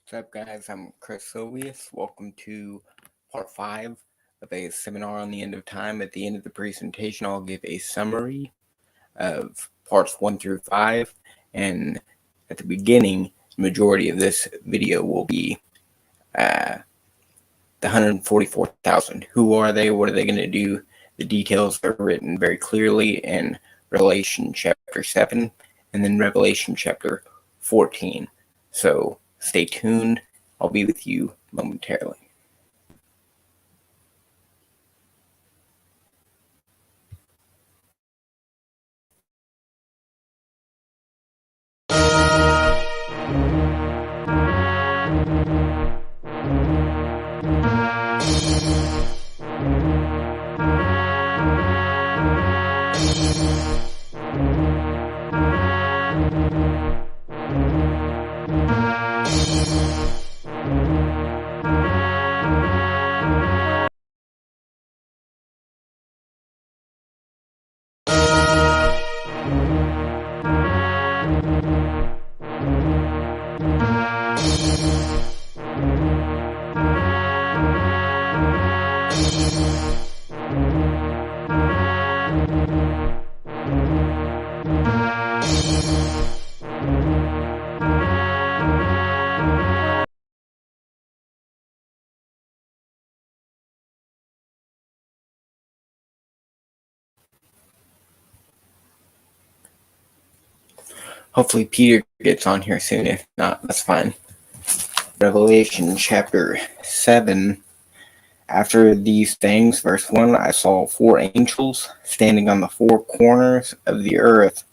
What's up, guys? I'm Chris Silvius. Welcome to part 5 of a seminar on the end of time. At the end of the presentation, I'll give a summary of parts 1 through 5, and at the beginning, the majority of this video will be the 144,000. Who are they? What are they going to do? The details are written very clearly in Revelation chapter 7 and then Revelation chapter 14. So stay tuned. I'll be with you momentarily. Hopefully Peter gets on here soon. If not, that's fine. Revelation chapter 7. After these things, verse 1, I saw 4 angels standing on the 4 corners of the earth,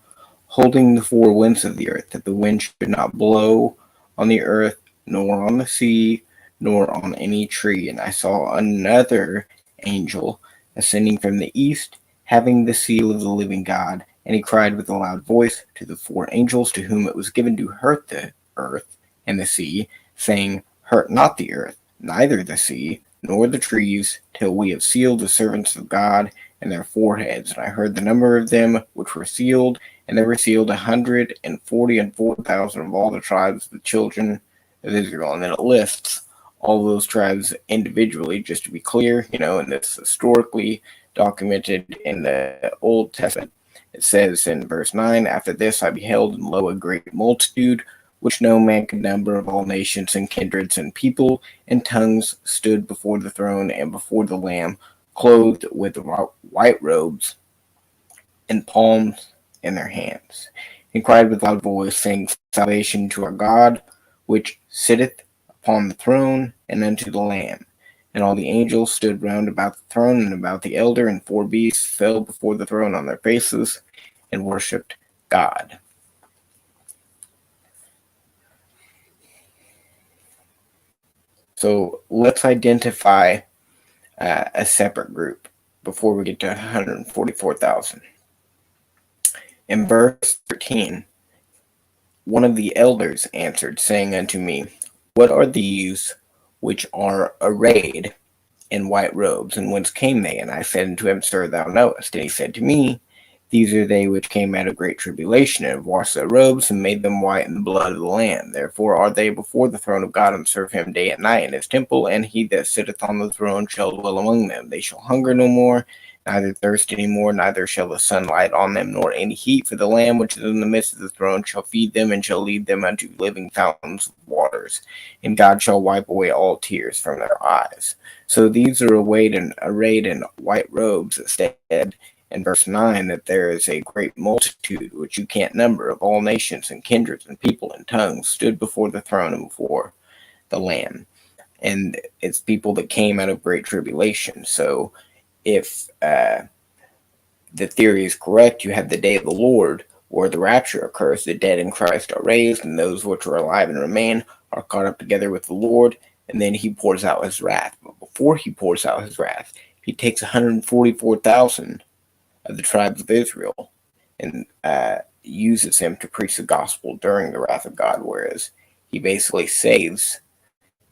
holding the 4 winds of the earth, that the wind should not blow on the earth, nor on the sea, nor on any tree. And I saw another angel ascending from the east, having the seal of the living God. And he cried with a loud voice to the 4 angels to whom it was given to hurt the earth and the sea, saying, Hurt not the earth, neither the sea, nor the trees, till we have sealed the servants of God in their foreheads. And I heard the number of them which were sealed, and there were sealed 144,000 of all the tribes of the children of Israel. And then it lists all those tribes individually, just to be clear, and it's historically documented in the Old Testament. It says in verse 9, After this I beheld, and lo, a great multitude, which no man could number, of all nations and kindreds and people and tongues, stood before the throne and before the Lamb, clothed with white robes and palms in their hands, and cried with a loud voice, saying, Salvation to our God, which sitteth upon the throne, and unto the Lamb. And all the angels stood round about the throne and about the elder, and 4 beasts fell before the throne on their faces, and worshipped God. So let's identify a separate group before we get to 144,000. In verse 13, one of the elders answered, saying unto me, What are these which are arrayed in white robes, and whence came they? And I said unto him, Sir, thou knowest. And he said to me, These are they which came out of great tribulation, and have washed their robes, and made them white in the blood of the Lamb. Therefore are they before the throne of God, and serve him day and night in his temple, and he that sitteth on the throne shall dwell among them. They shall hunger no more, neither thirst any more, neither shall the sun light on them, nor any heat. For the Lamb which is in the midst of the throne shall feed them, and shall lead them unto living fountains of waters. And God shall wipe away all tears from their eyes. So these are arrayed in white robes. Instead, in verse 9, that there is a great multitude, which you can't number, of all nations and kindreds and people and tongues, stood before the throne and before the Lamb. And it's people that came out of great tribulation. So if the theory is correct, you have the day of the Lord, where the rapture occurs. The dead in Christ are raised, and those which are alive and remain are caught up together with the Lord, and then he pours out his wrath. But before he pours out his wrath, he takes 144,000 of the tribes of Israel and uses them to preach the gospel during the wrath of God, whereas he basically saves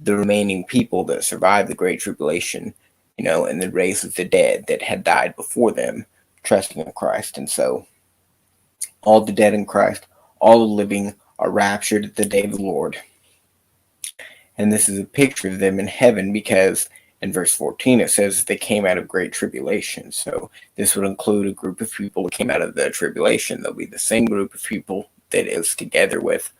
the remaining people that survived the Great Tribulation, and then raises the dead that had died before them, trusting in Christ. And so all the dead in Christ, all the living, are raptured at the day of the Lord. And this is a picture of them in heaven, because in verse 14 it says they came out of great tribulation. So this would include a group of people that came out of the tribulation. They'll be the same group of people that is together with,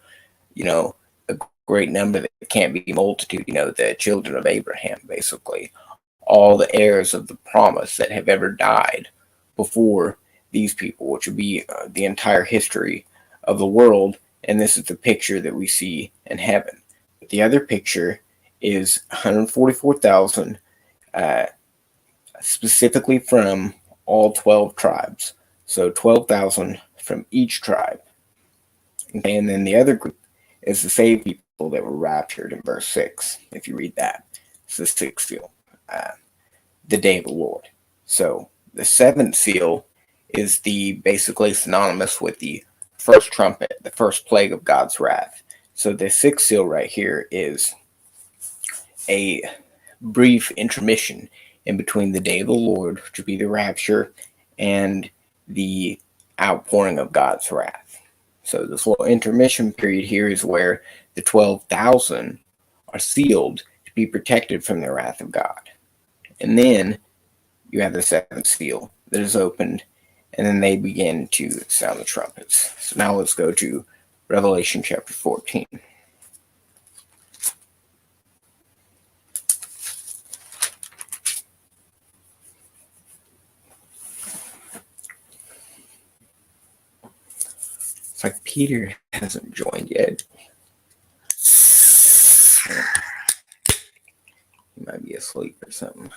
a great number that can't be multitude, the children of Abraham, basically. All the heirs of the promise that have ever died before these people, which would be the entire history of the world. And this is the picture that we see in heaven. The other picture is 144,000, specifically from all 12 tribes. So 12,000 from each tribe. Okay, and then the other group is the saved people that were raptured in verse 6. If you read that, it's the sixth seal, the day of the Lord. So the seventh seal is basically synonymous with the first trumpet, the first plague of God's wrath. So the sixth seal right here is a brief intermission in between the day of the Lord, which would be the rapture, and the outpouring of God's wrath. So this little intermission period here is where the 12,000 are sealed to be protected from the wrath of God. And then you have the seventh seal that is opened, and then they begin to sound the trumpets. So now let's go to Revelation chapter 14. It's like Peter hasn't joined yet. He might be asleep or something.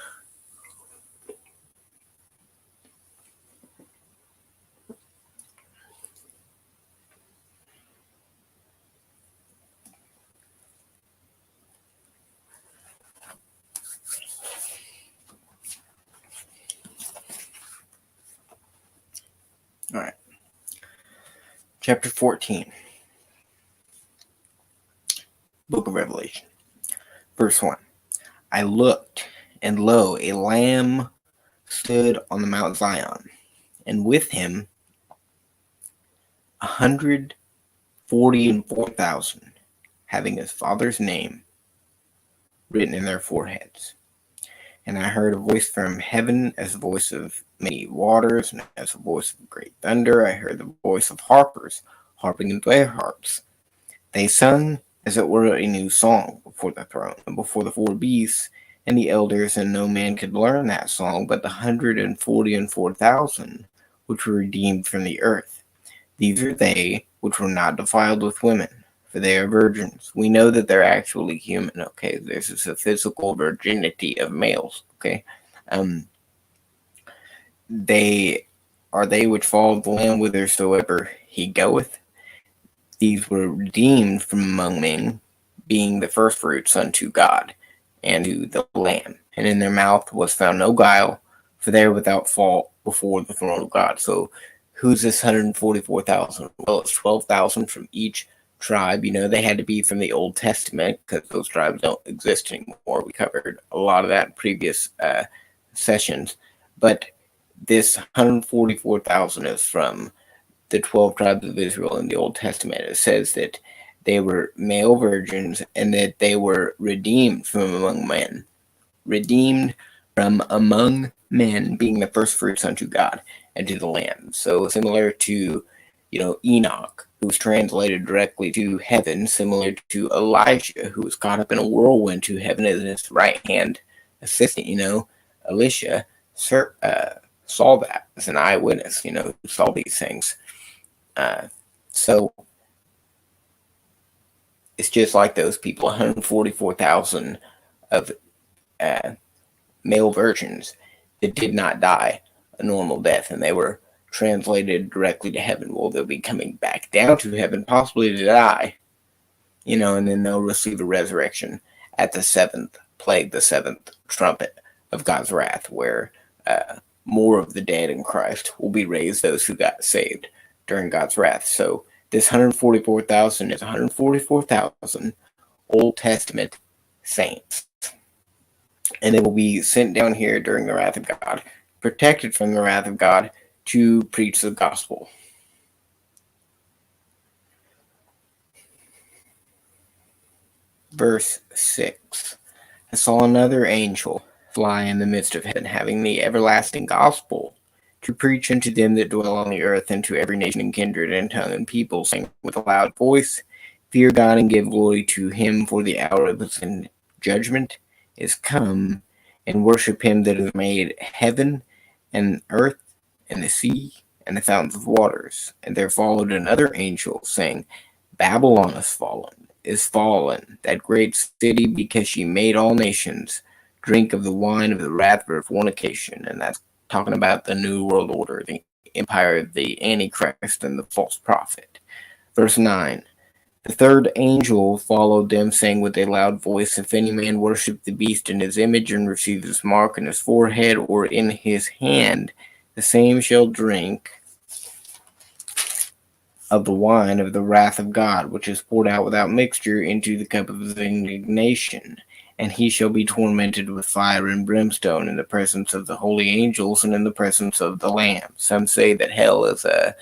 All right. Chapter 14. Book of Revelation. Verse 1. I looked, and lo, a lamb stood on the Mount Zion, and with him 144,000, having his father's name written in their foreheads. And I heard a voice from heaven as the voice of many waters, and as the voice of great thunder. I heard the voice of harpers harping into their harps. They sung as it were a new song before the throne, and before the four beasts and the elders, and no man could learn that song but the 144,000 which were redeemed from the earth. These are they which were not defiled with women, for they are virgins. We know that they're actually human, okay? This is a physical virginity of males, okay? They are they which follow the Lamb whithersoever he goeth. These were redeemed from among men, being the firstfruits unto God and to the Lamb. And in their mouth was found no guile, for they are without fault before the throne of God. So who's this 144,000? Well, it's 12,000 from each tribe. They had to be from the Old Testament because those tribes don't exist anymore. We covered a lot of that in previous sessions. But this 144,000 is from the 12 tribes of Israel in the Old Testament. It says that they were male virgins and that they were redeemed from among men. Redeemed from among men, being the first fruits unto God and to the Lamb. So similar to, Enoch, who was translated directly to heaven, similar to Elijah, who was caught up in a whirlwind to heaven as his right-hand assistant. Elisha saw that as an eyewitness, who saw these things. So it's just like those people, 144,000 of male virgins that did not die a normal death, and they were translated directly to heaven. Well, they'll be coming back down to heaven, possibly to die, and then they'll receive a resurrection at the seventh plague, the seventh trumpet of God's wrath, where more of the dead in Christ will be raised, those who got saved during God's wrath. So this 144,000 is 144,000 Old Testament saints. And they will be sent down here during the wrath of God, protected from the wrath of God, to preach the gospel. Verse 6. I saw another angel fly in the midst of heaven, having the everlasting gospel to preach unto them that dwell on the earth, and to every nation and kindred and tongue and people, saying with a loud voice, Fear God and give glory to him, for the hour of his judgment is come, and worship him that has made heaven and earth and the sea and the fountains of waters. And there followed another angel, saying, Babylon is fallen, that great city, because she made all nations drink of the wine of the wrath of her fornication. And that's talking about the New World Order, the empire of the Antichrist and the false prophet. Verse 9. The third angel followed them, saying with a loud voice, If any man worship the beast in his image, and receive his mark in his forehead or in his hand, the same shall drink of the wine of the wrath of God, which is poured out without mixture into the cup of his indignation. And he shall be tormented with fire and brimstone in the presence of the holy angels and in the presence of the Lamb. Some say that hell is a,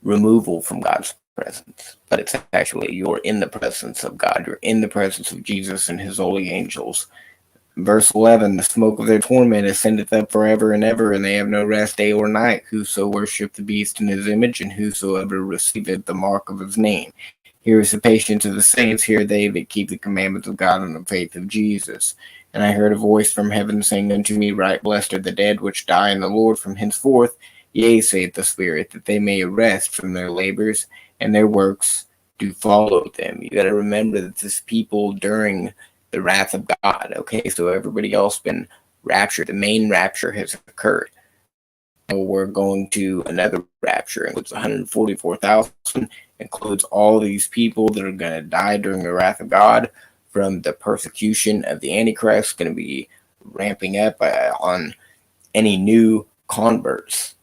removal from God's presence, but it's actually you're in the presence of God. You're in the presence of Jesus and his holy angels. Verse 11, the smoke of their torment ascendeth up forever and ever, and they have no rest day or night, whoso worship the beast in his image, and whosoever receiveth the mark of his name. Here is the patience of the saints, here are they that keep the commandments of God and the faith of Jesus. And I heard a voice from heaven saying unto me, Right, blessed are the dead which die in the Lord from henceforth. Yea, saith the Spirit, that they may rest from their labors, and their works do follow them. You got to remember that this people during the wrath of God. Okay, so everybody else been raptured. The main rapture has occurred. Now we're going to another rapture. It includes 144,000. Includes all these people that are going to die during the wrath of God from the persecution of the Antichrist. Going to be ramping up on any new converts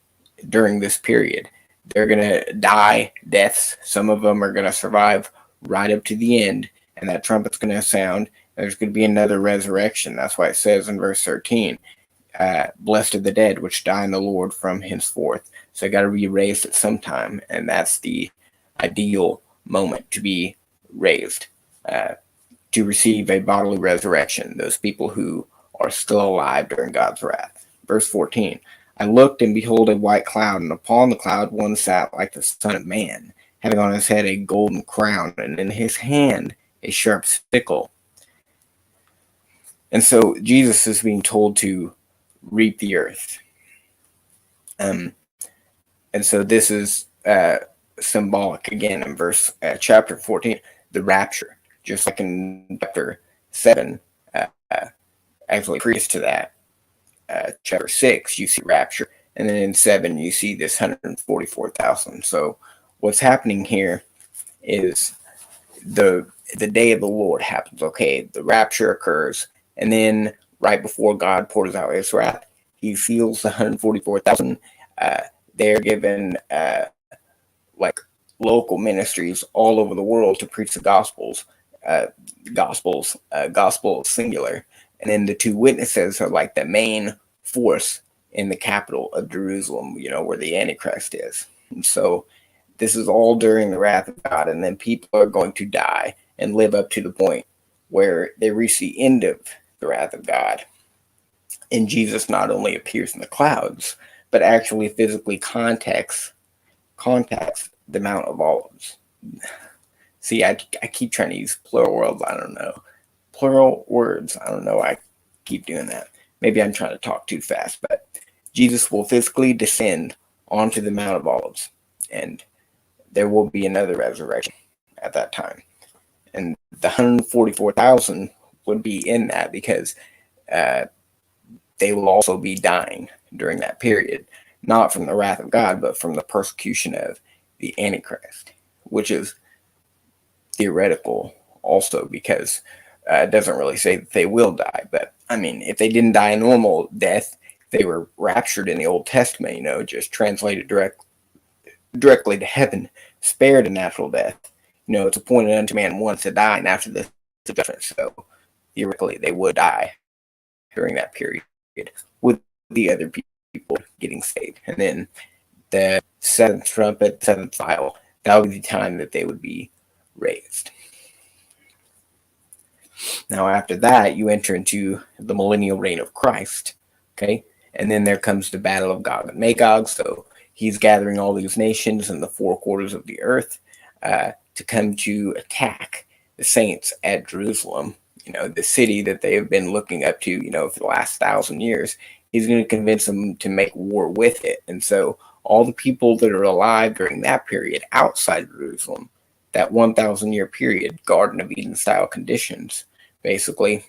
during this period. They're going to die deaths. Some of them are going to survive right up to the end, and that trumpet's going to sound. There's going to be another resurrection. That's why it says in verse 13, blessed are the dead which die in the Lord from henceforth. So they got to be raised at some time, and that's the ideal moment to be raised, to receive a bodily resurrection, those people who are still alive during God's wrath. Verse 14, I looked, and behold a white cloud, and upon the cloud one sat like the Son of Man, having on his head a golden crown, and in his hand a sharp sickle. And so Jesus is being told to reap the earth. And so this is symbolic again in chapter 14, the rapture, just like in chapter 7, actually previous to that, chapter 6, you see rapture, and then in 7, you see this 144,000. So what's happening here is the day of the Lord happens. Okay, the rapture occurs, and then right before God pours out his wrath, he seals the 144,000. They're given like local ministries all over the world to preach the gospels. Gospel singular, and then the two witnesses are like the main force in the capital of Jerusalem, where the Antichrist is. And so this is all during the wrath of God, and then people are going to die and live up to the point where they reach the end of the wrath of God. And Jesus not only appears in the clouds, but actually physically contacts the Mount of Olives. See, I keep trying to use plural words. I don't know. Plural words. I don't know. I keep doing that. Maybe I'm trying to talk too fast, but Jesus will physically descend onto the Mount of Olives, and there will be another resurrection at that time. And the 144,000 would be in that because they will also be dying during that period, not from the wrath of God, but from the persecution of the Antichrist, which is theoretical also because it doesn't really say that they will die. But I mean, if they didn't die a normal death, they were raptured in the Old Testament, just translated directly to heaven, spared a natural death. It's appointed unto man once to die, and after this, the judgment. So theoretically, they would die during that period with the other people getting saved. And then the seventh trumpet, seventh vial, that would be the time that they would be raised. Now, after that, you enter into the millennial reign of Christ. Okay. And then there comes the battle of Gog and Magog. So he's gathering all these nations in the four quarters of the earth to come to attack the saints at Jerusalem, the city that they have been looking up to, for the last 1,000 years. He's going to convince them to make war with it. And so all the people that are alive during that period outside Jerusalem, that 1,000-year period, Garden of Eden style conditions, basically,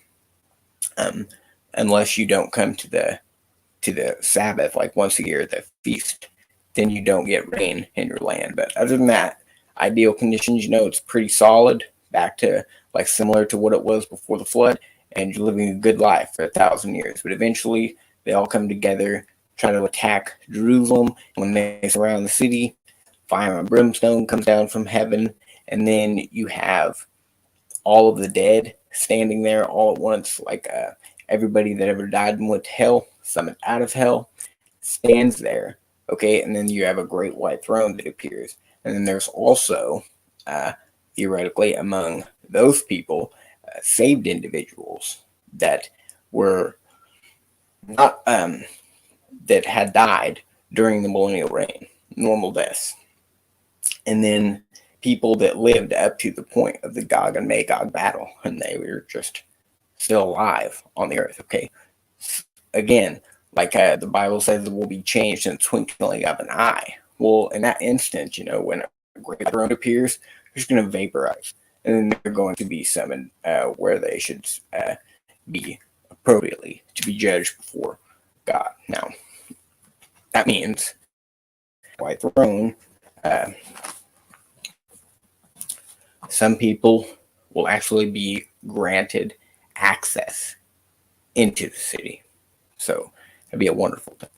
unless you don't come to the Sabbath like once a year, the feast, then you don't get rain in your land. But other than that, ideal conditions, it's pretty solid, back to like similar to what it was before the flood, and you're living a good life for 1,000 years. But eventually they all come together, try to attack Jerusalem. When they surround the city, fire and brimstone comes down from heaven, and then you have all of the dead standing there all at once, like everybody that ever died and went to hell, summoned out of hell, stands there. Okay, and then you have a great white throne that appears. And then there's also, theoretically, among those people, saved individuals that were not, that had died during the millennial reign, normal deaths. And then people that lived up to the point of the Gog and Magog battle, and they were just still alive on the earth. Okay, again, like the Bible says, it will be changed in the twinkling of an eye. Well, in that instant, when a great throne appears, they're just going to vaporize, and then they're going to be summoned where they should be appropriately to be judged before God. Now, that means white throne. Some people will actually be granted access into the city. So that'd be a wonderful thing.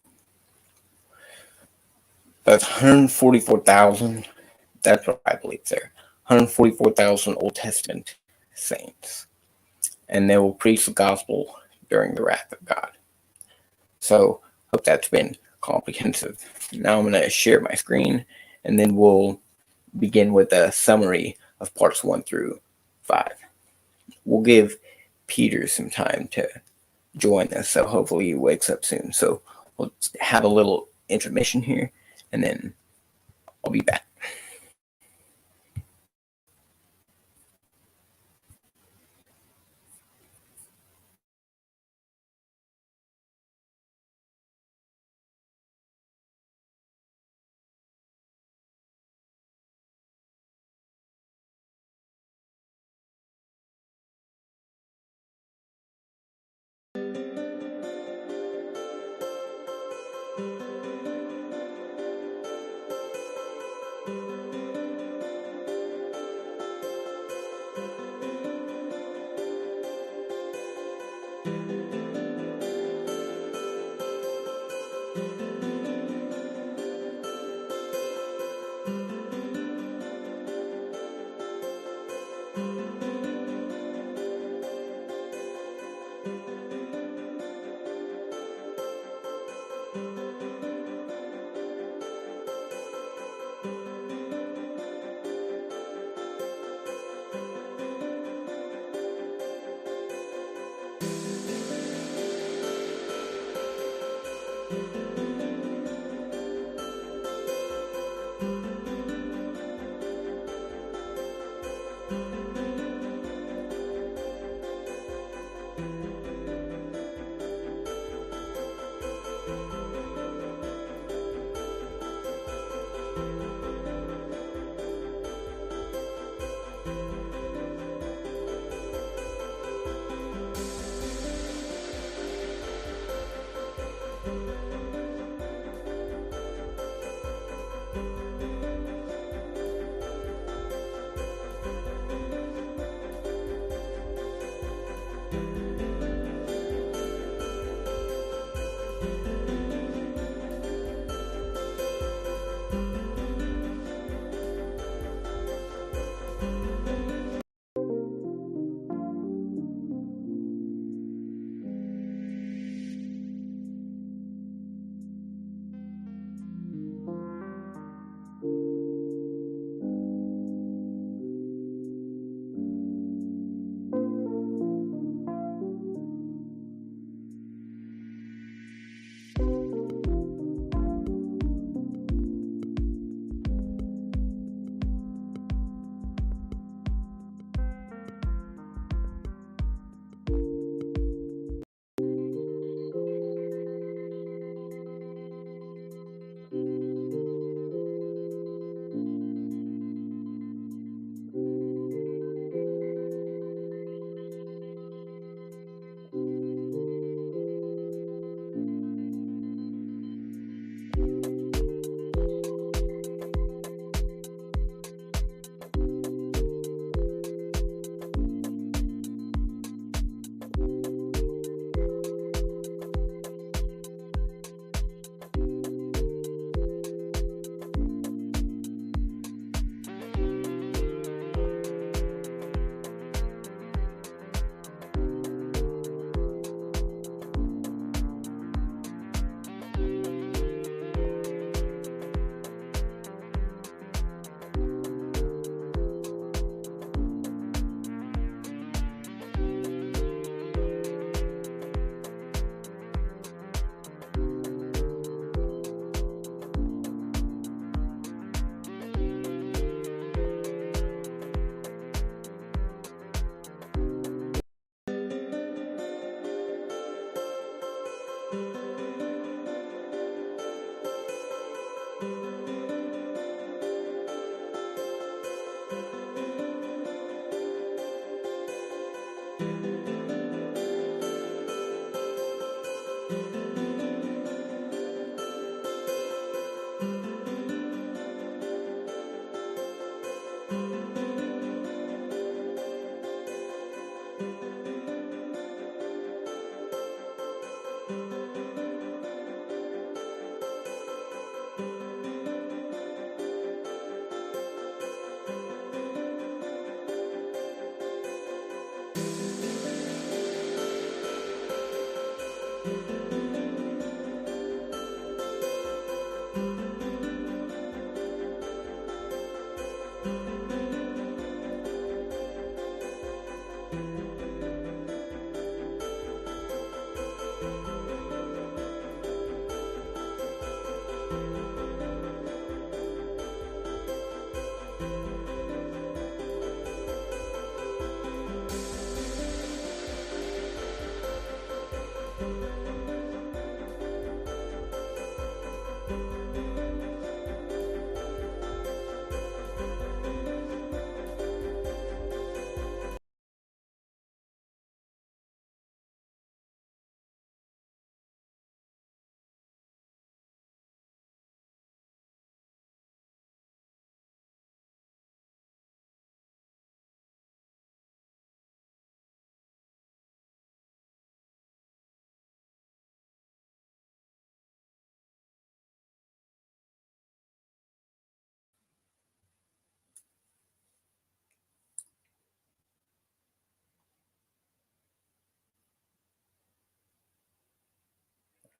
That's 144,000. That's what I believe there. 144,000 Old Testament saints. And they will preach the gospel during the wrath of God. So hope that's been comprehensive. Now I'm going to share my screen, and then we'll begin with a summary of parts 1 through 5. We'll give Peter some time to join us, so hopefully he wakes up soon. So we'll have a little intermission here, and then I'll be back.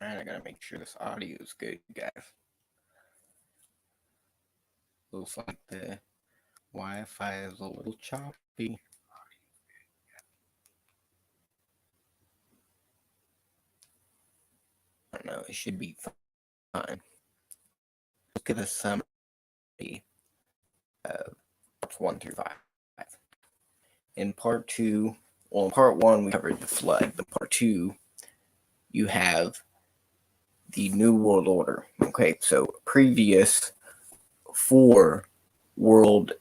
Alright, I gotta make sure this audio is good, guys. Looks like the Wi-Fi is a little choppy. I don't know, it should be fine. Look at the summary of parts 1 through 5. In part 2, well, in part 1 we covered the flood, but part 2 you have the New World Order. Okay, so previous 4 world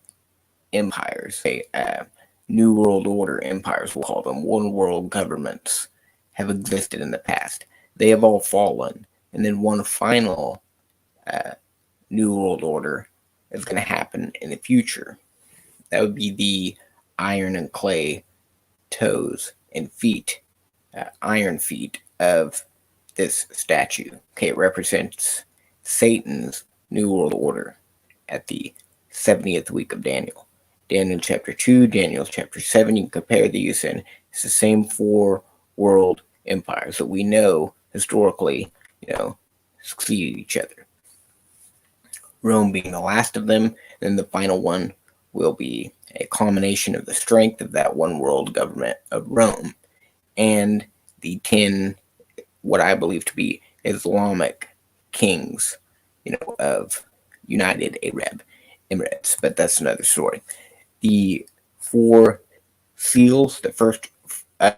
empires, New World Order empires, we'll call them, one world governments, have existed in the past. They have all fallen, and then one final New World Order is going to happen in the future. That would be the iron and clay toes and feet, iron feet of this statue. Okay, it represents Satan's New World Order at the 70th week of Daniel. Daniel chapter 2, Daniel chapter 7, you can compare these, and it's the same 4 world empires that we know historically, succeeded each other. Rome being the last of them, then the final one will be a culmination of the strength of that one world government of Rome and the 10, what I believe to be Islamic kings, of United Arab Emirates, but that's another story. The 4 seals, the first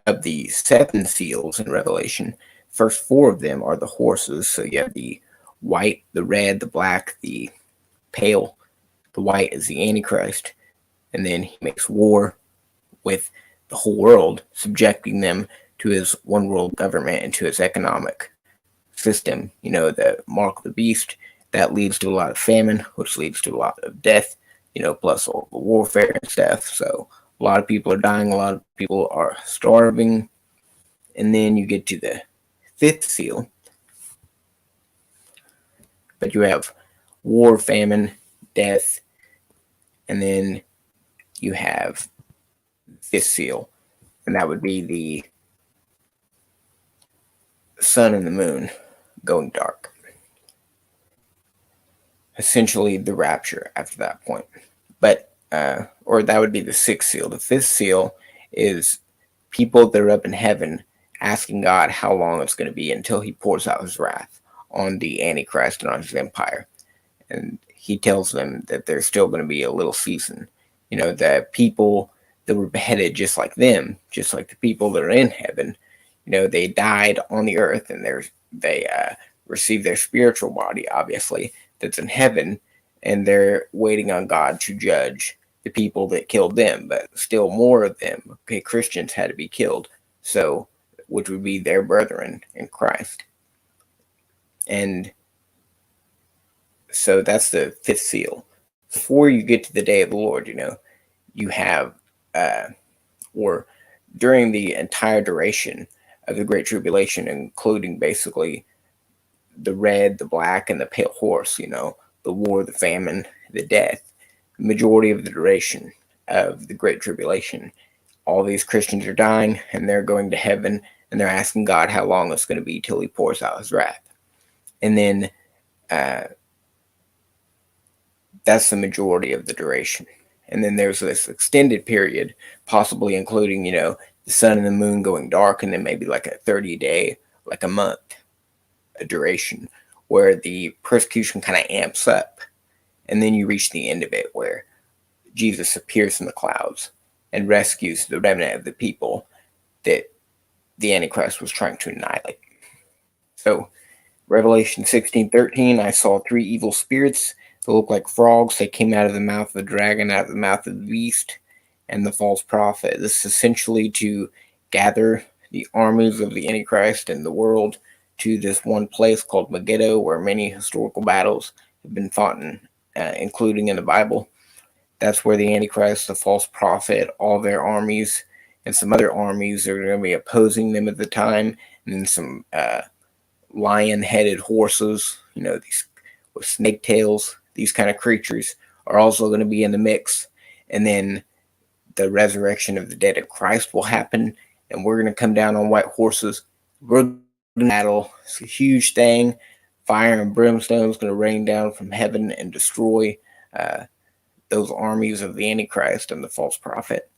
of the 7 seals in Revelation, first 4 of them are the horses. So you have the white, the red, the black, the pale. The white is the Antichrist, and then he makes war with the whole world, subjecting them to his one world government and to his economic system. The mark of the beast, that leads to a lot of famine, which leads to a lot of death, plus all the warfare and stuff. So a lot of people are dying, a lot of people are starving. And then you get to the 5th seal, but you have war, famine, death, and then you have this seal, and that would be the sun and the moon going dark. Essentially the rapture after that point. But or that would be the 6th seal. The 5th seal is people that are up in heaven asking God how long it's going to be until he pours out his wrath on the Antichrist and on his empire. And he tells them that there's still going to be a little season. The people that were beheaded just like them, just like the people that are in heaven, they died on the earth, and they received their spiritual body, obviously, that's in heaven, and they're waiting on God to judge the people that killed them. But still more of them, Christians, had to be killed, so which would be their brethren in Christ. And so that's the 5th seal. Before you get to the day of the Lord, you have, or during the entire duration of the Great Tribulation, including basically the red, the black, and the pale horse, the war, the famine, the death, the majority of the duration of the Great Tribulation, all these Christians are dying, and they're going to heaven, and they're asking God how long it's going to be till he pours out his wrath. And then that's the majority of the duration. And then there's this extended period, possibly including, the sun and the moon going dark, and then maybe like a 30-day, like a month, a duration, where the persecution kind of amps up. And then you reach the end of it where Jesus appears in the clouds and rescues the remnant of the people that the Antichrist was trying to annihilate. So, Revelation 16:13, I saw three evil spirits that looked like frogs. They came out of the mouth of the dragon, out of the mouth of the beast, and the false prophet. This is essentially to gather the armies of the Antichrist and the world to this one place called Megiddo, where many historical battles have been fought in, including in the Bible. That's where the Antichrist, the false prophet, all their armies, and some other armies are going to be opposing them at the time, and then some lion-headed horses, these with snake tails, these kind of creatures are also going to be in the mix. And then the resurrection of the dead of Christ will happen, and we're going to come down on white horses. We're going to battle. It's a huge thing. Fire and brimstone is going to rain down from heaven and destroy those armies of the Antichrist and the false prophet.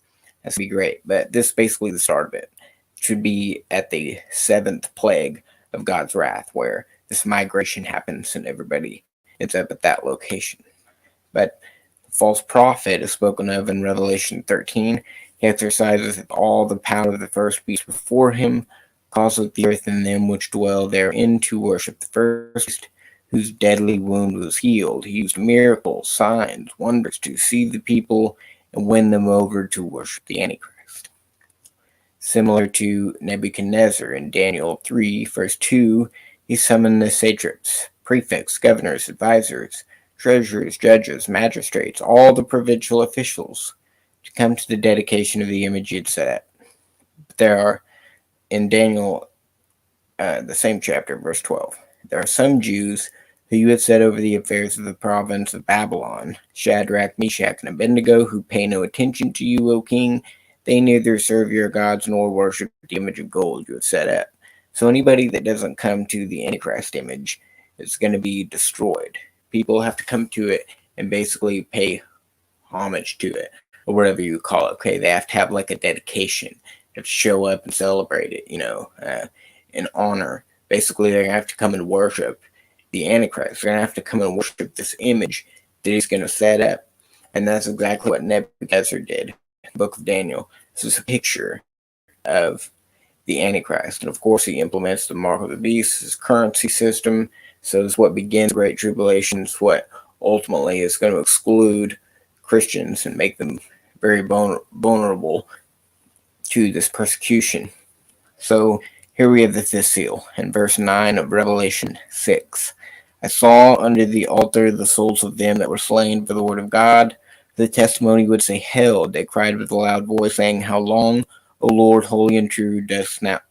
That's going to be great. But this is basically the start of it. It should be at the seventh plague of God's wrath, where this migration happens and everybody ends up at that location. But the false prophet is spoken of in Revelation 13. He exercises all the power of the first beast before him, causeth the earth and them which dwell therein to worship the first beast, whose deadly wound was healed. He used miracles, signs, wonders to deceive the people and win them over to worship the Antichrist. Similar to Nebuchadnezzar in Daniel 3, verse 2, he summoned the satraps, prefects, governors, advisors, treasurers, judges, magistrates, all the provincial officials to come to the dedication of the image he had set. But there are, in Daniel, the same chapter, verse 12, there are some Jews who you had set over the affairs of the province of Babylon, Shadrach, Meshach, and Abednego, who pay no attention to you, O king. They neither serve your gods nor worship the image of gold you have set up. So anybody that doesn't come to the Antichrist image is going to be destroyed. People have to come to it and basically pay homage to it, or whatever you call it. Okay, they have to have like a dedication. They have to show up and celebrate it, in honor. Basically, they're going to have to come and worship the Antichrist. They're going to have to come and worship this image that he's going to set up. And that's exactly what Nebuchadnezzar did in the book of Daniel. This is a picture of the Antichrist. And of course, he implements the mark of the beast, his currency system. So this is what begins the Great Tribulation. It's what ultimately is going to exclude Christians and make them very vulnerable to this persecution. So here we have the fifth seal in verse 9 of Revelation 6. I saw under the altar the souls of them that were slain for the word of God, the testimony which they held. They cried with a loud voice, saying, How long, O Lord, holy and true, dost thou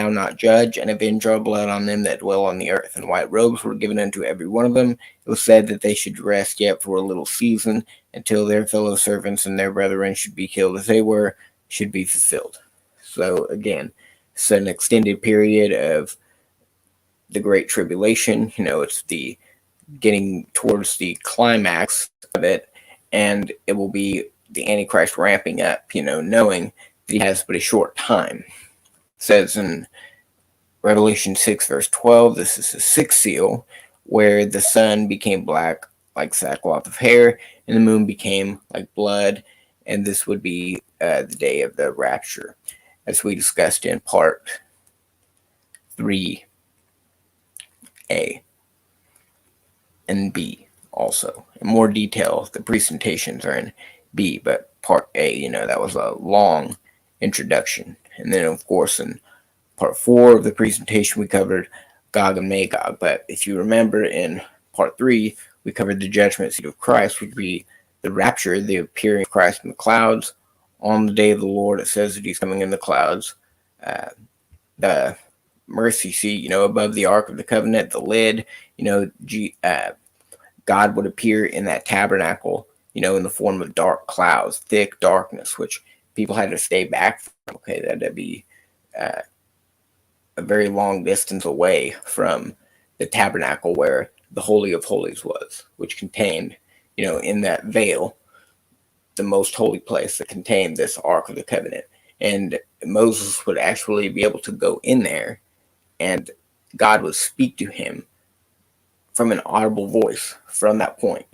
not judge and avenge our blood on them that dwell on the earth? And white robes were given unto every one of them. It was said that they should rest yet for a little season, until their fellow servants and their brethren should be killed as they were, should be fulfilled. So again, it's an extended period of the Great Tribulation. It's the getting towards the climax of it, and it will be the Antichrist ramping up, knowing that he has but a short time. It says in Revelation 6, verse 12, this is the sixth seal, where the sun became black like sackcloth of hair, and the moon became like blood, and this would be the day of the rapture, as we discussed in part 3A and B also. In more detail, the presentations are in B, but part A, that was a long introduction. And then, of course, in part 4 of the presentation, we covered Gog and Magog. But if you remember, in part 3, we covered the judgment seat of Christ, which would be the rapture, the appearing of Christ in the clouds. On the day of the Lord, it says that he's coming in the clouds. The mercy seat, above the Ark of the Covenant, the lid, God would appear in that tabernacle, in the form of dark clouds, thick darkness, which people had to stay back from. Okay, that'd be a very long distance away from the tabernacle where the Holy of Holies was, which contained, in that veil, the most holy place that contained this Ark of the Covenant. And Moses would actually be able to go in there and God would speak to him from an audible voice from that point.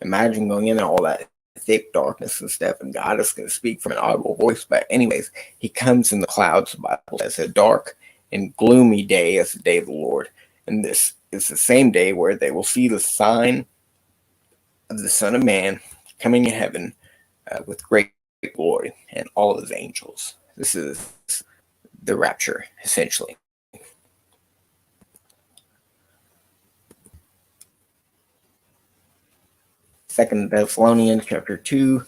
Imagine going in there, all that thick darkness and stuff, and God is going to speak from an audible voice. But anyways, he comes in the clouds. The Bible says a dark and gloomy day as the day of the Lord. And this is the same day where they will see the sign of the Son of Man coming in heaven with great glory and all of his angels. This is the rapture, essentially. Second Thessalonians chapter 2,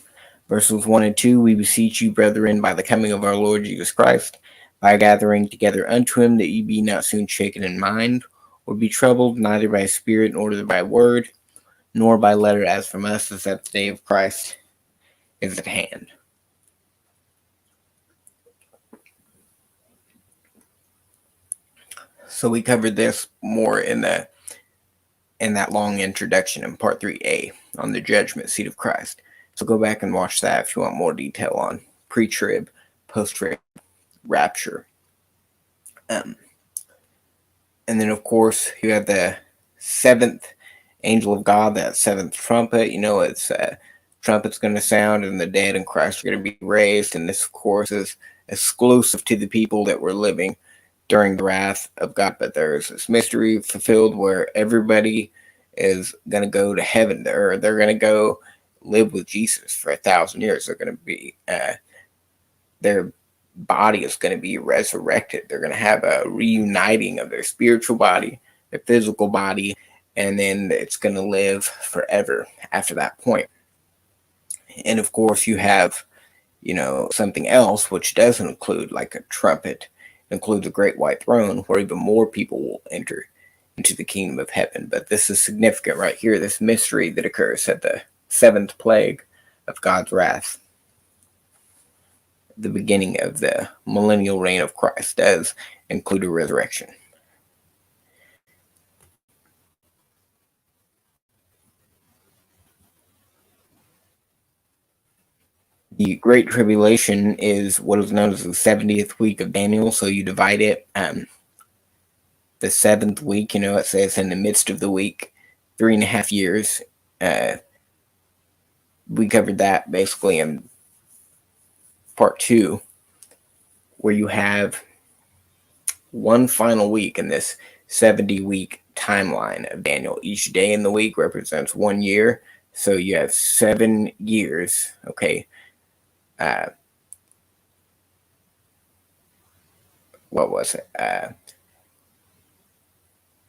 verses 1 and 2, we beseech you, brethren, by the coming of our Lord Jesus Christ, by gathering together unto him, that ye be not soon shaken in mind, or be troubled, neither by spirit, nor by word, nor by letter as from us, as that the day of Christ is at hand. So we covered this more in that long introduction in part 3a on the judgment seat of Christ. So go back and watch that if you want more detail on pre-trib, post-trib, rapture. And then, of course, you have the seventh angel of God, that seventh trumpet. It's trumpet's going to sound, and the dead in Christ are going to be raised. And this, of course, is exclusive to the people that were living during the wrath of God. But there's this mystery fulfilled where everybody is going to go to heaven. They're going to go live with Jesus for 1,000 years. They're going to be their body is going to be resurrected. They're going to have a reuniting of their spiritual body, their physical body, and then it's going to live forever after that point. And of course, you have, something else which doesn't include like a trumpet. It includes a great white throne where even more people will enter into the kingdom of heaven. But this is significant right here, this mystery that occurs at the seventh plague of God's wrath. The beginning of the millennial reign of Christ does include a resurrection. The Great Tribulation is what is known as the 70th week of Daniel. So you divide it. The seventh week, it says in the midst of the week, 3.5 years. We covered that basically in part 2, where you have one final week in this 70-week timeline of Daniel. Each day in the week represents 1 year. So you have 7 years, okay? What was it?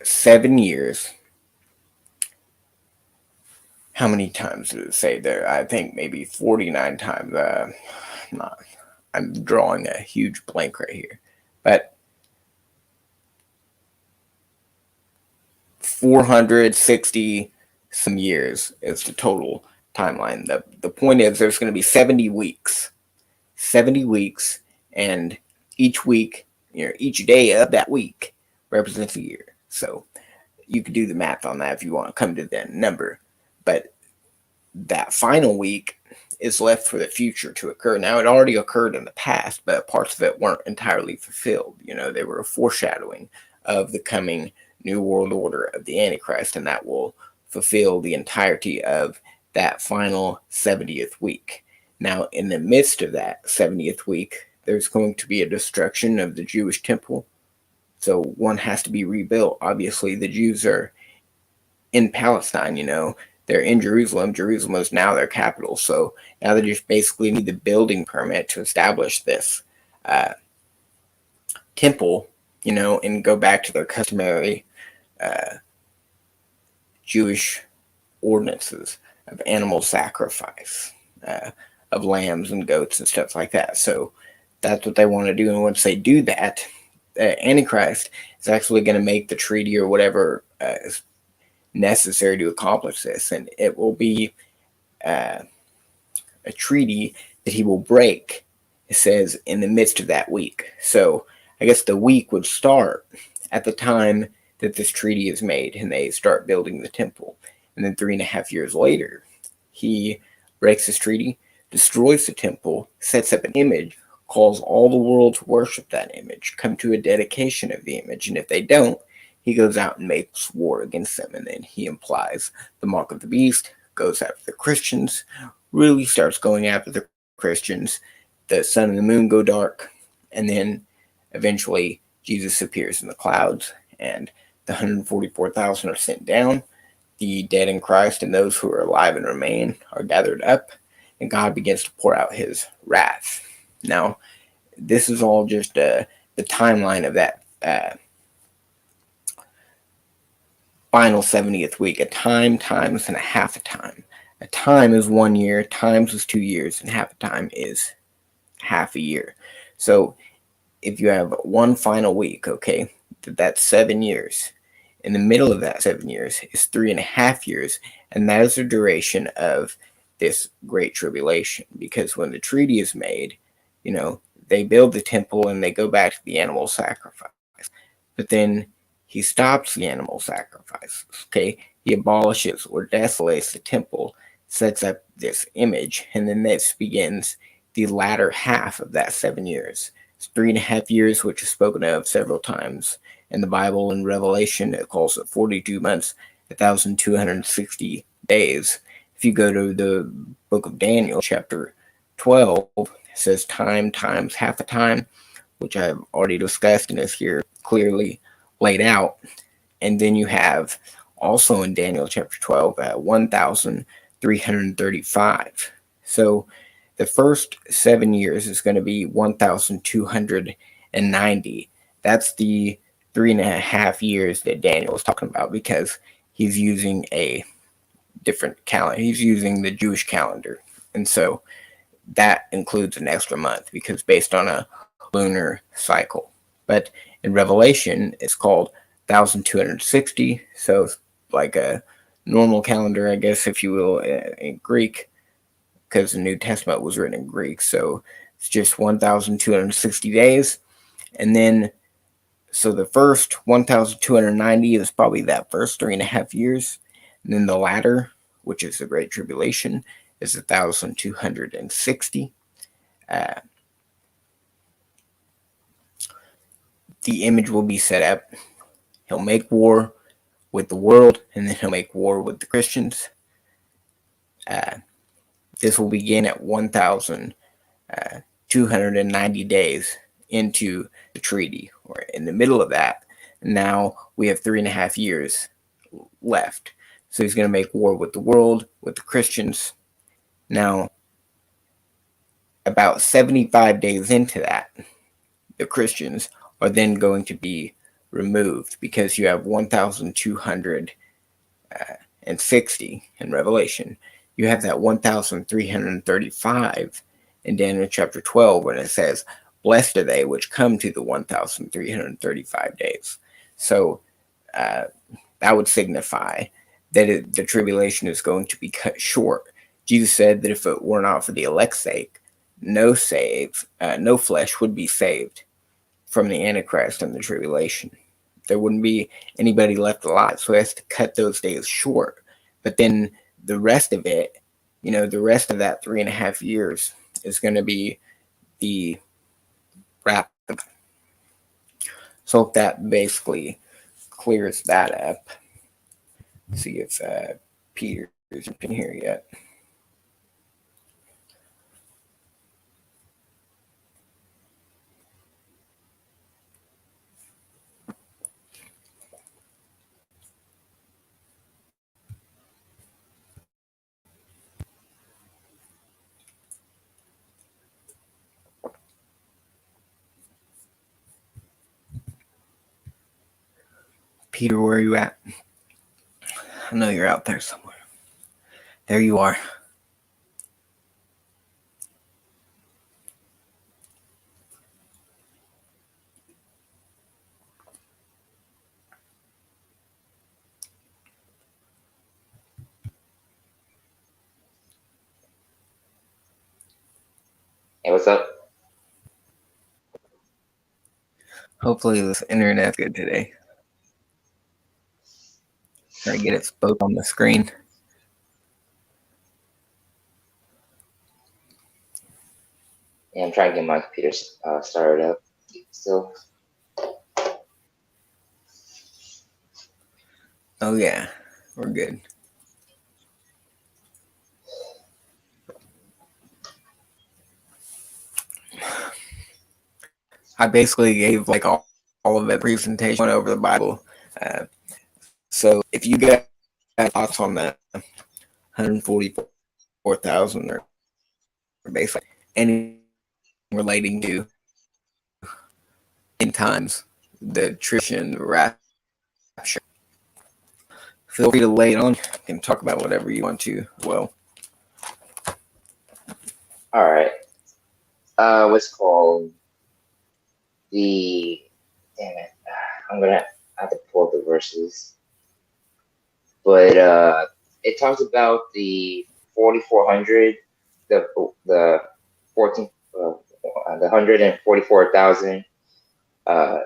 7 years. How many times did it say there? I think maybe 49 times. I'm drawing a huge blank right here. But 460 some years is the total timeline. The point is there's going to be 70 weeks. 70 weeks, and each week, each day of that week represents a year. So you could do the math on that if you want to come to that number. But that final week is left for the future to occur. Now, it already occurred in the past, but parts of it weren't entirely fulfilled. They were a foreshadowing of the coming New World Order of the Antichrist, and that will fulfill the entirety of that final 70th week. Now, in the midst of that 70th week, there's going to be a destruction of the Jewish temple. So one has to be rebuilt. Obviously, the Jews are in Palestine, They're in Jerusalem. Jerusalem is now their capital. So now they just basically need the building permit to establish this temple, and go back to their customary Jewish ordinances of animal sacrifice, of lambs and goats and stuff like that. So that's what they want to do. And once they do that, Antichrist is actually going to make the treaty or whatever is necessary to accomplish this. And it will be a treaty that he will break, it says, in the midst of that week. So I guess the week would start at the time that this treaty is made and they start building the temple. And then 3.5 years later, he breaks this treaty, destroys the temple, sets up an image, calls all the world to worship that image, come to a dedication of the image. And if they don't, he goes out and makes war against them, and then he implies the mark of the beast, goes after the Christians, really starts going after the Christians. The sun and the moon go dark, and then eventually Jesus appears in the clouds, and the 144,000 are sent down. The dead in Christ and those who are alive and remain are gathered up, and God begins to pour out his wrath. Now, this is all just the timeline of that final 70th week. A time, times, and a half a time. A time is 1 year, times is 2 years, and half a time is half a year. So if you have one final week, okay, that's 7 years. In the middle of that 7 years is 3.5 years, and that is the duration of this great tribulation. Because when the treaty is made, they build the temple and they go back to the animal sacrifice. But then he stops the animal sacrifices, okay? He abolishes or desolates the temple, sets up this image, and then this begins the latter half of that 7 years. It's 3.5 years, which is spoken of several times in the Bible. In Revelation, it calls it 42 months, 1,260 days. If you go to the book of Daniel, chapter 12, it says time times half a time, which I've already discussed and is here clearly laid out. And then you have also in Daniel chapter 12 1,335. So the first 7 years is going to be 1,290. That's the 3.5 years that Daniel is talking about, because he's using a different calendar. He's using the Jewish calendar. And so that includes an extra month because based on a lunar cycle. But in Revelation, it's called 1,260. So it's like a normal calendar, I guess, if you will, in Greek, because the New Testament was written in Greek. So it's just 1,260 days. And then, so the first 1,290 is probably that first 3.5 years. And then the latter, which is the Great Tribulation, is 1,260. The image will be set up. He'll make war with the world, and then he'll make war with the Christians. This will begin at 1,290 days into the treaty, or in the middle of that. Now we have 3.5 years left. So he's going to make war with the world, with the Christians. Now, about 75 days into that, the Christians are then going to be removed, because you have 1,260 in Revelation. You have that 1,335 in Daniel chapter 12, when it says, blessed are they which come to the 1,335 days. So that would signify that the tribulation is going to be cut short. Jesus said that if it were not for the elect's sake, no flesh would be saved from the Antichrist and the tribulation. There wouldn't be anybody left alive. So he has to cut those days short. But then the rest of it, the rest of that 3.5 years is going to be the wrap. So that basically clears that up. See if Peter's in here yet. Peter, where are you at? I know you're out there somewhere. There you are. Hey, what's up? Hopefully this internet's good today. Try to get it both on the screen. Yeah, I'm trying to get my computer started up still. Oh yeah, we're good. I basically gave like all of that presentation over the Bible. Uh, so if you got thoughts on that 144,000 or basically anything relating to end times, the tribulation, the rapture, feel free to lay it on. You can talk about whatever you want to. Well, All right. What's called the? Damn it! I'm gonna have to pull up the verses, but it talks about the 4,400, the 14, the 144,000. Uh,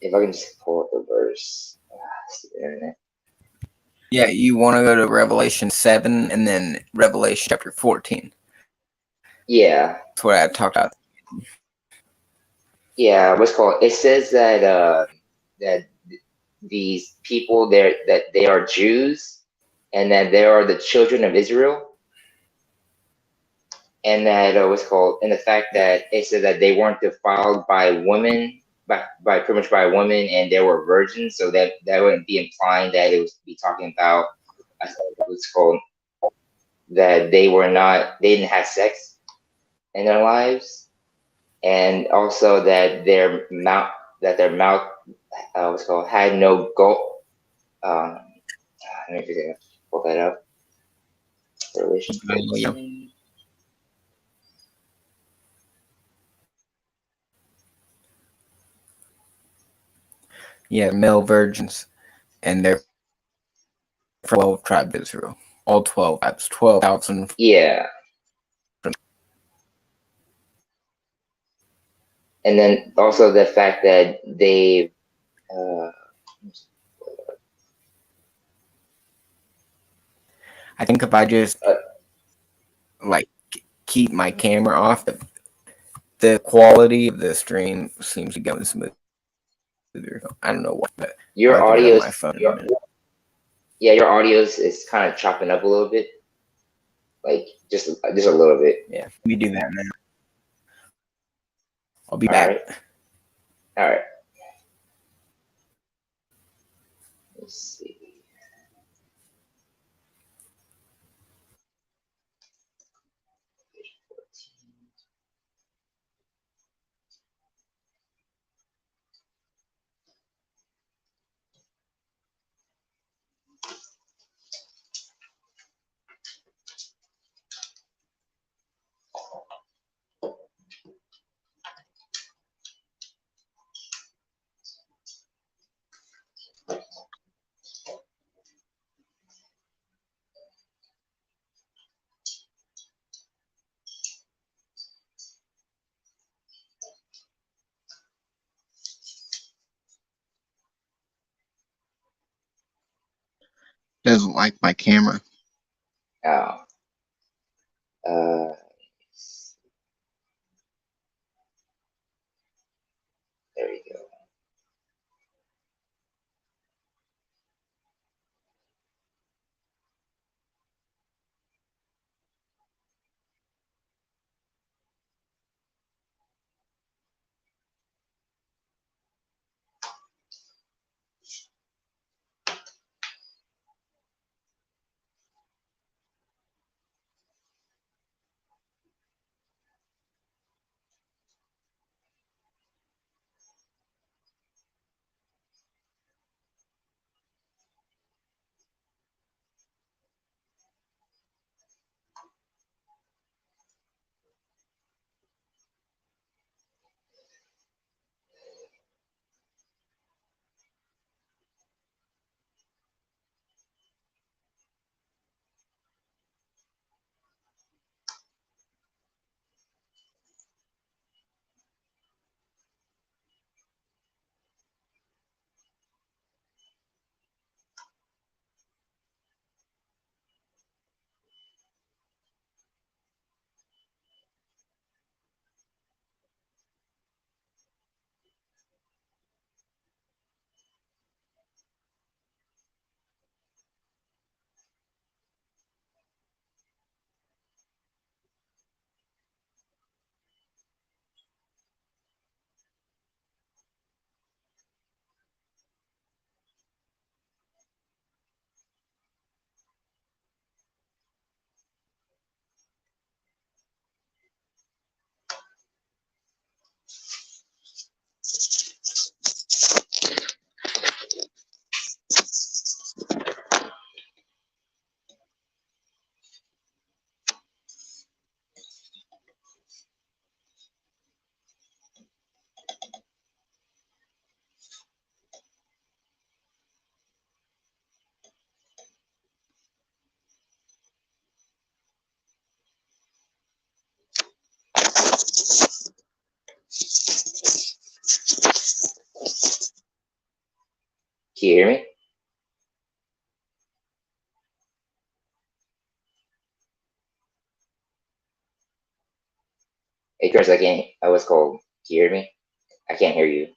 if I can just pull up the verse, stupid internet. yeah, you want to go to Revelation 7 and then Revelation chapter 14. Yeah, That's what I talked about. yeah. What's called? It says that that these people there that they are Jews, and that they are the children of Israel, and that what's called, and the fact that it said that they weren't defiled by women, by pretty much by women, and they were virgins, so that wouldn't be implying that it was be talking about what's called that they didn't have sex in their lives, and also that their mouth what's called had no gold. Um, let me pull that up. Revelation Yeah, 14. yeah, male virgins, and they're from 12 tribes of Israel. All 12 tribes, 12,000. Yeah, and then also the fact that they uh, I think if I just uh, like keep my camera off, the quality of the stream seems to go smoother. I don't know what, but I'll your have to get on audio my phone in a minute. your audio is kind of chopping up a little bit, like just a little bit. Yeah, we do that now. I'll be All right, back. all right. Let's see. Doesn't like my camera. Oh, uh, there we go. Can you hear me? Hey, Chris, I can't. I was called. Can you hear me? I can't hear you.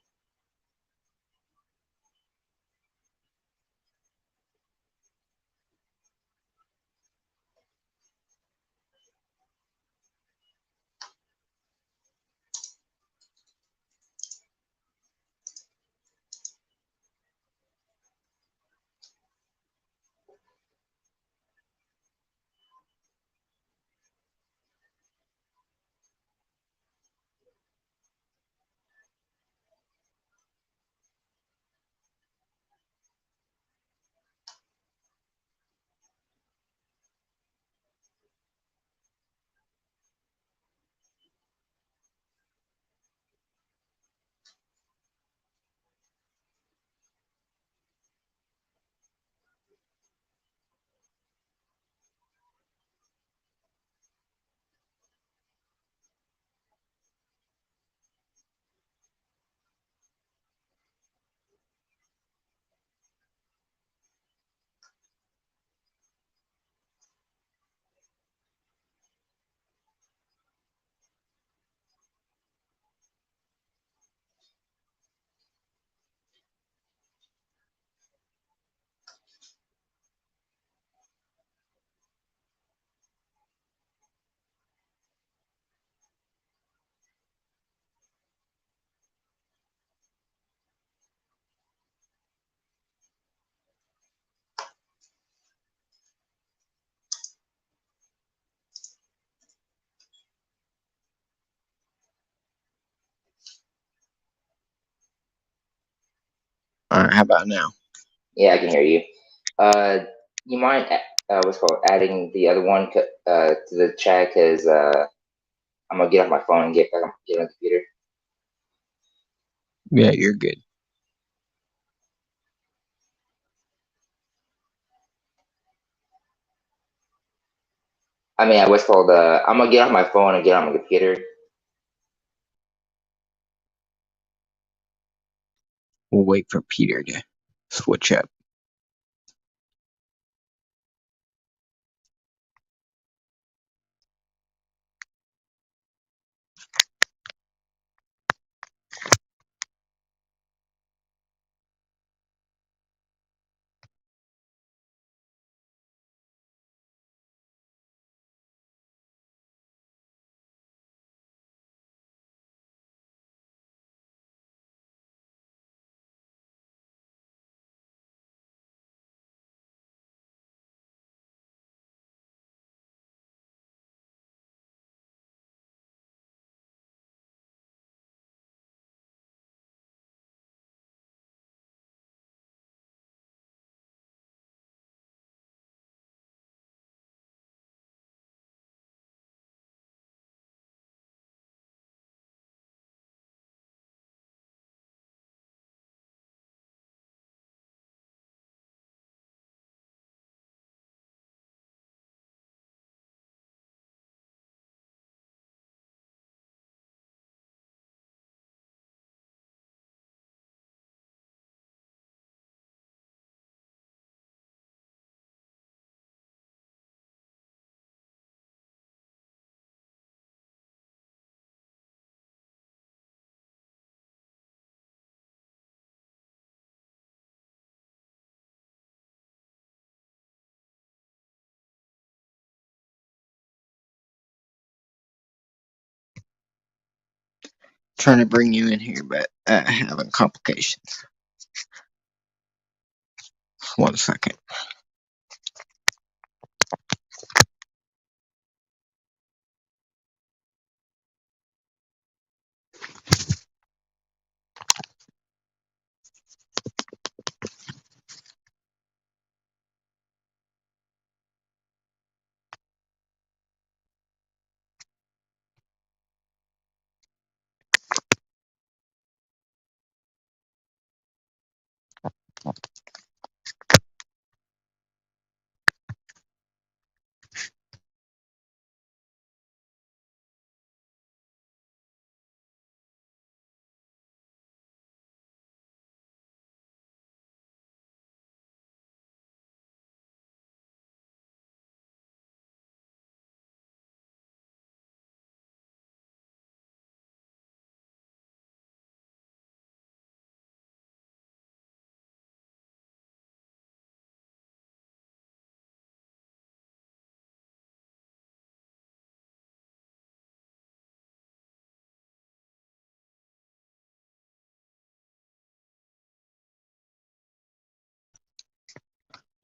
All right, how about now? Yeah, I can hear you. You mind what's it called adding the other one to the chat? Cause I'm gonna get off my phone and get on the computer. Yeah, you're good. I mean, what's it called I'm gonna get off my phone and get on my computer. We'll wait for Peter to switch up. Trying to bring you in here, but having complications. 1 second.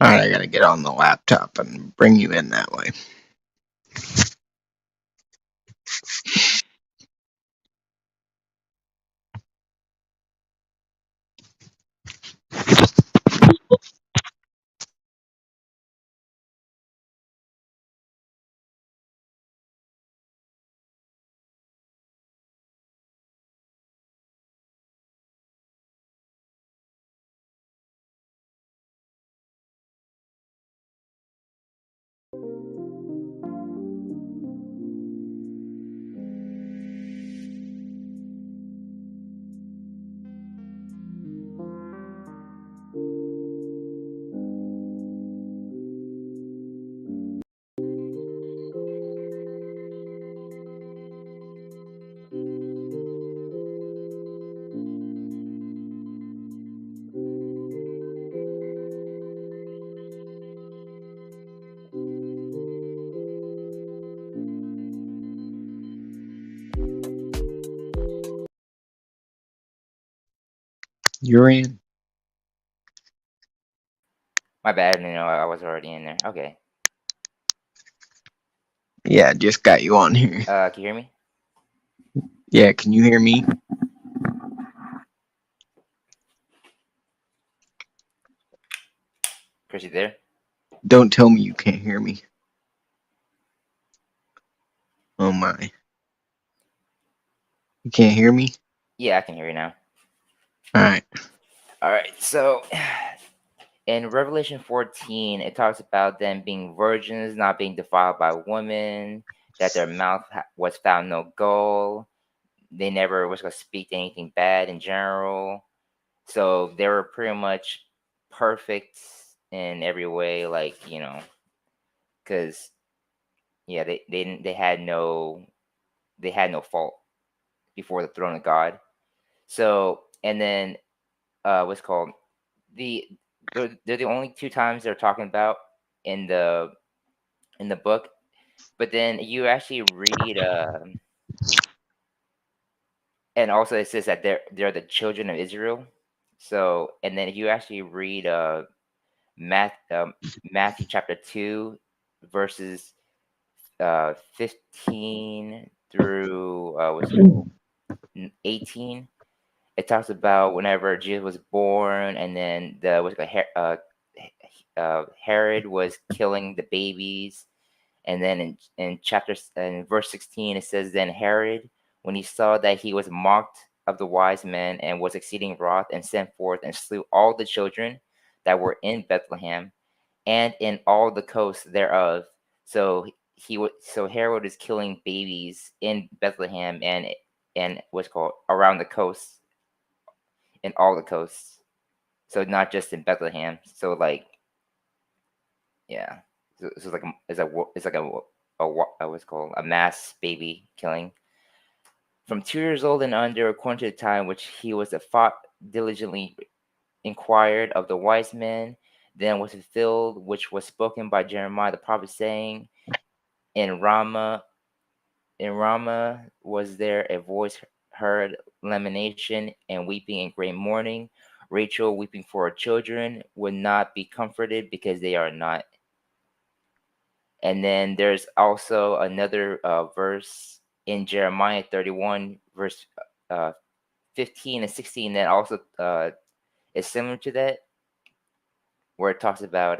Alright, I gotta get on the laptop and bring you in that way. You're in. My bad. I was already in there. Okay. Yeah, just got you on here. Can you hear me? Yeah, can you hear me? Chris, you there? Don't tell me you can't hear me. Oh my. You can't hear me? Yeah, I can hear you now. Alright. All right. So in Revelation 14, it talks about them being virgins, not being defiled by women, that their mouth was found no gall. They never was going to speak anything bad in general. So they were pretty much perfect in every way, like, because yeah, they had no fault before the throne of God. So and then what's called the they're the only two times they're talking about in the book. But then you actually read, and also it says that they're the children of Israel. So and then if you actually read Matthew chapter 2, verses 15 through 18. It talks about whenever Jesus was born, and then Herod was killing the babies. And then in verse 16, it says, "Then Herod, when he saw that he was mocked of the wise men, and was exceeding wroth, and sent forth and slew all the children that were in Bethlehem and in all the coasts thereof." So so Herod is killing babies in Bethlehem and what's called around the coast, in all the coasts. So not just in Bethlehem. So like, yeah. So it's like a what's called a mass baby killing from 2 years old and under, according to the time which he was fought diligently inquired of the wise men. Then was fulfilled which was spoken by Jeremiah the prophet, saying, In Ramah was there a voice heard, lamentation and weeping and great mourning. Rachel weeping for her children would not be comforted because they are not. And then there's also another verse in Jeremiah 31, verse uh, 15 and 16, that also is similar to that, where it talks about,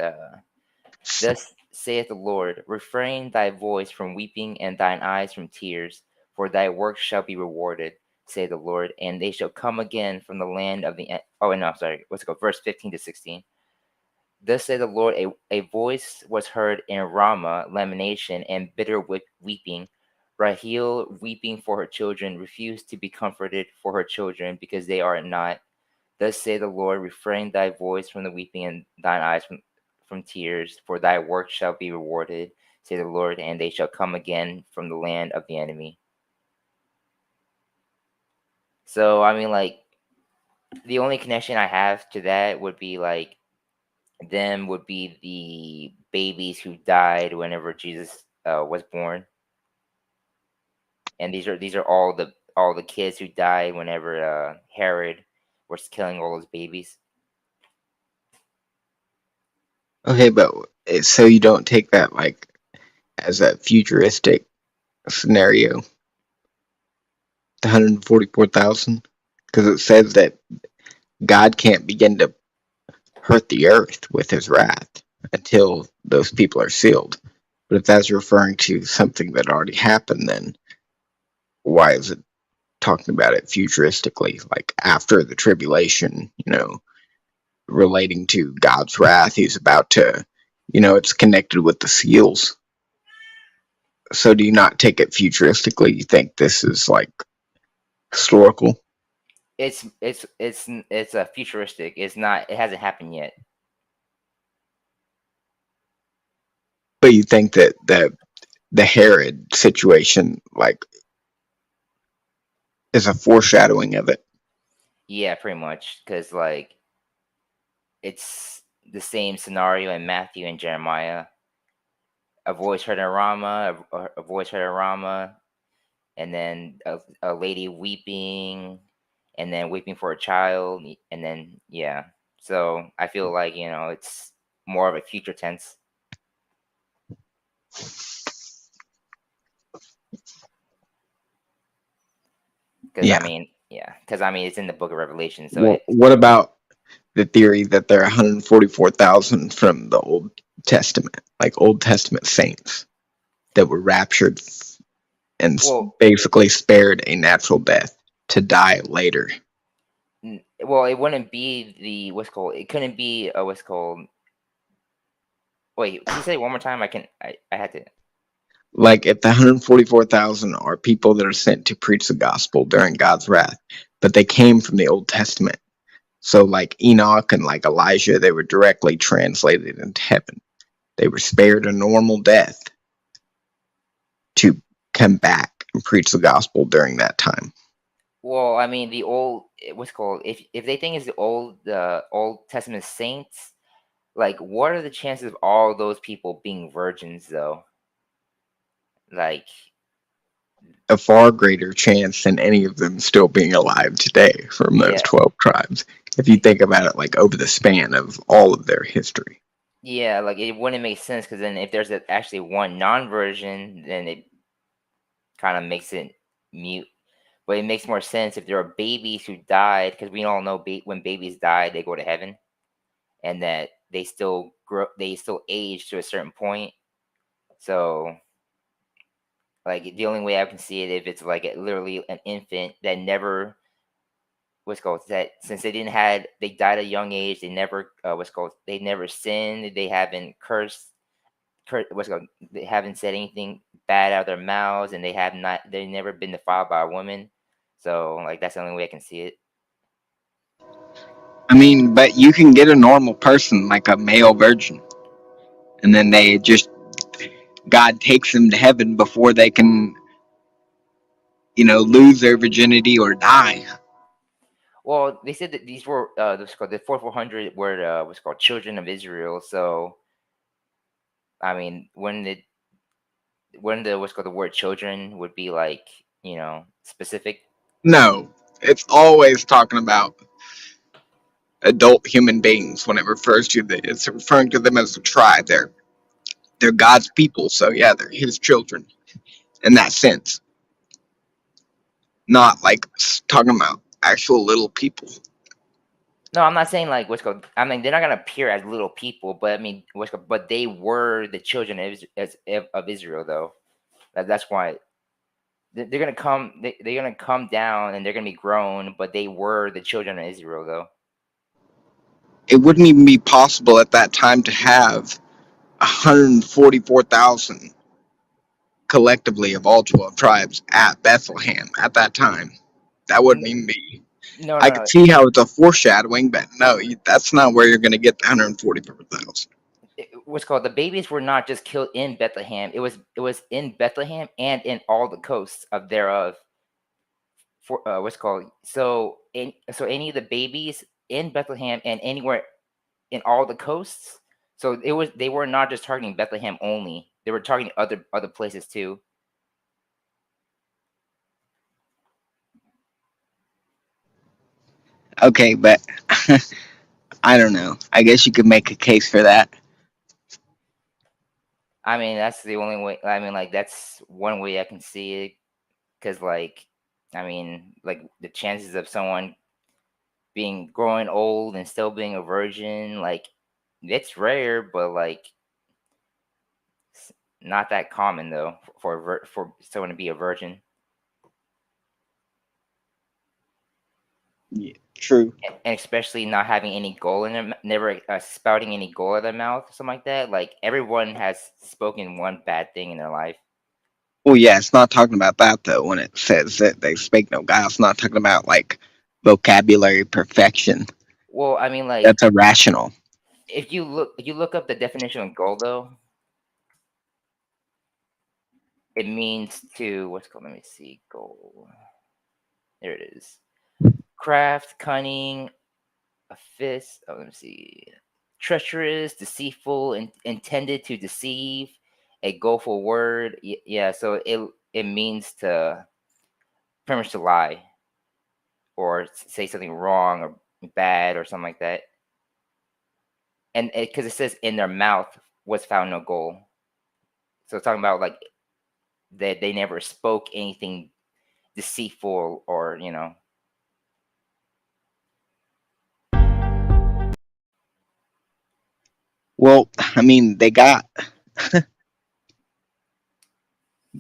"Thus saith the Lord, refrain thy voice from weeping and thine eyes from tears, for thy work shall be rewarded, say the Lord, and they shall come again from the land of the." Oh, no, sorry. What's it called? Verse 15 to 16. "Thus saith the Lord, a voice was heard in Ramah, lamentation and bitter weeping. Rahel weeping for her children, refused to be comforted for her children, because they are not. Thus say the Lord, refrain thy voice from the weeping and thine eyes from tears, for thy work shall be rewarded, say the Lord, and they shall come again from the land of the enemy." So, I mean, like, the only connection I have to that would be like them would be the babies who died whenever Jesus was born, and these are all the kids who died whenever Herod was killing all those babies. Okay, but so you don't take that like as a futuristic scenario, the 144,000, because it says that God can't begin to hurt the earth with his wrath until those people are sealed. But if that's referring to something that already happened, then why is it talking about it futuristically, like after the tribulation, relating to God's wrath? He's about to, it's connected with the seals. So do you not take it futuristically? You think this is like historical? It's a futuristic. It's not. It hasn't happened yet. But you think that the Herod situation like is a foreshadowing of it? Yeah, pretty much. Because like it's the same scenario in Matthew and Jeremiah. A voice heard in Rama, a voice heard in Rama, and then a lady weeping, and then weeping for a child, and then yeah. So I feel like it's more of a future tense because Yeah. I mean it's in the Book of Revelation, so Well, what about the theory that there are 144,000 from the Old Testament, like Old Testament saints that were raptured and well, basically spared a natural death to die later? well, it wouldn't be the what's called. It couldn't be what's called. Wait, can you say it one more time? I had to. Like if the 144,000 are people that are sent to preach the gospel during God's wrath, but they came from the Old Testament. So like Enoch and like Elijah, they were directly translated into heaven. They were spared a normal death to come back and preach the gospel during that time. Well, I mean, the old what's called. If they think it's the Old Testament saints, like, what are the chances of all those people being virgins, though? Like, A far greater chance than any of them still being alive today from those yeah, 12 tribes, if you think about it like over the span of all of their history. yeah, like it wouldn't make sense because then if there's actually one non-virgin, then it kind of makes it mute. But it makes more sense if there are babies who died, because we all know when babies die, they go to heaven, and that they still grow, they still age to a certain point. So, like, the only way I can see it if it's like literally an infant that never what's called that since they died at a young age, they never what's called they never sinned, they haven't what's called they haven't said anything bad out of their mouths, and they've never been defiled by a woman. So like that's the only way I can see it. I mean, but you can get a normal person, like a male virgin, and then God takes them to heaven before they can, lose their virginity or die. Well, they said that these were what's called the 4400 were what's called children of Israel. So I mean, when the what's called the word children would be like specific. No, it's always talking about adult human beings when it refers to it's referring to them as a tribe. They're God's people, so yeah, they're His children in that sense. Not like talking about actual little people. No, I'm not saying like what's called. I mean, they're not gonna appear as little people, but I mean, but they were the children of Israel, though. That's why they're gonna come. They're gonna come down, and they're gonna be grown, but they were the children of Israel, though. It wouldn't even be possible at that time to have 144,000 collectively of all 12 tribes at Bethlehem at that time. That wouldn't N- even be. No, I no, could no. see how it's a foreshadowing, but no, that's not where you're going to get the 144,000. What's called the babies were not just killed in Bethlehem. It was in Bethlehem and in all the coasts of thereof. For what's called so any of the babies in Bethlehem and anywhere in all the coasts. So they were not just targeting Bethlehem only. They were targeting other places too. Okay, but I don't know. I guess you could make a case for that. I mean, that's the only way. I mean, like that's one way I can see it, because like, I mean, like the chances of someone being growing old and still being a virgin, like it's rare, but like not that common though for someone to be a virgin. Yeah, true. And especially not having any goal in them, never spouting any goal in their mouth, something like that. Like everyone has spoken one bad thing in their life. Well, yeah, it's not talking about that though. When it says that they spake no guile, it's not talking about like vocabulary perfection. Well, I mean, like That's irrational. if you look up the definition of goal, though, it means to what's called. Let me see, goal. There it is. Craft, cunning, a fist. Oh, let me see. Treacherous, deceitful, intended to deceive. A goalful word. Yeah, so it means to pretty much to lie or say something wrong or bad or something like that. And because it says in their mouth was found no goal, so it's talking about like that they never spoke anything deceitful or Well, I mean, they got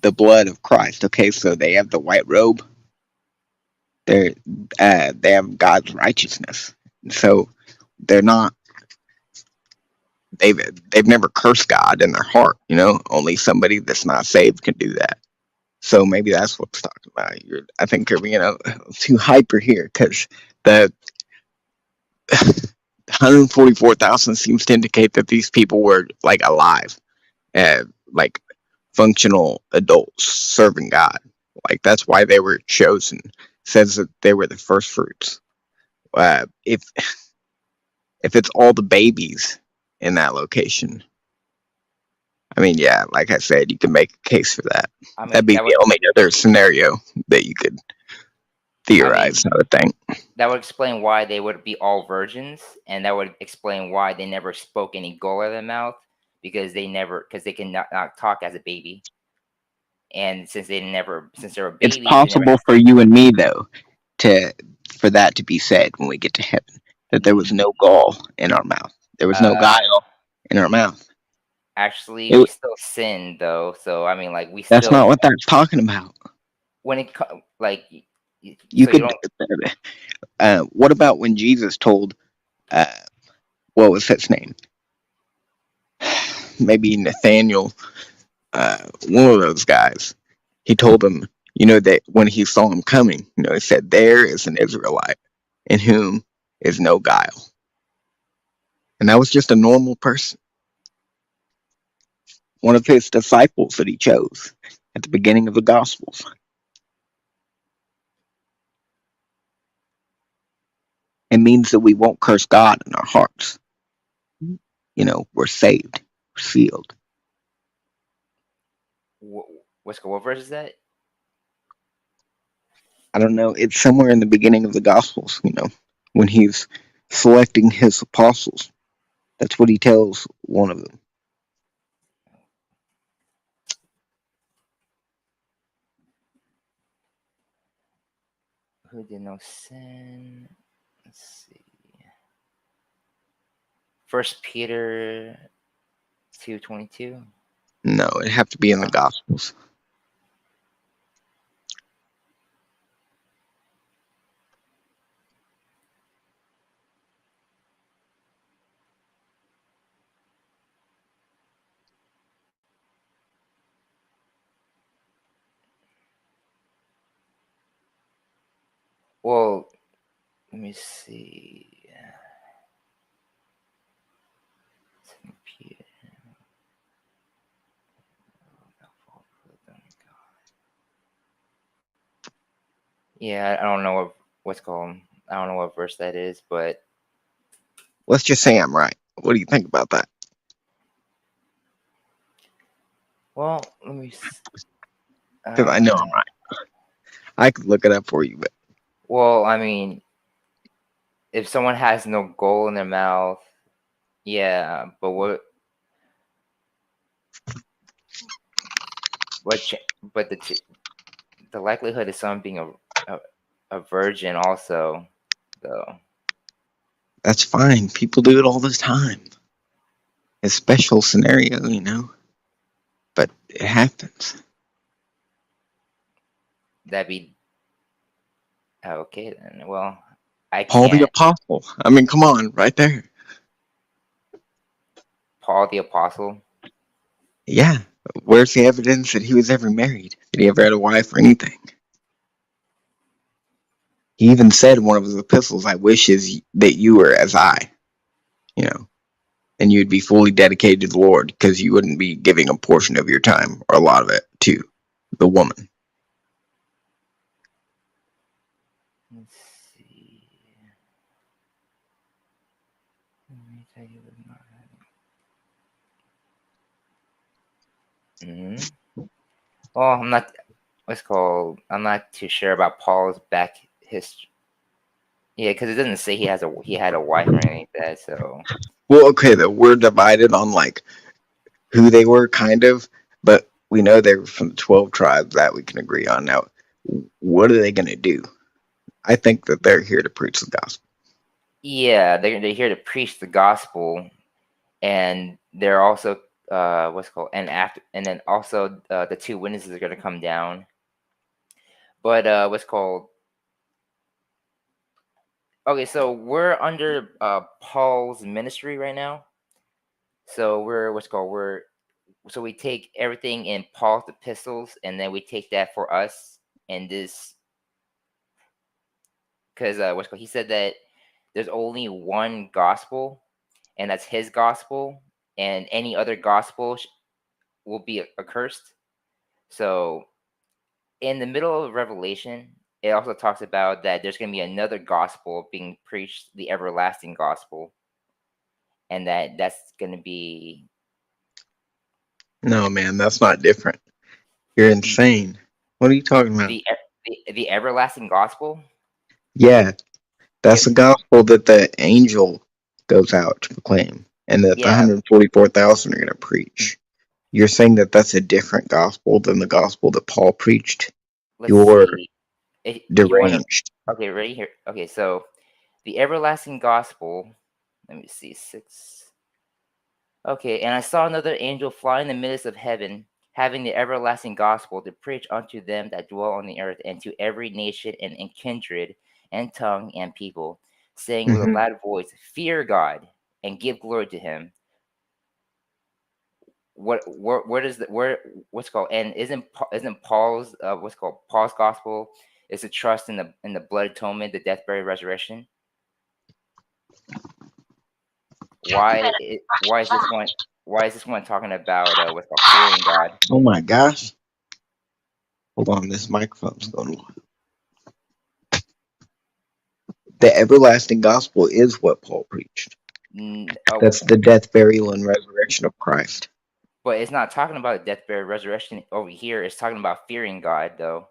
the blood of Christ. Okay, so they have the white robe. They're they have God's righteousness. So they're not. They've they've never cursed God in their heart. You know, only somebody that's not saved can do that. So maybe that's what it's talking about. I think you're too hyper here because the 144,000 seems to indicate that these people were like alive, like functional adults serving God. Like that's why they were chosen. Says that they were the first fruits. If it's all the babies in that location, I mean, yeah, like I said, you can make a case for that. I That'd mean be the only other scenario that you could I mean theorize, I would think. that would explain why they would be all virgins, and that would explain why they never spoke any goal out of their mouth, because they can not talk as a baby. And since they were It's babies, they never possible for you and me, though, to for that to be said when we get to heaven, that there was mm, no gall in our mouth. There was no uh guile in our mouth. actually we It, still sin though, so I mean like we that's still not what that's talking about. when like You so you could. don't What about when Jesus told, uh, what was his name? Maybe Nathaniel, one of those guys. He told him, that when he saw him coming, he said, "There is an Israelite in whom is no guile," and that was just a normal person, one of his disciples that he chose at the beginning of the Gospels. It means that we won't curse God in our hearts. We're saved, we're sealed. what verse is that? I don't know. It's somewhere in the beginning of the Gospels. When he's selecting his apostles, that's what he tells one of them. Who did no sin? Let's see. First Peter 2:22. No, it'd have to be in the No. Gospels. Well, let me see. Peter. Yeah, I don't know what's called. I don't know what verse that is, but Let's just say I'm right. What do you think about that? well, let me. Because I know I'm right. I could look it up for you, but Well, I mean, if someone has no goal in their mouth, yeah, but what? but the likelihood of someone being a, a virgin also, though. That's fine. People do it all the time. A special scenario, but it happens. That'd be okay then. Well, I Paul the can't. Apostle. I mean, come on, right there. Paul the Apostle. Yeah. Where's the evidence that he was ever married? That he ever had a wife or anything? He even said in one of his epistles, I wish that you were as I, and you'd be fully dedicated to the Lord because you wouldn't be giving a portion of your time or a lot of it to the woman. Let's see. Let me tell you Well, I'm not. What's called? I'm not too sure about Paul's back history. Yeah, because it doesn't say he had a wife or anything like that. So Well, okay, though, we're divided on like who they were, kind of, but we know they were from the 12 tribes. That we can agree on. Now, what are they going to do? I think that they're here to preach the gospel. yeah, they're here to preach the gospel, and they're also what's called and then also the two witnesses are going to come down. But what's called? Okay, so we're under Paul's ministry right now. So we're what's called we're so we take everything in Paul's epistles and then we take that for us and this because what's called he said that there's only one gospel and that's his gospel and any other gospel will be accursed. So in the middle of Revelation, it also talks about that there's going to be another gospel being preached, the everlasting gospel, and that's going to be No, man, that's not different. You're insane. What are you talking about? the everlasting gospel. Yeah, Yeah, that's the gospel that the angel goes out to proclaim, and that the yeah. 144,000 are going to preach. You're saying that that's a different gospel than the gospel that Paul preached? Let's You're see. You want to? deranged. Okay, ready here. Okay, so the everlasting gospel. Let me see 6. Okay, and I saw another angel fly in the midst of heaven, having the everlasting gospel to preach unto them that dwell on the earth, and to every nation and kindred and tongue and people, saying with a Hmm. loud voice, Fear God and give glory to Him. Where does the where what's called and isn't Paul's what's called Paul's gospel is to trust in the blood atonement, the death, burial, resurrection? Why is this one? Why is this one talking about what's called fearing God? Oh my gosh. Hold on, this microphone's going on. The everlasting gospel is what Paul preached. Oh, That's the death, burial, and resurrection of Christ. but it's not talking about death, burial, resurrection over here. It's talking about fearing God, though.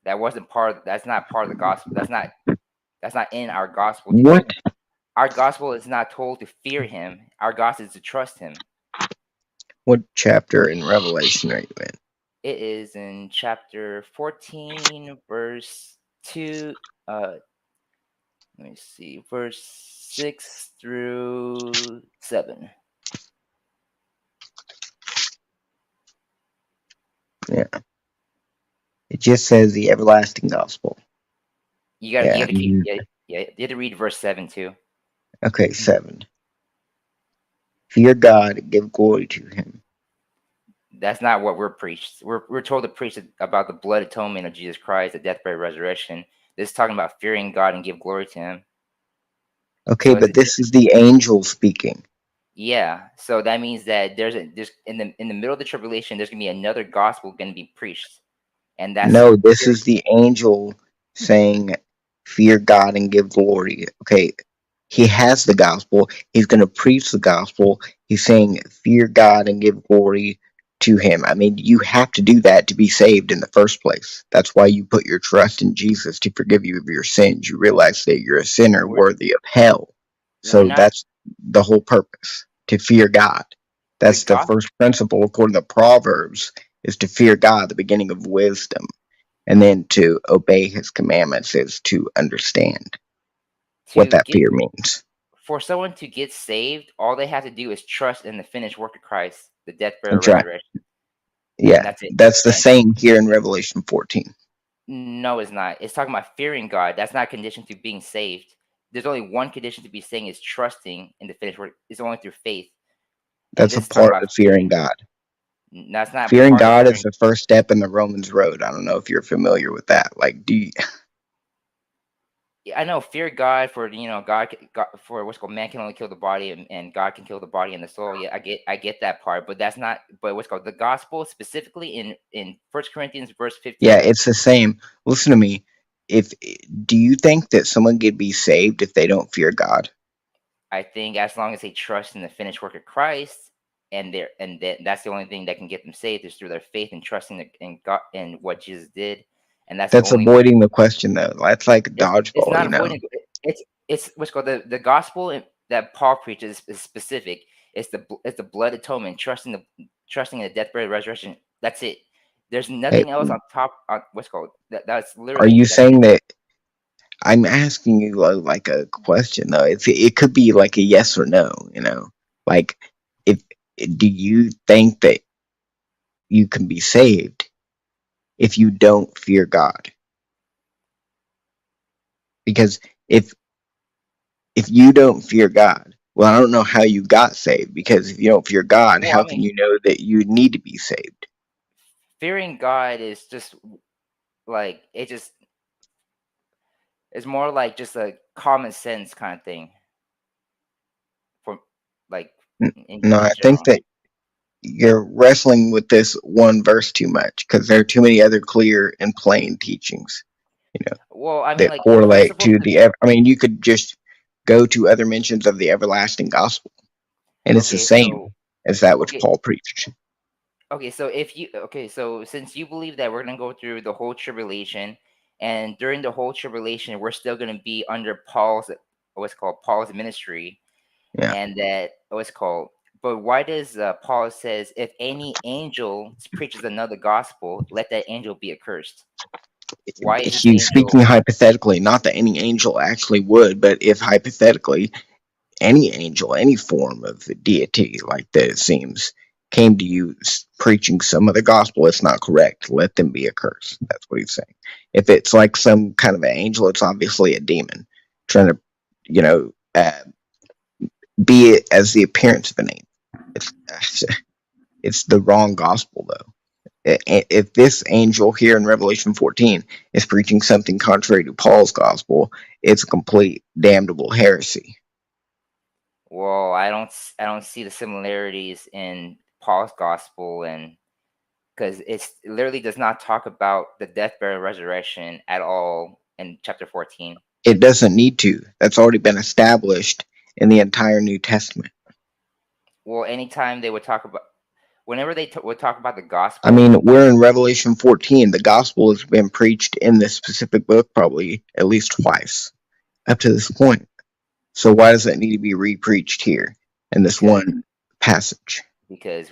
That wasn't part. That's not part of the gospel. That's not in our gospel. What? Our gospel is not told to fear Him. Our gospel is to trust Him. What chapter in Revelation are you in? It is in chapter 14, verse 2. Let me see, verse 6 through 7. Yeah. It just says the everlasting gospel. You Yeah. gotta keep yeah, you had to read verse 7 too. Okay, 7. Fear God, give glory to him. That's not what we're preached. We're told to preach about the blood atonement of Jesus Christ, the death, burial, resurrection. This is talking about fearing God and give glory to Him. Okay, So it's but this is the angel speaking. yeah. So that means that there's in the middle of the tribulation, there's gonna be another gospel gonna be preached, and that's No, this fearing. is the angel saying, fear God and give glory. Okay, he has the gospel. He's going to preach the gospel. He's saying, fear God and give glory to him. I mean, you have to do that to be saved in the first place. That's why you put your trust in Jesus to forgive you of your sins. You realize that you're a sinner We're worthy of hell. we're So not that's the whole purpose, to fear God. The That's the gospel. first principle according to Proverbs is to fear God, the beginning of wisdom. And then to obey his commandments is to understand what To that get fear means. For someone to get saved, all they have to do is trust in the finished work of Christ, the death, burial, That's right. resurrection, and Yeah. that's it. That's the And same here in Revelation 14. no, it's not. It's talking about fearing God. That's not a condition to being saved. There's only one condition to be saved is trusting in the finished work. It's only through faith. And That's a this is talking part about of fearing God. that's not Fearing part of God is fearing. the first step in the Romans road. I don't know if you're familiar with that. Like, do you, I know fear God for God for what's called man can only kill the body and God can kill the body and the soul. Yeah, I get that part, but that's not. But what's called the gospel specifically in First Corinthians verse yeah, 15. it's the same. Listen to me. If do you think that someone could be saved if they don't fear God? I think as long as they trust in the finished work of Christ that's the only thing that can get them saved is through their faith and trusting in God and what Jesus did, and that's the That's only. avoiding the question though. That's like It's dodgeball, not you know. avoiding. It's what's called the gospel that Paul preaches is specific. It's the blood atonement, trusting in the death, burial, resurrection. That's it. There's Hey, nothing else on top. On what's called that's are literally you that's it. saying that I'm asking you like a question though? It could be like a yes or no, you know. Like if do you think that you can be saved if you don't fear God? Because if if you don't fear God, well, I don't know how you got saved because if you don't fear God, Well, I how mean, can you know that you need to be saved? fearing God is just like it just it's more like just a common sense kind of thing for like No, in I think general. that you're wrestling with this one verse too much because there are too many other clear and plain teachings, you know, Well, I mean, that like the correlate principles. to I mean, you could just go to other mentions of the everlasting gospel, and it's the Okay, same so as that which okay, Paul preached. so since you believe that we're gonna go through the whole tribulation, and during the whole tribulation, we're still gonna be under Paul's ministry, Yeah, and that what's called. But why does Paul says if any angel preaches another gospel, let that angel be accursed? Why is this he's speaking angel? hypothetically, not that any angel actually would, but if hypothetically any angel, any form of deity like that, it seems, came to you preaching some of the gospel, it's not correct. Let them be accursed. That's what he's saying. If it's like some kind of an angel, it's obviously a demon trying to, you know, be it as the appearance of an angel. It's it's the wrong gospel though. If this angel here in Revelation 14 is preaching something contrary to Paul's gospel, it's a complete damnable heresy. Well, I don't see the similarities in Paul's gospel and because it literally does not talk about the death, burial, resurrection at all in chapter 14. It doesn't need to. That's already been established in the entire New Testament. Well, anytime they would talk about, whenever they would talk about the I gospel, mean, we're in Revelation 14. The gospel has been preached in this specific book probably at least twice up to this point. So why does it need to be re-preached here in this because one passage?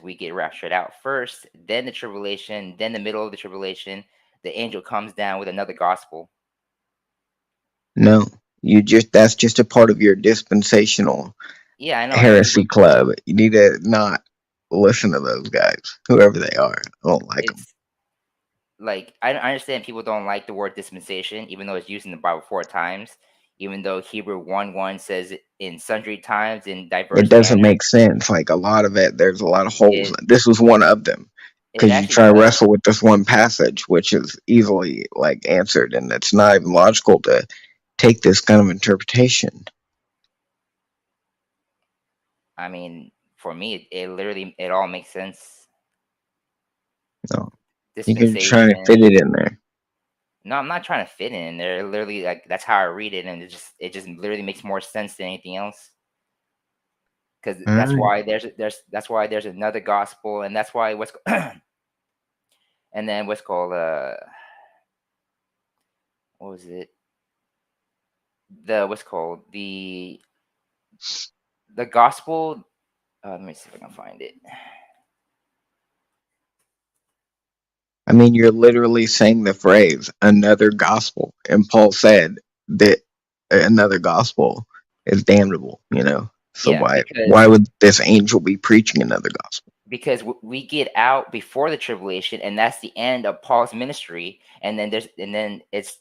we get raptured out first, then the tribulation, then the middle of the tribulation, the angel comes down with another gospel. No, you just that's just a part of your dispensational Yeah, I know. I mean, heresy club. You need to not listen to those guys, whoever they are. I don't like them. it's like I understand people don't like the word dispensation, even though it's used in the Bible 4 times. Even though Hebrew 1:1 says it in sundry times in It diverse doesn't manners, make sense. Like a lot of it, there's a lot of holes. it This was one of them it because you actually try to does. wrestle with this one passage, which is easily like answered, and it's not even logical to take this kind of interpretation. I mean, for me, it literally it all makes sense. No, you can try to fit Dispensation. it in there. No, I'm not trying to fit in there. Literally, like that's how I read it, and it just literally makes more sense than anything else. Because All right. that's why there's another gospel, and that's why what's and then what's called what was it the what's called the gospel. Let me see if I can find it. I mean, you're literally saying the phrase "another gospel," and Paul said that another gospel is damnable. So Yeah, why would this angel be preaching another gospel? because we get out before the tribulation, and that's the end of Paul's ministry. And then it's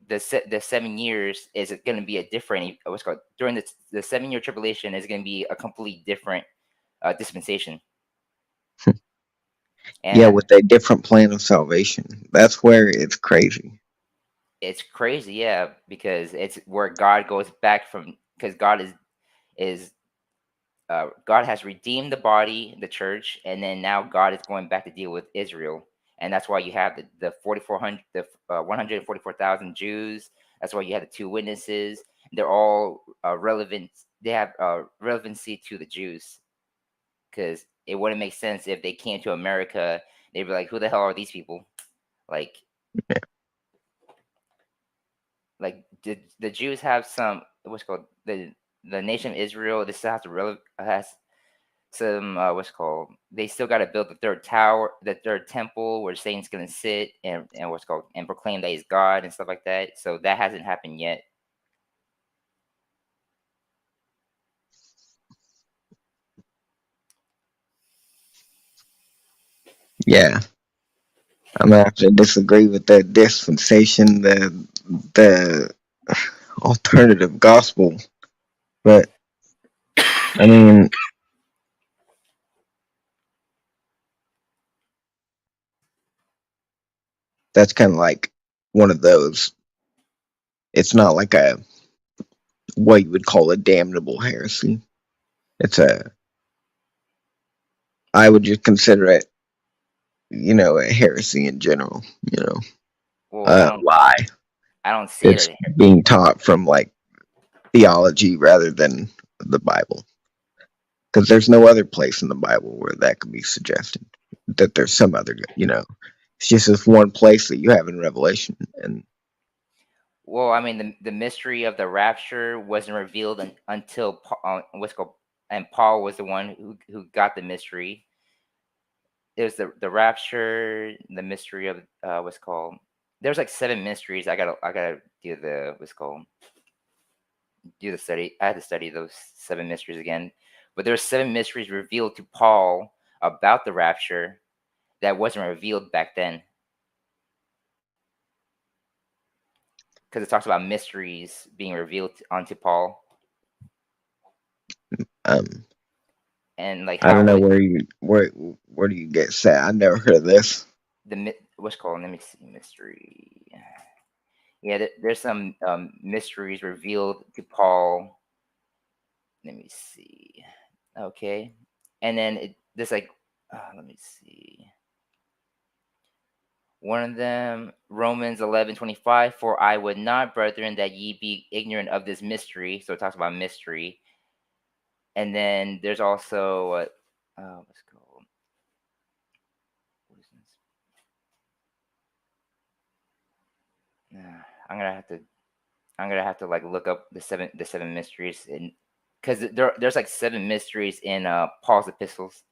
the 7 years is going to be a different what's called during the 7 year tribulation is going to be a completely different dispensation. Yeah, And with a different plan of salvation. That's where it's crazy. it's crazy, yeah, because it's where God goes back from, because is God has redeemed the body, the church, and then now God is going back to deal with Israel, and that's why you have the 4,400, the 144,000 Jews. That's why you have the two witnesses. They're all relevant. They have relevancy to the Jews, because it wouldn't make sense if they came to America. They'd be like, "Who the hell are these people?" Like, Yeah. did the Jews have some what's called the nation of Israel? This still has some what's called, they still got to build the third tower, the third temple where Satan's going to sit and what's called and proclaim that he's God and stuff like that. So that hasn't happened yet. Yeah, I'm gonna have to disagree with the dispensation, the alternative gospel. But I mean, that's kind of like one of those. It's not like a what you would call a damnable heresy. It's a I would just consider it, a heresy in general. Well, A lie. I don't see It's it. being taught from like theology rather than the Bible, because there's no other place in the Bible where that could be suggested. That there's some other, it's just this one place that you have in Revelation, and Well, I mean, the mystery of the rapture wasn't revealed until what's called, and Paul was the one who got the mystery. There's the rapture, the mystery of what's called. There's like seven mysteries. I gotta do the what's called do the study. I had to study those seven mysteries again. But there's seven mysteries revealed to Paul about the rapture that wasn't revealed back then, because it talks about mysteries being revealed onto Paul, um, and like I don't how know it where do you get set. I never heard of this. what's called. Let me see, mystery. Yeah, there's some mysteries revealed to Paul. Let me see. Okay, and then there's like, let me see. One of them, Romans 11:25. For I would not, brethren, that ye be ignorant of this mystery. So it talks about mystery. And then there's also what's it called? What is this? I'm gonna have to like look up the seven mysteries, and because there's like seven mysteries in Paul's epistles.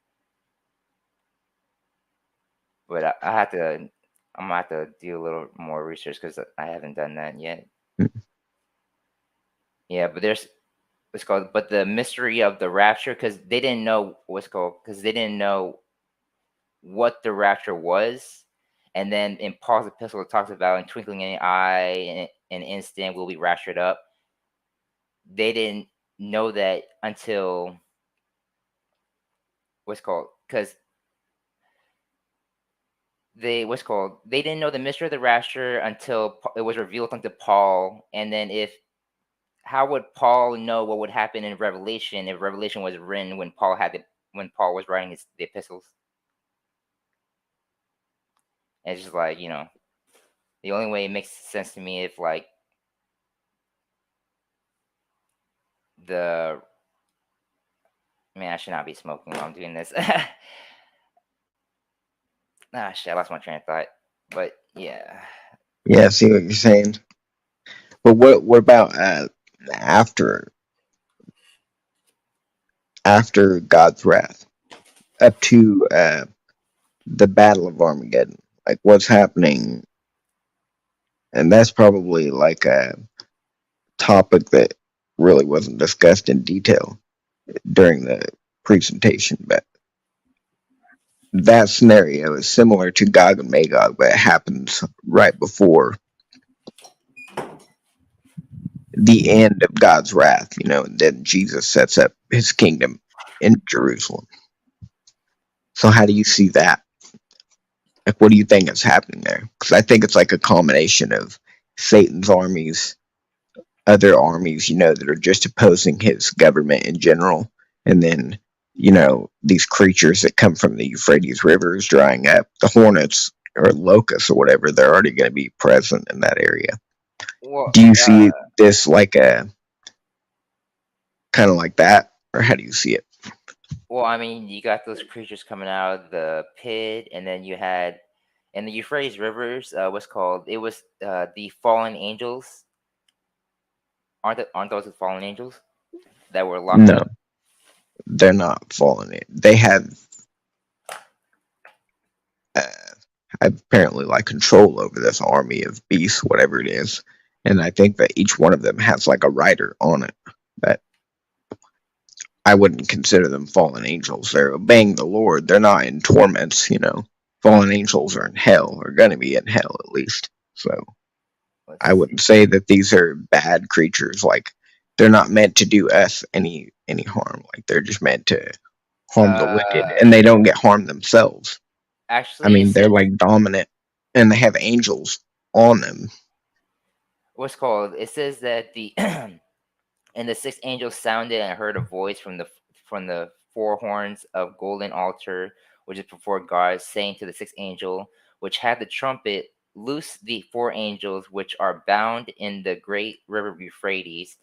But I have to, I'm gonna have to do a little more research because I haven't done that yet. Yeah, but there's what's called, but the mystery of the rapture, because they didn't know what's called, because they didn't know what the rapture was. And then in Paul's epistle, it talks about in twinkling in an eye, in an instant, we'll be raptured up. They didn't know that until what's called, because they didn't know the mystery of the rapture until it was revealed unto Paul. And then if how would Paul know what would happen in Revelation if Revelation was written when when Paul was writing the epistles? And it's just like, the only way it makes sense to me if like the man, I should not be smoking while I'm doing this. Shit, I lost my train of thought. But yeah. Yeah, I see what you're saying. But what about after after God's wrath up to the Battle of Armageddon. Like what's happening, and that's probably like a topic that really wasn't discussed in detail during the presentation, but that scenario is similar to Gog and Magog, but it happens right before the end of God's wrath, and then Jesus sets up his kingdom in Jerusalem. So, how do you see that? Like, what do you think is happening there? Because I think it's like a combination of Satan's armies, other armies, that are just opposing his government in general, and then, these creatures that come from the Euphrates rivers drying up, the hornets or locusts or whatever, they're already going to be present in that area. Well, Do you see this like a kind of like that, or how do you see it? well, I mean, you got those creatures coming out of the pit, and then you had in the Euphrates rivers, what's called it was the fallen angels. Aren't those the fallen angels that were locked No, up? they're not falling in. They have uh, apparently like control over this army of beasts, whatever it is, and I think that each one of them has like a rider on it. But I wouldn't consider them fallen angels. They're obeying the Lord. They're not in torments. Fallen angels are in hell, or going to be in hell at least. So Let's I see. wouldn't say that these are bad creatures. Like they're not meant to do us any harm. Like they're just meant to harm the wicked, Uh, and they don't get harmed themselves. I Actually, it mean, they're says like dominant, and they have angels on them. what's called. It says that the and the sixth angel sounded and heard a voice from the four horns of golden altar, which is before God, saying to the sixth angel, which had the trumpet, loose the four angels which are bound in the great river Euphrates.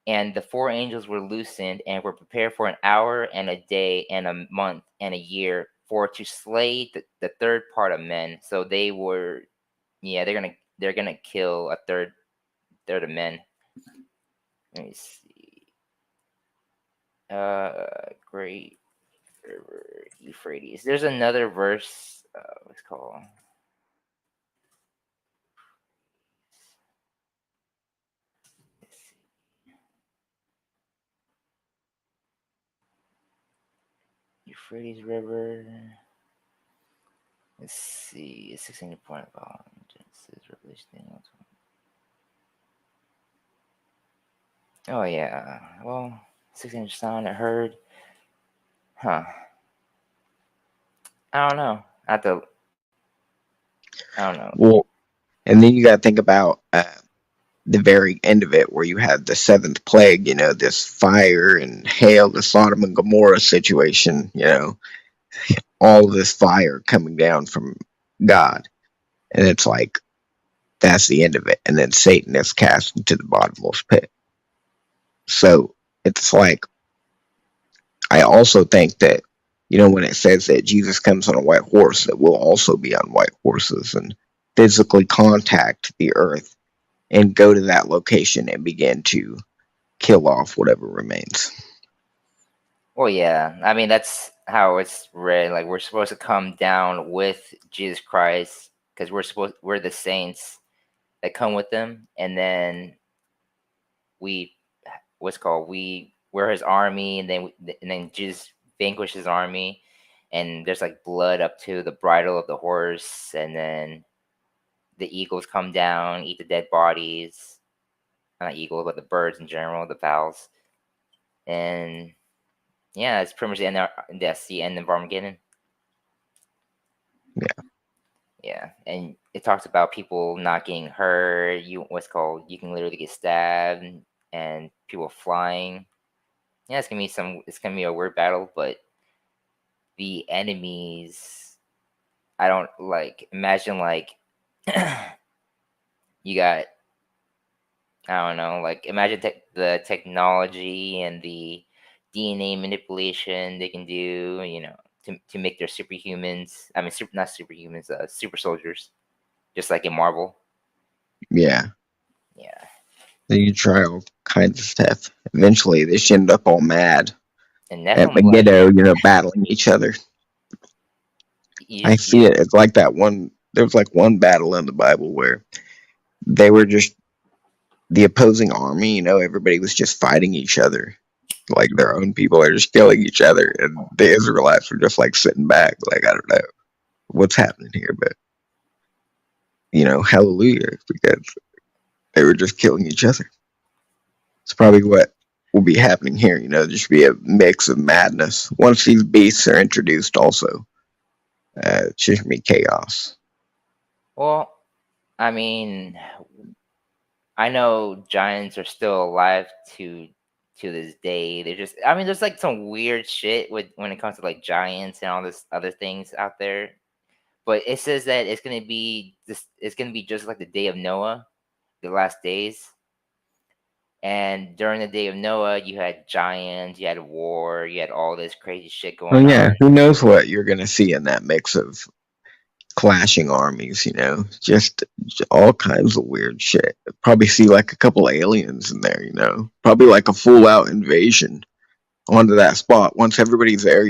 And the four angels were loosened and were prepared for an hour and a day and a month and a year for to slay the third part of men. So they were, yeah, they're gonna kill a third of men. Let me see. Great River Euphrates. There's another verse. What's it called? Let's see. Euphrates River. Let's see. It's 16 point about Genesis, Revelation. Oh yeah. Well, 6-inch sound I heard. Huh. I don't know. I don't know. Well, and then you got to think about the very end of it, where you had the seventh plague. This fire and hail, the Sodom and Gomorrah situation. All of this fire coming down from God, and it's like that's the end of it. And then Satan is cast into the bottomless pit. So it's like I also think that when it says that Jesus comes on a white horse, that we'll also be on white horses and physically contact the earth and go to that location and begin to kill off whatever remains. Well, yeah. I mean, that's how it's read. Like we're supposed to come down with Jesus Christ because we're the saints that come with them, and then we what's called we're his army, and then Jesus vanquish his army, and there's like blood up to the bridle of the horse, and then the eagles come down, eat the dead bodies. Not eagles, but the birds in general, the fowls, and yeah, it's pretty much the end. That's the end of Armageddon. Yeah, Yeah, and it talks about people not getting hurt. You can literally get stabbed, and people flying. Yeah, it's gonna be a weird battle, but the enemies, I don't like imagine like you got, I don't know, like imagine the technology and the DNA manipulation they can do, to make their superhumans. I mean, not superhumans, super soldiers, just like in Marvel. yeah. Yeah. Then you try all kinds of stuff. Eventually, they just end up all mad. And at Nephilim, like Megiddo, battling each other. I see you it. It's like that one. There was like one battle in the Bible where they were just the opposing army. Everybody was just fighting each other, like their own people are just killing each other, and the Israelites were just like sitting back, like I don't know what's happening here, but hallelujah, because they were just killing each other. It's probably what will be happening here. Just be a mix of madness once these beasts are introduced. Also, it's just gonna be chaos. well, I mean, I know giants are still alive to this day. They're just, I mean, there's like some weird shit with when it comes to like giants and all this other things out there. But it says that it's gonna be this. It's gonna be just like the day of Noah, the last days. And during the day of Noah, you had giants, you had war, you had all this crazy shit Well, going yeah, on. who knows what you're gonna see in that mix of clashing armies? Just all kinds of weird shit. Probably see like a couple aliens in there. Probably like a full out invasion onto that spot. Once everybody's there,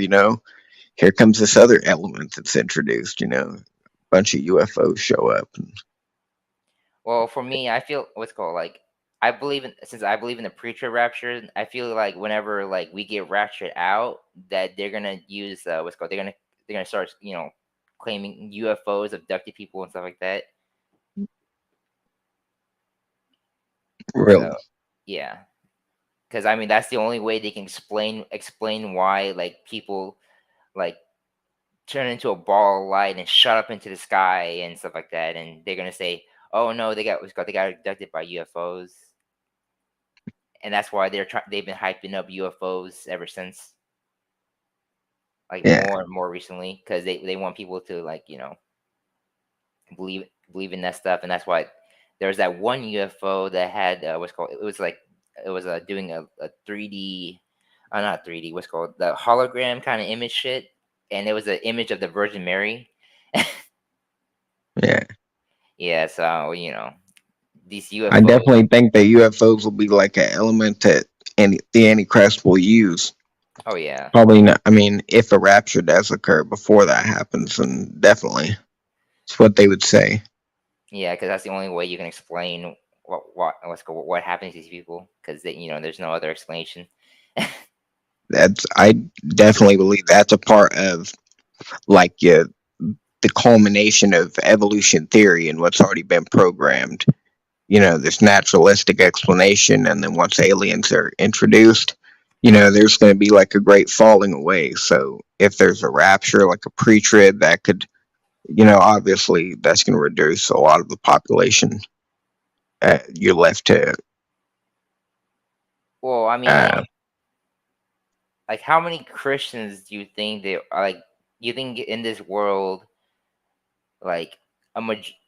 here comes this other element that's introduced. A bunch of UFOs show up. And, Well, for me, I feel what's called like I believe in since I believe in the pre-trib rapture. I feel like whenever like we get raptured out, that they're gonna use what's called they're gonna start claiming UFOs, abducted people, and stuff like that. So really, yeah, because I mean that's the only way they can explain why like people like turn into a ball of light and shot up into the sky and stuff like that, and they're gonna say, "Oh no, they got abducted by UFOs," and that's why they've been hyping up UFOs ever since, like yeah, more and more recently, because they want people to like believe in that stuff, and that's why there's that one UFO that had what's called it was doing a 3D, not 3D, what's called the hologram kind of image shit, and it was an image of the Virgin Mary. yeah. Yeah, so these I UFOs. definitely think that UFOs will be like an element that the Antichrist will use. Oh yeah, Probably not. I mean, if a rapture does occur before that happens, then definitely it's what they would say. yeah, because that's the only way you can explain what happens to these people, because there's no other explanation. I definitely believe that's a part of like the culmination of evolution theory and what's already been programmed. This naturalistic explanation, and then once aliens are introduced, there's going to be like a great falling away. So if there's a rapture, like a pre-trib, that could, obviously that's going to reduce a lot of the population. You're left to, Well, I mean, uh, like how many Christians do you think they are like? You think in this world, like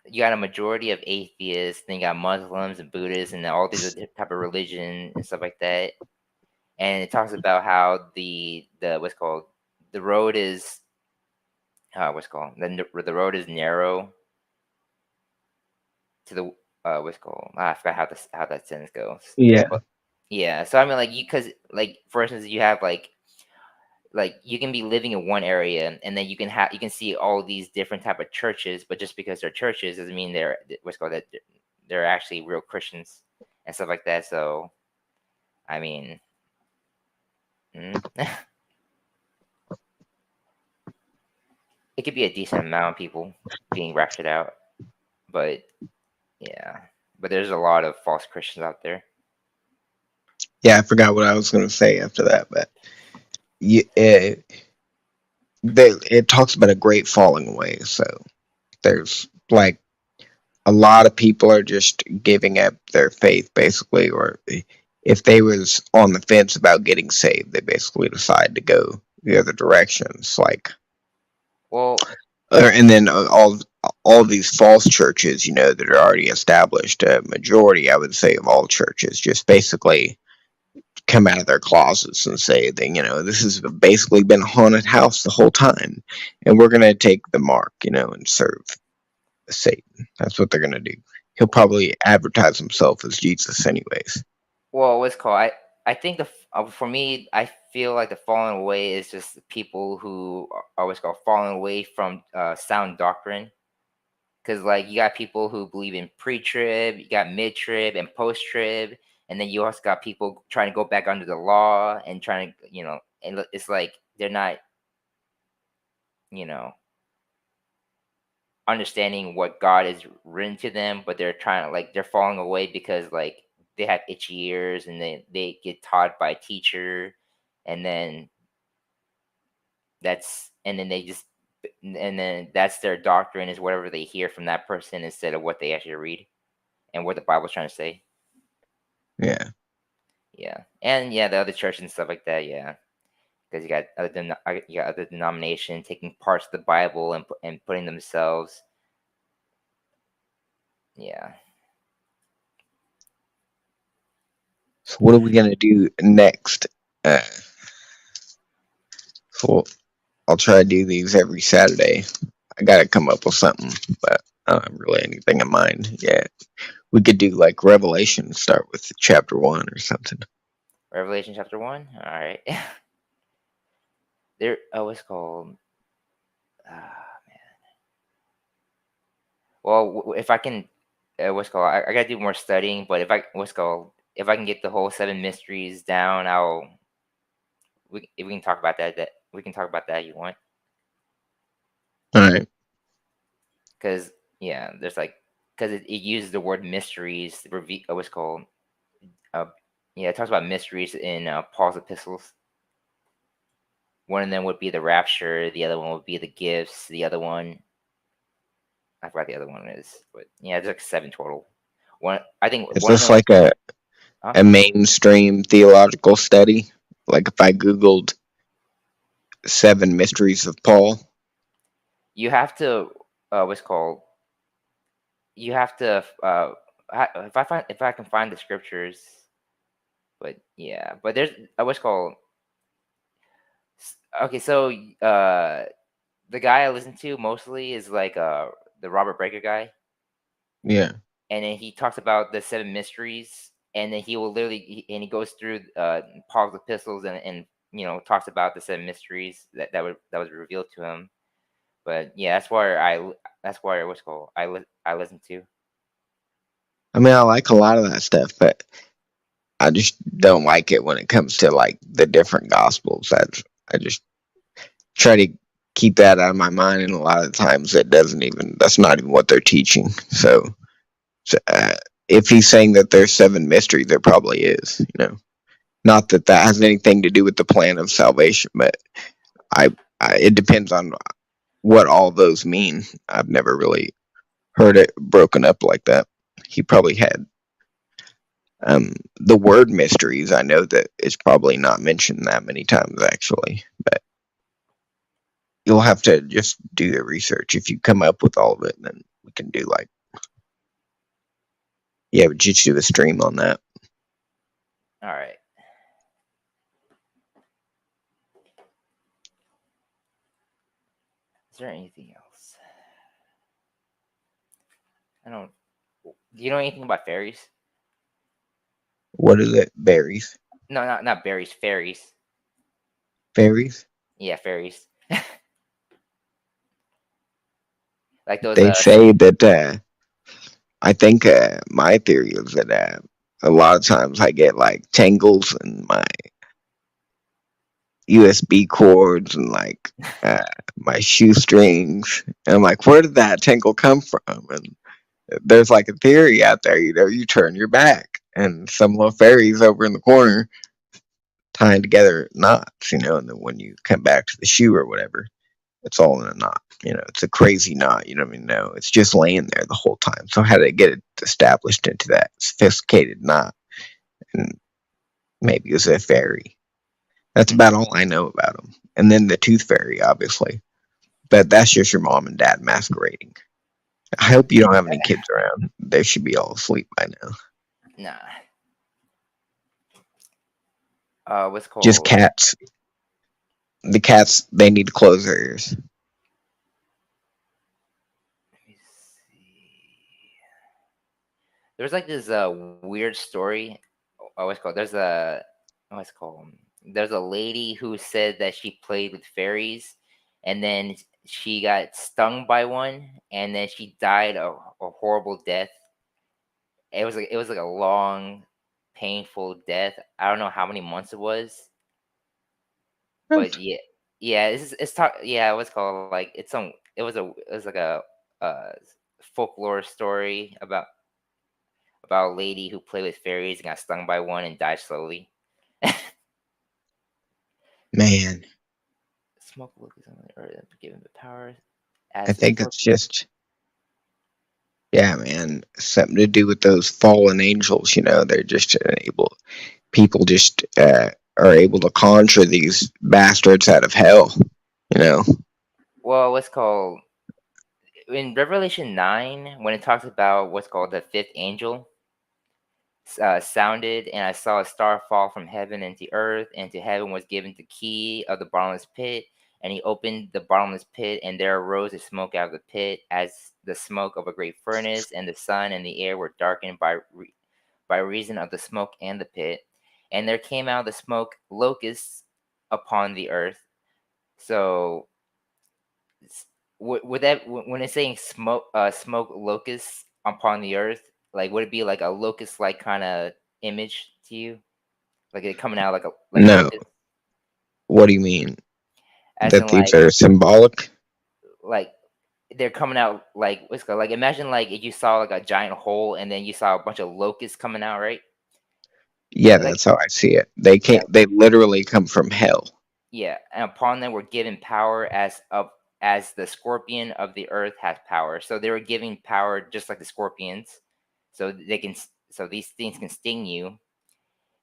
you got a majority of atheists, then you got Muslims and Buddhists and all these other type of religion and stuff like that. And it talks about how the what's called the road is what's called the road is narrow to the what's called I forgot how that sentence goes. yeah, But yeah, so I mean like because like for instance you have like you can be living in one area and then you can see all these different type of churches, but just because they're churches doesn't mean they're what's called that they're actually real Christians and stuff like that. So I mean, mm, it could be a decent amount of people being raptured out, but yeah, but there's a lot of false Christians out there. yeah. I forgot what I was going to say after that, but yeah, it talks about a great falling away. So there's like a lot of people are just giving up their faith basically, or if they was on the fence about getting saved, they basically decide to go the other direction. It's like, Well, and then all these false churches, that are already established. A majority, I would say, of all churches just basically come out of their closets and say that this has basically been a haunted house the whole time, and we're gonna take the mark, and serve Satan. That's what they're gonna do. He'll probably advertise himself as Jesus, anyways. well, what's called? I think for me, I feel like the falling away is just people who are what's called falling away from sound doctrine. Because like you got people who believe in pre-trib, you got mid-trib and post-trib, and then you also got people trying to go back under the law and trying to, and it's like they're not, you know, understanding what God has written to them, but they're trying to like they're falling away because like they have itchy ears and they get taught by a teacher, and then and then they just and then that's their doctrine is whatever they hear from that person instead of what they actually read and what the Bible's trying to say. Yeah. Yeah, and yeah, the other churches and stuff like that. Yeah, because you got other denomination taking parts of the Bible and putting themselves. Yeah. So what are we gonna do next? So I'll try to do these every Saturday. I gotta come up with something, but I don't have really anything in mind yet. We could do like Revelation, start with chapter 1 or something. Revelation chapter 1. All right. There. Oh, it's called. Man. Well, if I can, what's called? I gotta do more studying. But if I can get the whole seven mysteries down, we can talk about that. That we can talk about that if you want. All right. Because yeah, there's like because it uses the word mysteries. What's called? Uh, yeah, it talks about mysteries in Paul's epistles. One of them would be the rapture. The other one would be the gifts. The other one, I forgot the other one is, but yeah, there's like seven total. One, I think Is one of this them. like Huh? a mainstream theological study? Like if I Googled seven mysteries of Paul? You have to. What's called? You have to. If I can find the scriptures, but yeah, but there's what's called. Okay, so the guy I listen to mostly is like the Robert Breaker guy, Yeah. and then he talks about the seven mysteries, and then he will and he goes through Paul's epistles and talks about the seven mysteries that was revealed to him. But yeah, that's where what's called I listen to. I mean, I like a lot of that stuff, but I just don't like it when it comes to like the different gospels. I just try to keep that out of my mind, and a lot of times that's not even what they're teaching. So if he's saying that there's seven mysteries, there probably is. Not that that has anything to do with the plan of salvation, but I, it depends on what all those mean. I've never really heard it broken up like that. He probably had the word mysteries. I know that it's probably not mentioned that many times actually, but you'll have to just do the research. If you come up with all of it, then we can do like but just do a stream on that. All right. Is there anything else? I don't. Do you know anything about fairies? What is it? Berries? No, not berries. Fairies. Fairies? Yeah, fairies. Like those. They say that. I think my theory is that a lot of times I get like tangles in my USB cords and like uh, my shoestrings. And I'm like, where did that tangle come from? And there's like a theory out there, you turn your back and some little fairies over in the corner tying together knots, and then when you come back to the shoe or whatever, it's all in a knot. It's a crazy knot. You don't even know. It's just laying there the whole time. So how to get it established into that sophisticated knot? And maybe it was a fairy. That's about all I know about them. And then the tooth fairy, obviously. But that's just your mom and dad masquerading. I hope you don't have any kids around. They should be all asleep by now. Nah. What's Just called? cats. The cats, they need to close their ears. Let me see. There's like this weird story. What's called? There's a what's it called? There's a lady who said that she played with fairies, and then she got stung by one, and then she died a horrible death. It was like a long, painful death. I don't know how many months it was, but yeah, yeah. It's talk. Yeah, what's called like it's some. It was like uh folklore story about a lady who played with fairies and got stung by one and died slowly. Man, Smoke locusts on the earth and given the power I as a think it's scorpion. just, yeah, man, something to do with those fallen angels. They're just able, people just are able to conjure these bastards out of hell. You know, Well, what's called in Revelation 9 when it talks about what's called the fifth angel sounded, and I saw a star fall from heaven into earth, and to heaven was given the key of the bottomless pit. And he opened the bottomless pit, and there arose a smoke out of the pit, as the smoke of a great furnace, and the sun and the air were darkened by reason of the smoke and the pit. And there came out of the smoke locusts upon the earth. So would that when it's saying smoke locusts upon the earth, like would it be like a locust like kind of image to you, like it coming out like a no. locust, What do you mean? as That in these are symbolic? like they're coming out like what's it called, like imagine like if you saw like a giant hole and then you saw a bunch of locusts coming out, right? Yeah, Like that's how I see it. They yeah, can't. They literally come from hell. yeah, and upon them were given power as the scorpion of the earth has power. So they were giving power just like the scorpions, so so these things can sting you.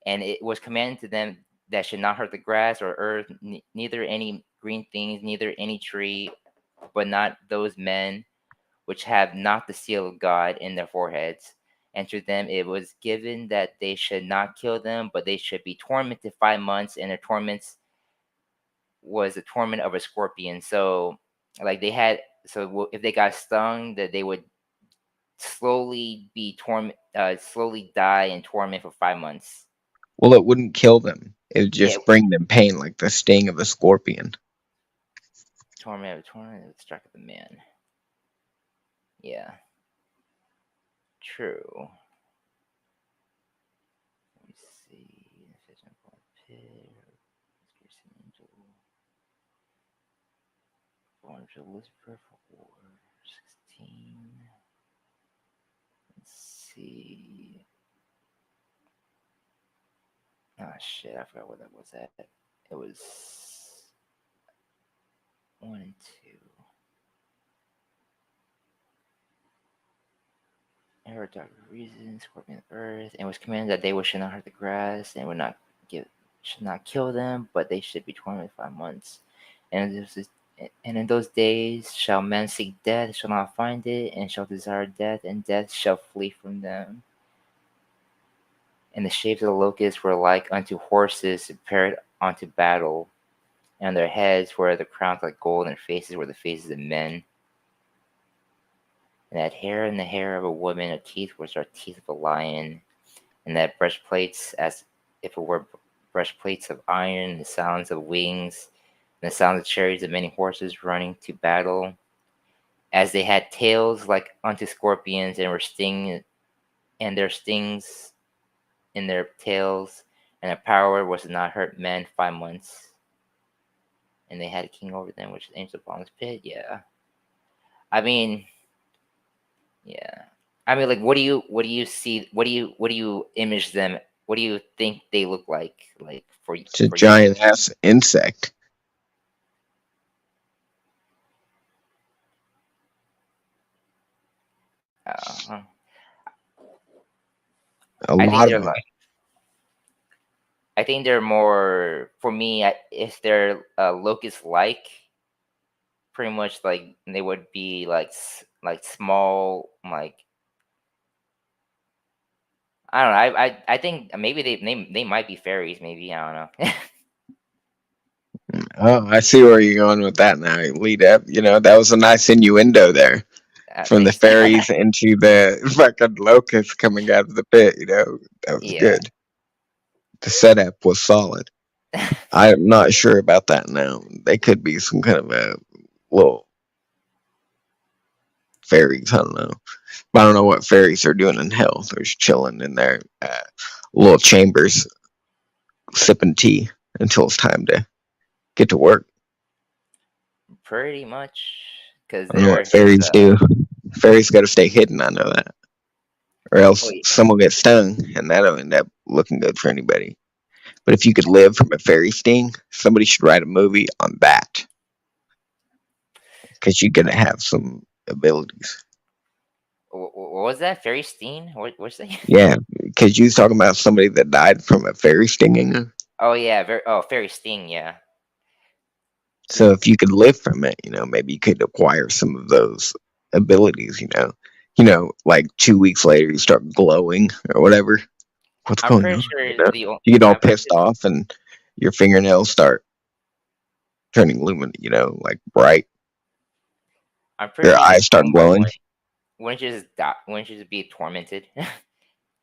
And it was commanded to them that should not hurt the grass or earth, neither any green things, neither any tree, but not those men which have not the seal of God in their foreheads. And to them it was given that they should not kill them, but they should be tormented 5 months, and their torments was the torment of a scorpion. So, like they had, so if they got stung, that they would slowly die in torment for 5 months. Well, it wouldn't kill them. It would Yeah, just bring them pain, like the sting of a scorpion. torment of the struck of the man. Yeah, true. Let me see. Pit, angel, born to Lucifer for war. 16. Let's see. Ah, shit, I forgot what that was at. It was 1 and 2. Error dark reason, scorpion earth, and was commanded that they should not hurt the grass, and would not give should not kill them, but they should be tormented 5 months. And and in those days shall men seek death, shall not find it, and shall desire death, and death shall flee from them. And the shapes of the locusts were like unto horses prepared unto battle, and their heads were the crowns like gold, and their faces were the faces of men. And that hair and the hair of a woman, her teeth were our teeth of a lion, and that breastplates as if it were breastplates of iron, the sounds of wings, and the sounds of chariots of many horses running to battle, as they had tails like unto scorpions, and were sting, and their stings in their tails, and their power was to not hurt men 5 months. And they had a king over them, which is angel upon this pit. Yeah, I mean, yeah. I mean, like, what do you see? What do you image them? What do you think they look like? Like It's a for you? giant ass insect. Uh, A I think lot of they're them. like. I think they're more for me. If they're locust like, pretty much like they would be like like small, like I don't know. I think maybe they might be fairies. Maybe I don't know. Oh, I see where you're going with that now. Lead up. That was a nice innuendo there. From the Thanks. fairies into the fucking locust coming out of the pit. That was Yeah. good. the setup was solid. I'm not sure about that now. They could be some kind of a little fairies. I don't know. But I don't know what fairies are doing in hell. They're just chilling in their little chambers, sipping tea until it's time to get to work. Pretty much, because I don't know they're what his. fairies do. Fairies got to stay hidden. I know that, or else Wait, some will get stung, and that'll end up looking good for anybody. But if you could live from a fairy sting, somebody should write a movie on that because you're gonna have some abilities. what was that? Fairy Steen? What's that? Yeah, because you was talking about somebody that died from a fairy stinging them. Oh yeah, Fairy Sting. Yeah. So if you could live from it, maybe you could acquire some of those abilities. Like 2 weeks later you start glowing or whatever. What's I'm going pretty on? sure You get all I'm pretty pissed off and your fingernails start turning luminous. Like bright. I'm pretty Your sure eyes just start going by glowing. one. Wouldn't you just die? Wouldn't you just be tormented?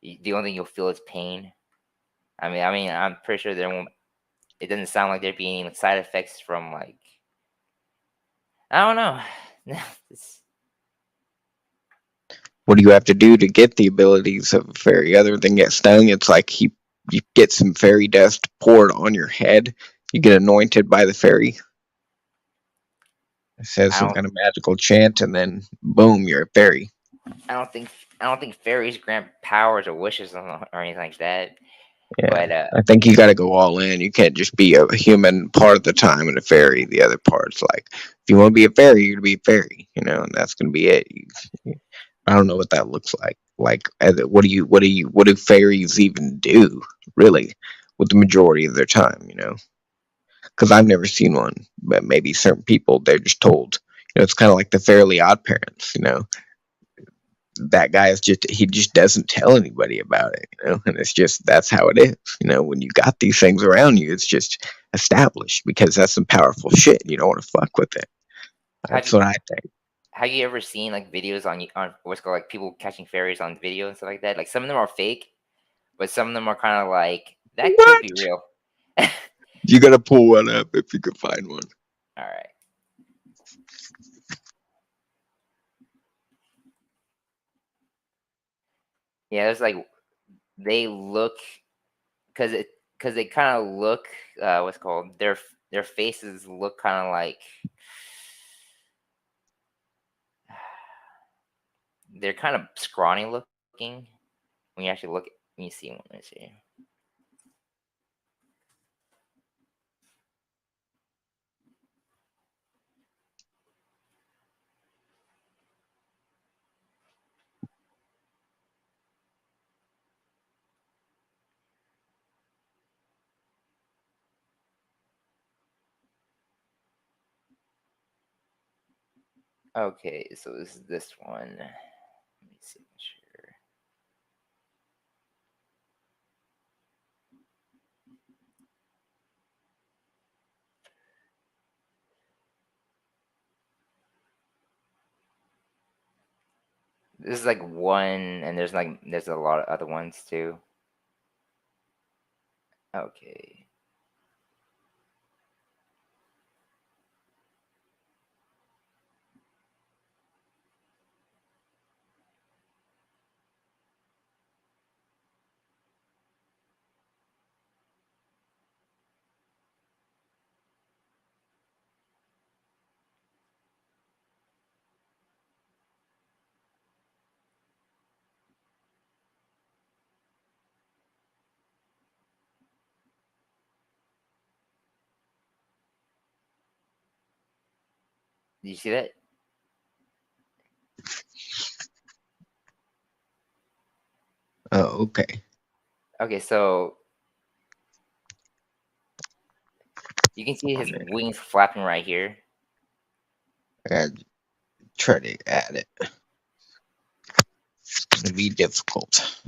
The only thing you'll feel is pain. I mean, I'm pretty sure there won't. It doesn't sound like there being any side effects from like. I don't know. It's- What do you have to do to get the abilities of a fairy other than get stung? It's like you get some fairy dust poured on your head. You get anointed by the fairy. It says I some don't. kind of magical chant, and then boom, you're a fairy. I don't think. I don't think fairies grant powers or wishes or anything like that. Yeah, But I think you got to go all in. You can't just be a human part of the time and a fairy the other parts. Like, if you want to be a fairy, you're gonna be a fairy, and that's gonna be it. I don't know what that looks like. Like, what do fairies even do, really, with the majority of their time? Because I've never seen one, but maybe certain people they're just told. It's kind of like the Fairly Odd Parents. That guy is he just doesn't tell anybody about it, and it's just that's how it is. When you got these things around you, it's just established because that's some powerful shit. You don't want to fuck with it. have That's you what I think. have you ever seen like videos on what's called like people catching fairies on video and stuff like that? Like some of them are fake, but some of them are kind of like that could be What? real. All You gotta pull one up if you can find one. right. Yeah, it's like they look because it because they kind of look what's it called their faces look kind of like they're kind of scrawny looking when you actually look when you see one. Let's see. Okay, so this is this one. Let me see. Sure. This is like one, and there's a lot of other ones too. Okay. Did you see that? Oh, okay. Okay, so you can see his wings flapping right here. I gotta try to add it. It's gonna be difficult,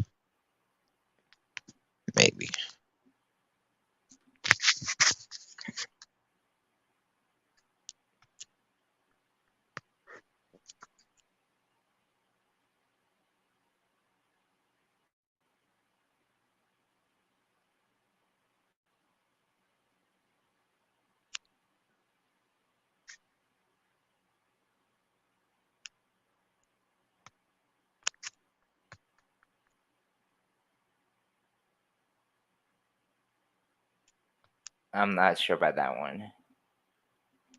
maybe. I'm not sure about that one.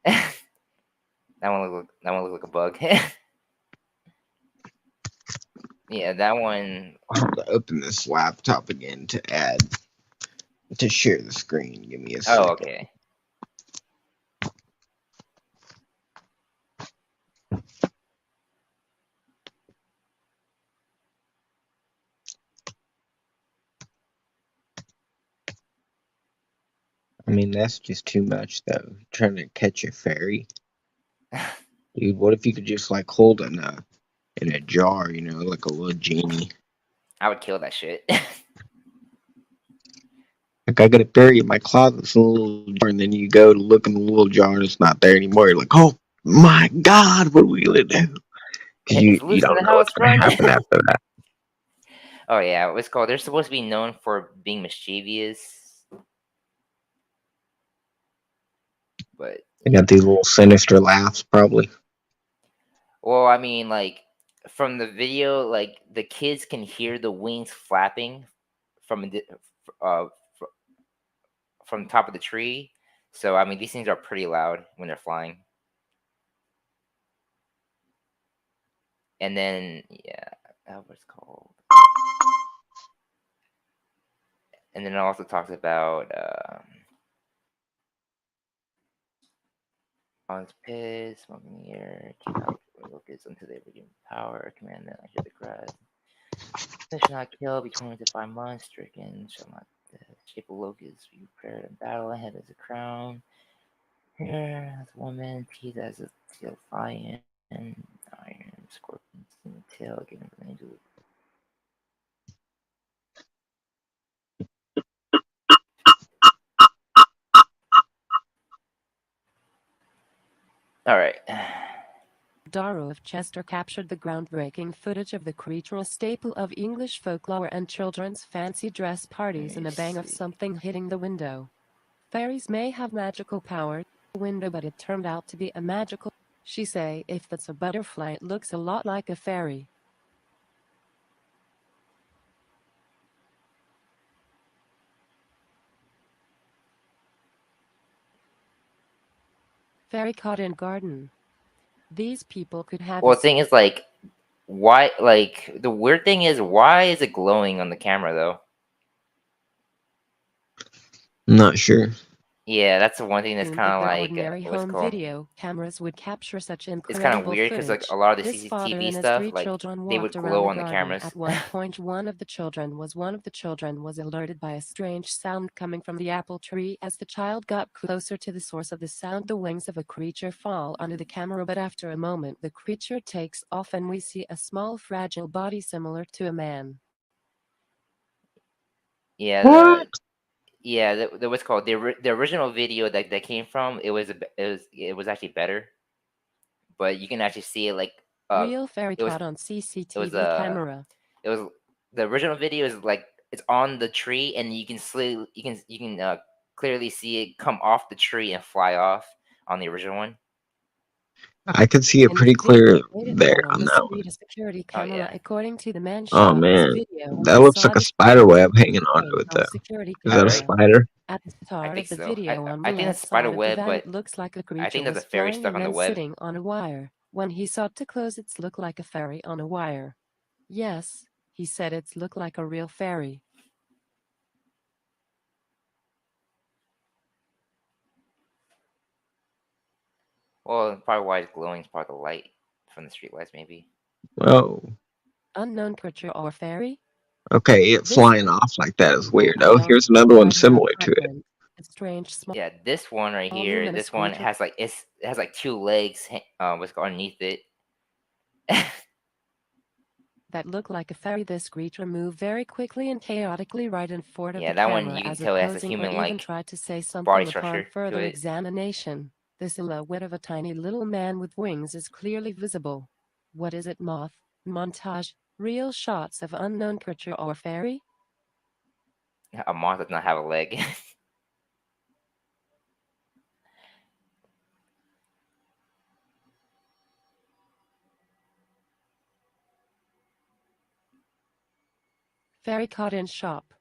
that one look like a bug. Yeah, that one. I'll have to open this laptop again to share the screen. Give me a Oh, second. okay. I mean, that's just too much, though. Trying to catch a fairy, dude. What if you could just like hold it in a jar, like a little genie? I would kill that shit. Like I got a fairy in my closet, it's a little jar, and then you go to look in the little jar, and it's not there anymore. You're like, oh my god, what are we gonna do? Because It's you loose in don't the know what's house. gonna Run. happen after that. Oh yeah, what's called? They're supposed to be known for being mischievous, but They got these little sinister laughs, probably. well, I mean, like from the video, like the kids can hear the wings flapping from uh fr- from the top of the tree. So I mean, these things are pretty loud when they're flying. And then yeah, what's it called? And then it also talks about on his pit, smoking the air, keep out locusts until they regain power, command them like the grass. They shall not kill between 1 to 5 months, stricken, shall not shape a locust be prepared in battle, head as a crown. Hair as a woman, teeth as a tail lion, iron, scorpions in the tail, given the angel. Alright. Darrow of Chester captured the groundbreaking footage of the creature, a staple of English folklore and children's fancy dress parties, and a bang of something hitting the window. Fairies may have magical power, the window, but it turned out to be a magical. She say if that's a butterfly, it looks a lot like a fairy. Fairy caught in garden. These people could have. Well, the thing is, like, why? Like, the weird thing is, why is it glowing on the camera though? I'm not sure. Yeah, that's the one thing that's kind of Their like ordinary what's it home called? video cameras would capture such It's kind of incredible weird because like footage. a lot of the This father CCTV and his stuff, 3 like children they would walked around glow the on the garden. cameras. At one point, one of the children was alerted by a strange sound coming from the apple tree. As the child got closer to the source of the sound, the wings of a creature fall onto the camera, but after a moment, the creature takes off and we see a small, fragile body similar to a man. Yeah, What? the what's called the original video that came from it was actually better, but you can actually see it like Real fairy it was caught on it was CCTV camera. it was the original video is like it's on the tree and you can clearly see it come off the tree and fly off on the original one. I could see it In this pretty video, clear located there on on the that one. street, a security Oh camera. yeah. According to the man Oh shot this man, video, when that he looks saw like a the spider web hanging onto screen it of though. security Is that a Alright. camera. spider? At the I start think of the so. video, on the I think left that's spider side of the web, van, but it looks like a I creature think there's a was fairy flying stuck and on the then web. sitting on a wire. When he sought to close, it looked like a fairy on a wire. Yes, he said it's looked like a real fairy. Well, probably why it's glowing is part of the light from the streetlights, maybe. Oh, Unknown creature or fairy? okay. It This flying off like that is weird. Oh, down here's another one by their similar to it. apartment. A strange small Yeah, this one right here, luminous this one creature. has like it has like 2 legs what's called underneath it. That looked like a fairy. This creature moved very quickly and chaotically right in front of Yeah, the that one camera, you can as tell it has a opposing or human even like tried to say body something upon structure to further it. examination. The silhouette of a tiny little man with wings is clearly visible. What is it, moth? Montage. Real shots of unknown creature or fairy? A moth does not have a leg. Fairy caught in shop.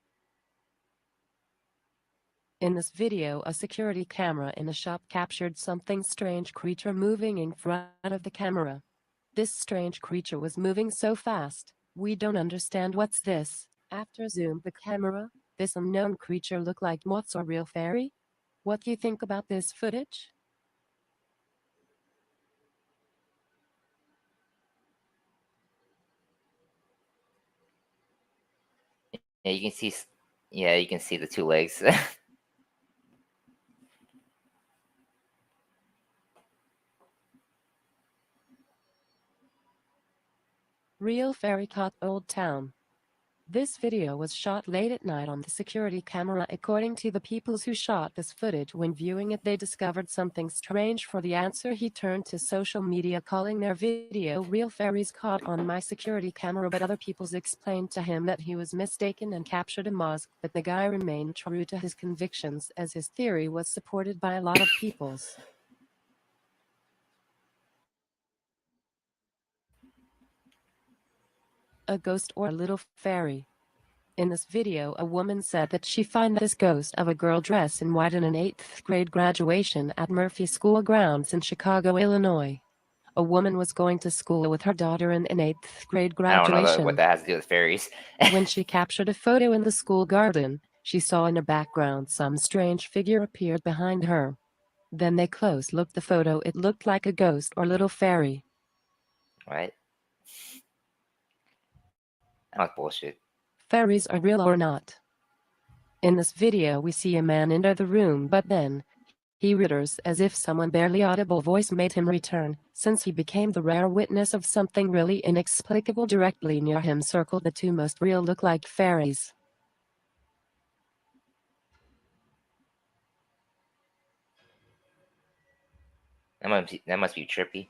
In this video, a security camera in a shop captured something strange creature moving in front of the camera. This strange creature was moving so fast, we don't understand what's this. After zoom the camera, this unknown creature looked like moths or real fairy? What do you think about this footage? Yeah, you can see. Yeah, you can see the two legs. Real fairy caught Old Town. This video was shot late at night on the security camera. According to the people who shot this footage, when viewing it they discovered something strange. For the answer he turned to social media, calling their video "Real fairies caught on my security camera," but other people's explained to him that he was mistaken and captured a mosque, but the guy remained true to his convictions as his theory was supported by a lot of people's. A ghost or a little fairy. In this video, a woman said that she found this ghost of a girl dressed in white in an 8th grade graduation at Murphy School grounds in Chicago, Illinois. A woman was going to school with her daughter in an 8th grade I don't know what graduation. that has to do with fairies. When she captured a photo in the school garden, she saw in the background some strange figure appeared behind her. Then they close looked the photo. It looked like a ghost or little fairy. What? That was bullshit. Fairies are real or not? In this video we see a man enter the room, but then he returns as if someone barely audible voice made him return, since he became the rare witness of something really inexplicable. Directly near him circled the two most real look-like fairies. That must be trippy.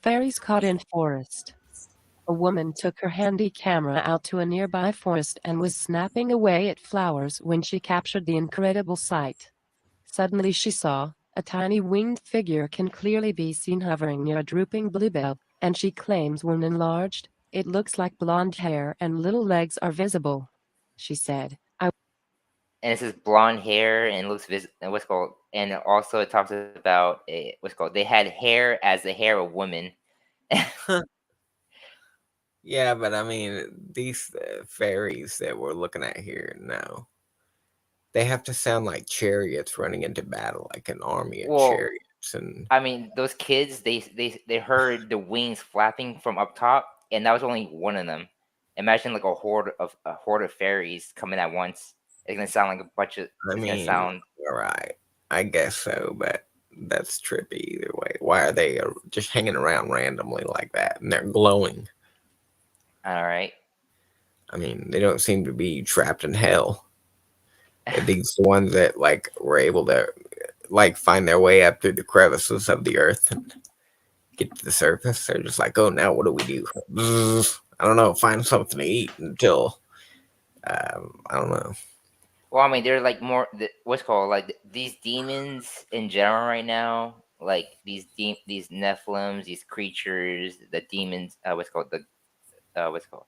Fairies caught in forest. A woman took her handy camera out to a nearby forest and was snapping away at flowers when she captured the incredible sight. Suddenly she saw a tiny winged figure can clearly be seen hovering near a drooping bluebell, and she claims when enlarged, it looks like blonde hair and little legs are visible. She said, And it says blonde hair and looks what's called, and also it talks about what's called. They had hair as the hair of women. Yeah, but I mean, these fairies that we're looking at here now, they have to sound like chariots running into battle, like an army of Well, chariots. And I mean, those kids they heard the wings flapping from up top, and that was only one of them. Imagine like a horde of fairies coming at once. It's gonna sound like a bunch of. I It's gonna mean, sound all right, I guess so, but that's trippy either way. Why are they just hanging around randomly like that? And they're glowing. all right. I mean, they don't seem to be trapped in hell. These ones that like were able to like find their way up through the crevices of the earth and get to the surface. They're just like, oh, now what do we do? I don't know. Find something to eat until I don't know. Well, I mean, they're like more what's called like these demons in general right now. Like these Nephilims, these creatures, the demons. What's called the what's called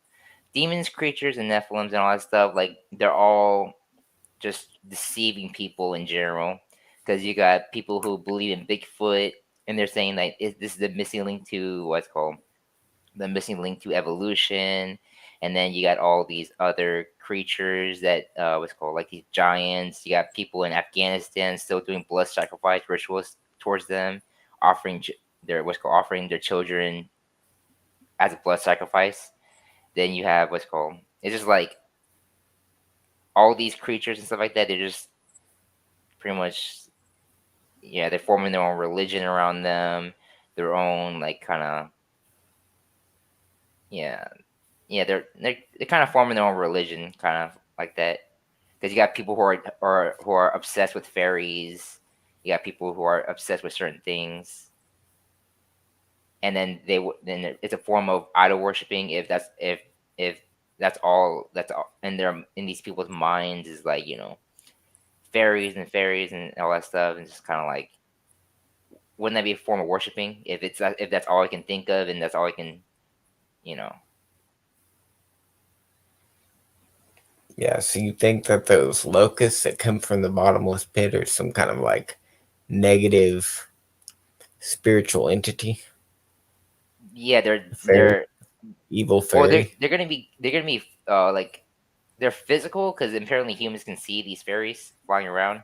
demons, creatures, and Nephilims and all that stuff. Like they're all just deceiving people in general. Because you got people who believe in Bigfoot, and they're saying like this is the missing link to what's called the missing link to evolution. And then you got all these other creatures that what's called like these giants. You got people in Afghanistan still doing blood sacrifice rituals towards them, offering their what's called offering their children as a blood sacrifice. Then you have what's called it's just like all these creatures and stuff like that. They're just pretty much yeah, they're forming their own religion around them, their own like kind of yeah, yeah, they're kind of forming their own religion, kind of like that. Because you got people who are obsessed with fairies, you got people who are obsessed with certain things, and then then it's a form of idol worshiping. If that's all, and they're in these people's minds is like fairies and all that stuff, and just kind of like wouldn't that be a form of worshiping if that's all I can think of and that's all I can, you know? Yeah, so you think that those locusts that come from the bottomless pit are some kind of like negative spiritual entity? Yeah, Fairy? they're Evil well, fairy? they're gonna be like they're physical because apparently humans can see these fairies flying around.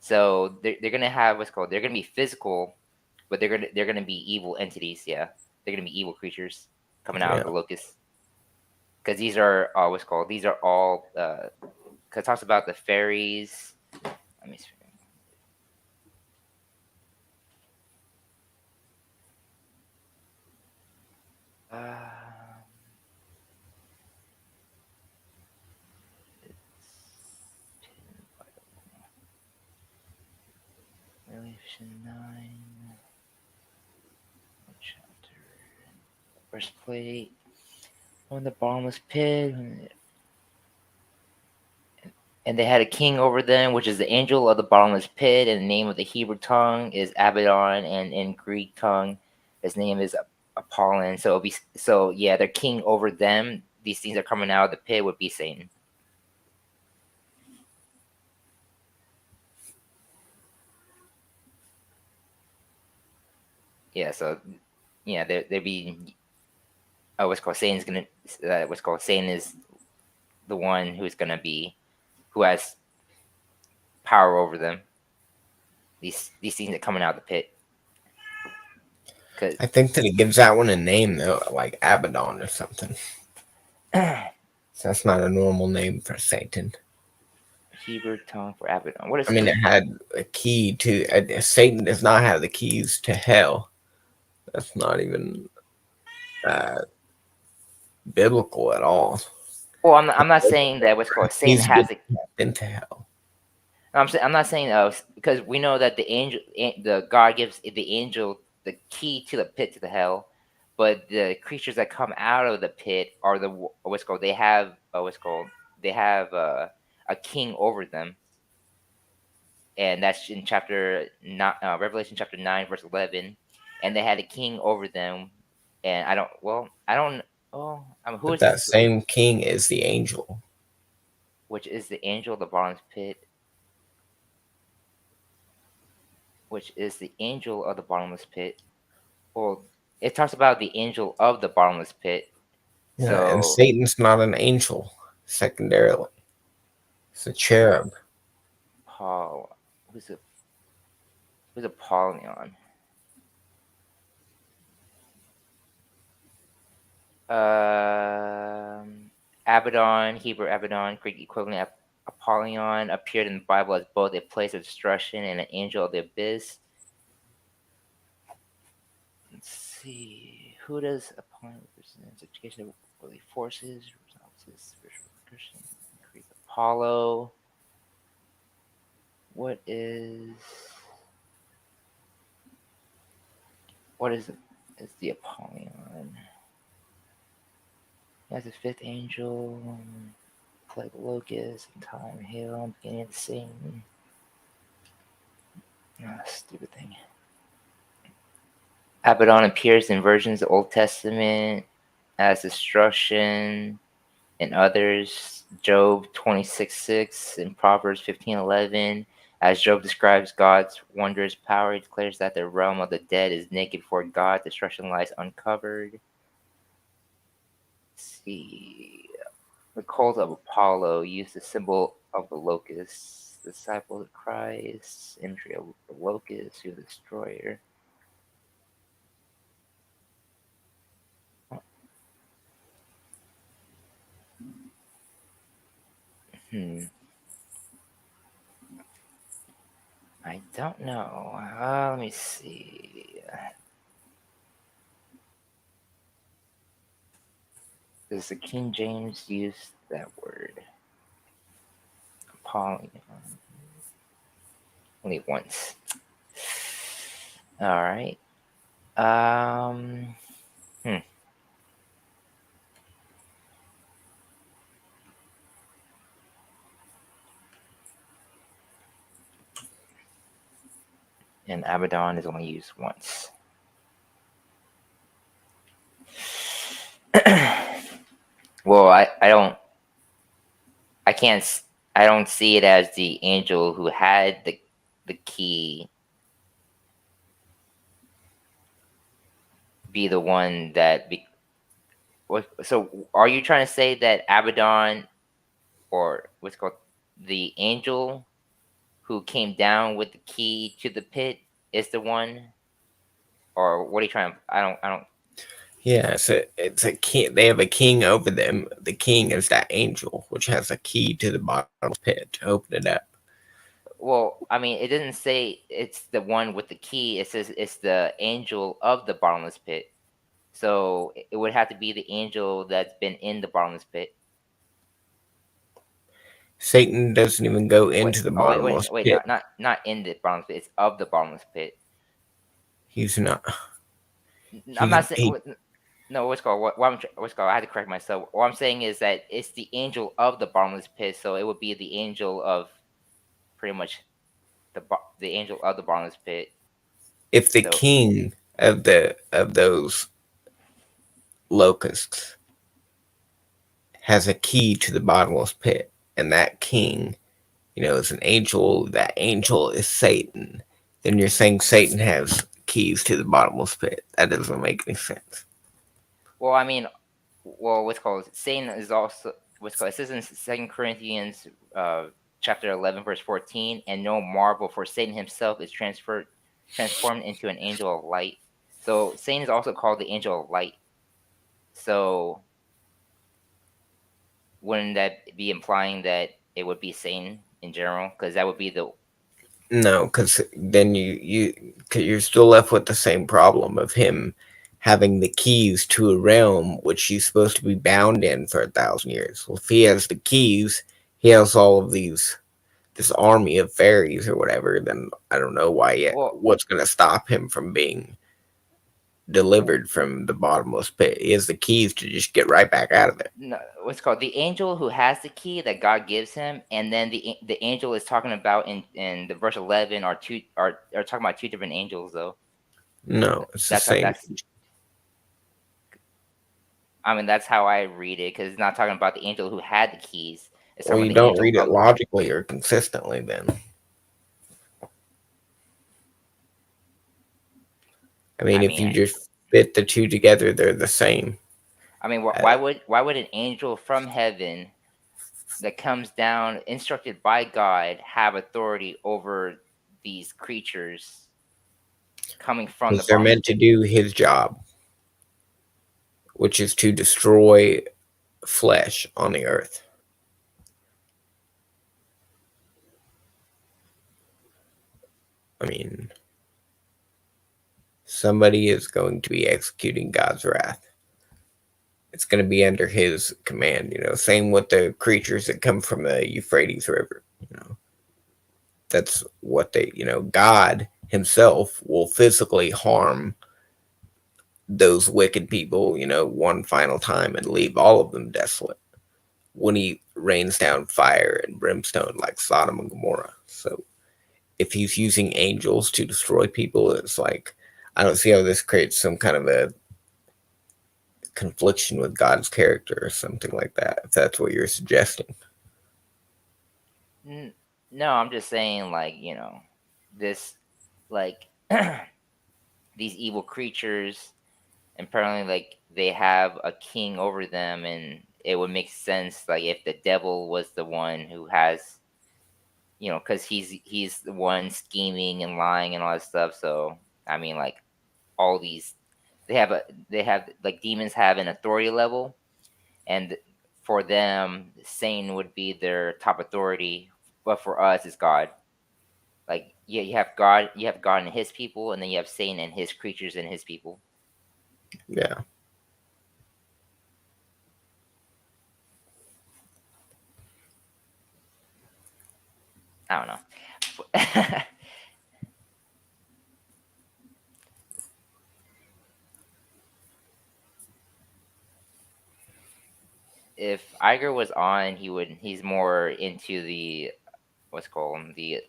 So they're gonna have what's called they're gonna be physical, but they're gonna be evil entities. Yeah, they're gonna be evil creatures coming out of Yeah. the locusts because these are what's called these are all because it talks about the fairies. Let me see. Uh, Revelation 9, chapter, breastplate on the bottomless pit, and they had a king over them, which is the angel of the bottomless pit, and the name of the Hebrew tongue is Abaddon, and in Greek tongue, his name is Apollon. So yeah, their king over them. These things are coming out of the pit would be Satan. Yeah, so yeah, they'd be what's called Satan's gonna what's called Satan is the one who's gonna be who has power over them. These things are coming out of the pit. Cause I think that it gives that one a name though, like Abaddon or something. So that's not a normal name for Satan. Hebrew tongue for Abaddon. What is I mean, it Hebrew? had a key to. Satan does not have the keys to hell. That's not even uh, biblical at all. Well, I'm not saying that what's called Satan He's has getting a. into hell. I'm not saying because we know that the God gives the angel the key to the pit to the hell, but the creatures that come out of the pit are what's called they have what's called they have a king over them, and that's in chapter not Revelation chapter 9 verse 11, and they had a king over them, and I don't oh who But is this that same king is the angel. which is the angel of the bottomless pit, which is the angel of the bottomless pit. Well, it talks about the angel of the bottomless pit. Yeah, and So Satan's not an angel. Secondarily, it's a cherub. Paul, who's a who's Apollyon? Abaddon, Hebrew Abaddon, Greek equivalent Apollyon appeared in the Bible as both a place of destruction and an angel of the abyss. Let's see, who does Apollyon represent? Education of worldly forces, spiritual Christian, Greek Apollo. What is is the Apollyon? As a fifth angel, plague locust, and time, hail, beginning to sing. Stupid thing. Abaddon appears in versions of the Old Testament as destruction and others. Job 26:6 and Proverbs 15:11. As Job describes God's wondrous power, he declares that the realm of the dead is naked before God. Destruction lies uncovered. Let's see. The cult of Apollo used the symbol of the locust, the disciple of Christ, imagery of the locust, who the destroyer. Hmm. I don't know. Let me see. Does the King James use that word? Apollyon. Only once. All right. Um. Hmm. and Abaddon is only used once. Well, I can't, I don't see it as the angel who had the key be the one that be. So, are you trying to say that Abaddon, or what's it called, the angel who came down with the key to the pit, is the one, or what are you trying? I don't. Yeah, it's a king. They have a king over them. The king is that angel, which has a key to the bottomless pit to open it up. Well, I mean, it didn't say it's the one with the key. It says it's the angel of the bottomless pit. So it would have to be the angel that's been in the bottomless pit. Satan doesn't even go Wait, into the oh bottomless pit. not in the bottomless pit. It's of the bottomless pit. He's not. I'm He's not saying. he. No, what's called what's called. I had to correct myself. What I'm saying is that it's the angel of the bottomless pit. So it would be the angel of pretty much the angel of the bottomless pit. If the So king of those locusts has a key to the bottomless pit, and that king, is an angel. That angel is Satan. Then you're saying Satan has keys to the bottomless pit. That doesn't make any sense. well, I mean, what's called Satan is also what's called. It says in Second Corinthians, chapter 11, verse 14, and no marvel, for Satan himself is transformed into an angel of light. So Satan is also called the angel of light. So wouldn't that be implying that it would be Satan in general? Because that would be the. No, because then cause you're still left with the same problem of him having the keys to a realm which he's supposed to be bound in for 1,000 years. Well, if he has the keys, he has all of this army of fairies or whatever. Then I don't know why yet. Well, What's going to stop him from being delivered from the bottomless pit? He has the keys to just get right back out of it. no, what's called the angel who has the key that God gives him, and then the angel is talking about in the verse 11 are talking about two different angels though. No, it's the That's how same. that's I mean that's how I read it because it's not talking about the angel who had the keys. It's Well, talking you about the don't angel read it of. logically or consistently then. I mean, I if mean, you just fit the two together, they're the same. Uh, why would an angel from heaven that comes down instructed by God have authority over these creatures coming from the because they're bottomless meant to pit? do his job, which is to destroy flesh on the earth. I mean, somebody is going to be executing God's wrath. It's going to be under his command, Same with the creatures that come from the Euphrates River. That's what God himself will physically harm those wicked people, one final time and leave all of them desolate when he rains down fire and brimstone like Sodom and Gomorrah. So if he's using angels to destroy people, it's like I don't see how this creates some kind of a confliction with God's character or something like that, if that's what you're suggesting. No, I'm just saying, like, this, like, these evil creatures, apparently, like, they have a king over them, and it would make sense, like, if the devil was the one who has, because he's the one scheming and lying and all that stuff. So, I mean, like, all these, they have, like, demons have an authority level, and for them, Satan would be their top authority, but for us, it's God. Like, yeah, you have God and his people, and then you have Satan and his creatures and his people. Yeah. I don't know. If Iger was on, he's more into the what's called the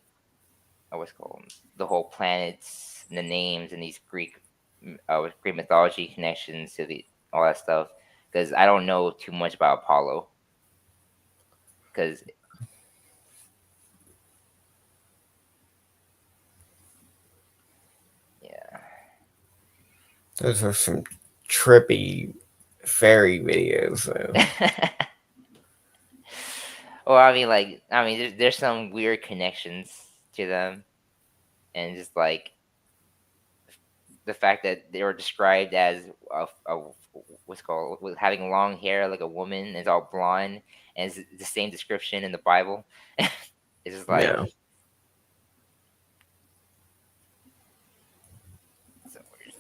what's it called, the whole planets and the names and these with Greek mythology connections to the all that stuff, because I don't know too much about Apollo. Because yeah. Those are some trippy fairy videos, though. Well, I mean, like, there's some weird connections to them, and just like the fact that they were described as what's called with having long hair like a woman, and it's all blonde, and it's the same description in the Bible. It's just like Yeah. so weird.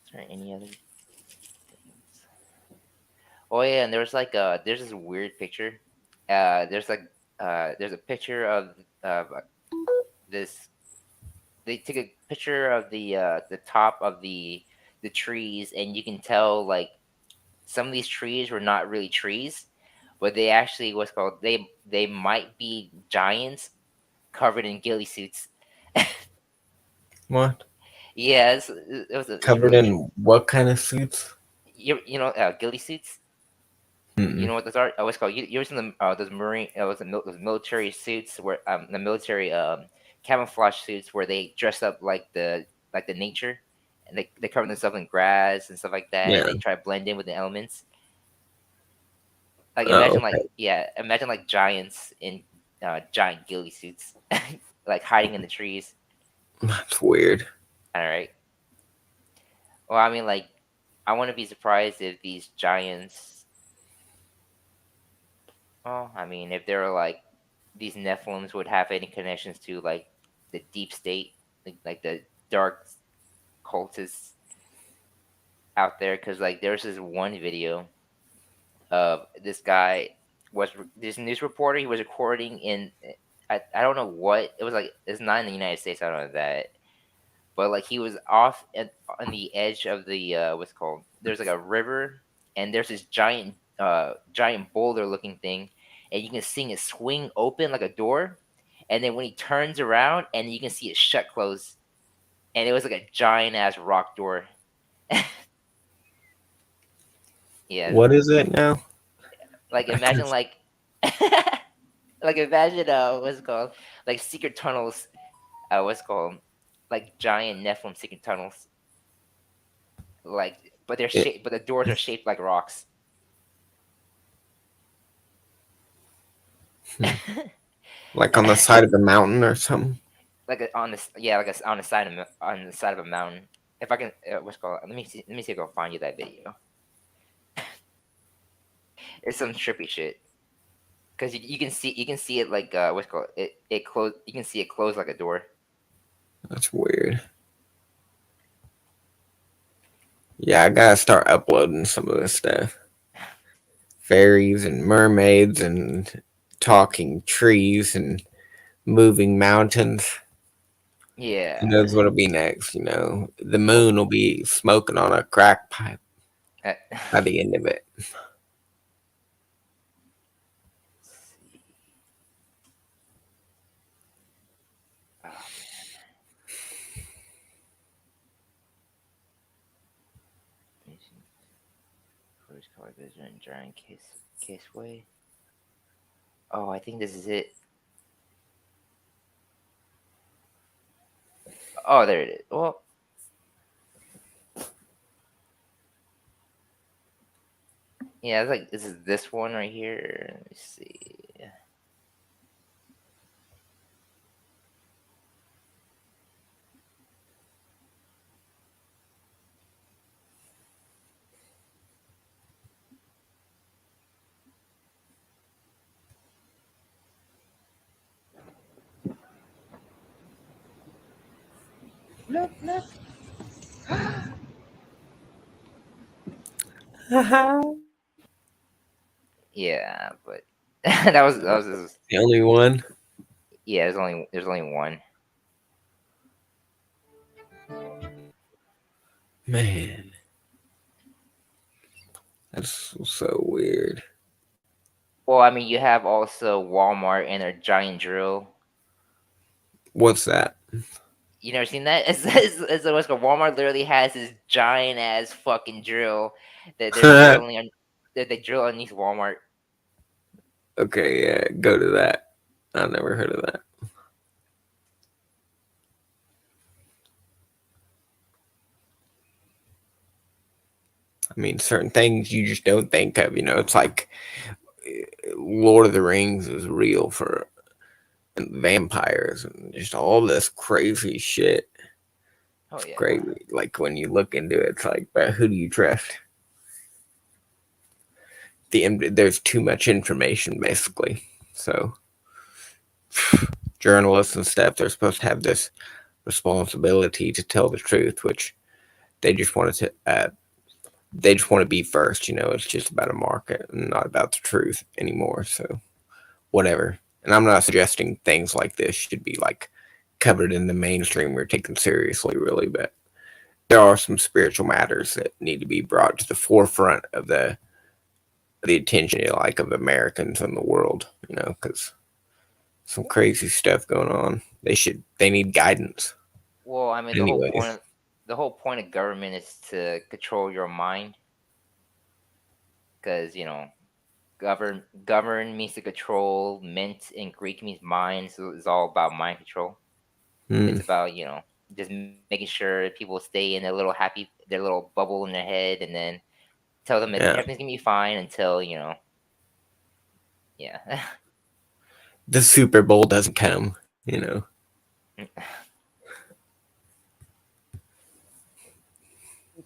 Is there any other things? Oh yeah, and there's this weird picture. There's like there's a picture of this. They took a picture of the top of the trees, and you can tell like some of these trees were not really trees, but they actually what's called they might be giants covered in ghillie suits. What? Yeah, it's Covered really in what kind of suits? you know ghillie suits. You Mm-mm. know what those are? What's called you ever seen those marine those military suits where the military camouflage suits where they dress up like the nature, and they cover themselves in grass and stuff like that, and Yeah. they try to blend in with the elements. Like Oh, imagine okay. imagine like giants in giant ghillie suits, like hiding in the trees. That's weird. All right. Well, I mean, like, I want to be surprised if these giants. Well, I mean, if they're like these Nephilims would have any connections to like the deep state, like the dark cultists out there, because like there's this one video of this guy was this news reporter. He was recording in I don't know what it was like. It's not in the United States. I don't know that, but like he was off on the edge of the what's it called. There's like a river, and there's this giant boulder looking thing, and you can see it swing open like a door, and then when he turns around, and you can see it shut close, and it was like a giant ass rock door. Yeah, What is it now? like I can. imagine like like imagine what's it called like secret tunnels, what's it called like giant Nephilim secret tunnels, like but they're It, shaped but the doors are shaped like rocks. like on the side of the mountain or something. Like on this yeah like on the side on the side of a mountain. If I can what's it called let me see if I can find you that video. It's some trippy shit because you can see it like what's it called it close you can see it close like a door. That's weird. Yeah, I gotta start uploading some of this stuff. Fairies and mermaids and talking trees and moving mountains. Who Yeah. knows what'll be next? The Well, moon will be smoking on a crack pipe uh, by the end of it. see. Oh man. First color vision and giant caseway. Oh, I think this is it. Oh, there it is. Well, yeah, it's like this is this one right here. Let me see. Look, look. Yeah, but that was The only one? yeah. There's only one. Man, that's so weird. Well, I mean, you have also Walmart and their giant drill. What's that? You never seen that? It's what's called Walmart literally has this giant ass fucking drill that they're drilling on that they drill underneath Walmart. Okay, yeah, go to that. I never heard of that. I mean, certain things you just don't think of. It's like Lord of the Rings is real for and vampires and just all this crazy shit. Oh It's yeah. crazy. Like when you look into it, it's like, but who do you trust? There's too much information, basically. So journalists and stuff, they're supposed to have this responsibility to tell the truth, which they just want to. They just want to be first. It's just about a market and not about the truth anymore. So whatever. And I'm not suggesting things like this should be like covered in the mainstream or taken seriously, really, but there are some spiritual matters that need to be brought to the forefront of the attention, like of Americans in the world, because some crazy stuff going on. They need guidance. Well, I mean, Anyways, the whole point of government is to control your mind, because govern means to control. Ment in Greek means mind, so it's all about mind control. hmm, It's about just making sure people stay in their little bubble in their head, and then tell them that yeah, everything's gonna be fine until yeah. the Super Bowl doesn't come.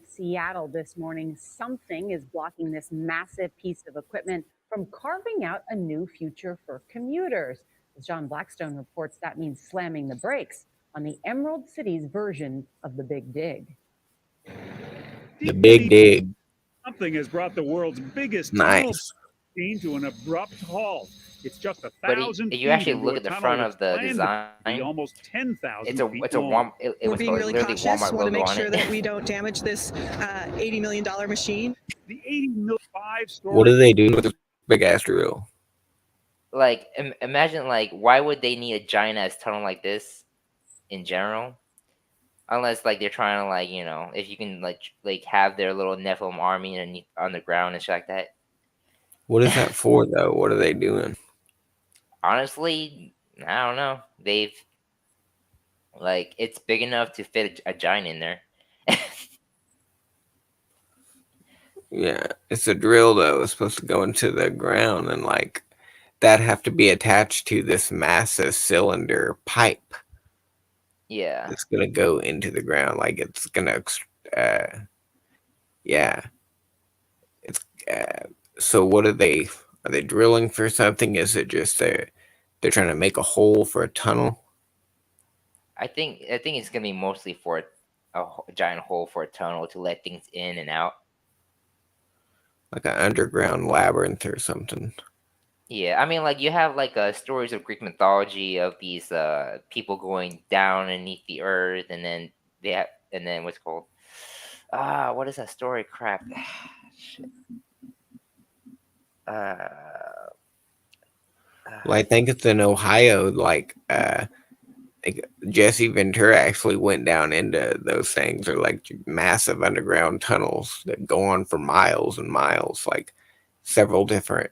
Seattle this morning, something is blocking this massive piece of equipment from carving out a new future for commuters. As John Blackstone reports, that means slamming the brakes on the Emerald City's version of the Big Dig. The Big Dig, Something has brought the world's biggest tunnel nice. machine to an abrupt halt. It's just But 1,000 if you feet actually into look a at the tunnel front that's of the planned to be design, almost 10,000 feet it's a long. it We're was being called really literally cautious. Walmart Want to logo make on sure it. that we don't damage this $80 million machine. The 80 million What five-story are they doing with this big ass drill? Like imagine, like, why would they need a giant ass tunnel like this in general? Unless like they're trying to, like, if you can like have their little Nephilim army underneath on the ground and shit like that. What is that for, though? What are they doing? Honestly, I don't know. They've like it's big enough to fit a giant in there. Yeah, it's a drill though. It's supposed to go into the ground and like that have to be attached to this massive cylinder pipe Yeah, that's gonna go into the ground. Like it's gonna, uh, yeah. It's so. What are they? Are they drilling for something? Is it just they're trying to make a hole for a tunnel? I think it's gonna be mostly for a giant hole for a tunnel to let things in and out. Like an underground labyrinth or something? Yeah, I mean, like, you have like stories of Greek mythology of these people going down underneath the earth, and then what's it called, what is that story? Crap, shit. Uh, Well, I think it's in Ohio. Like Jesse Ventura actually went down into those things. They're like massive underground tunnels that go on for miles and miles, like several different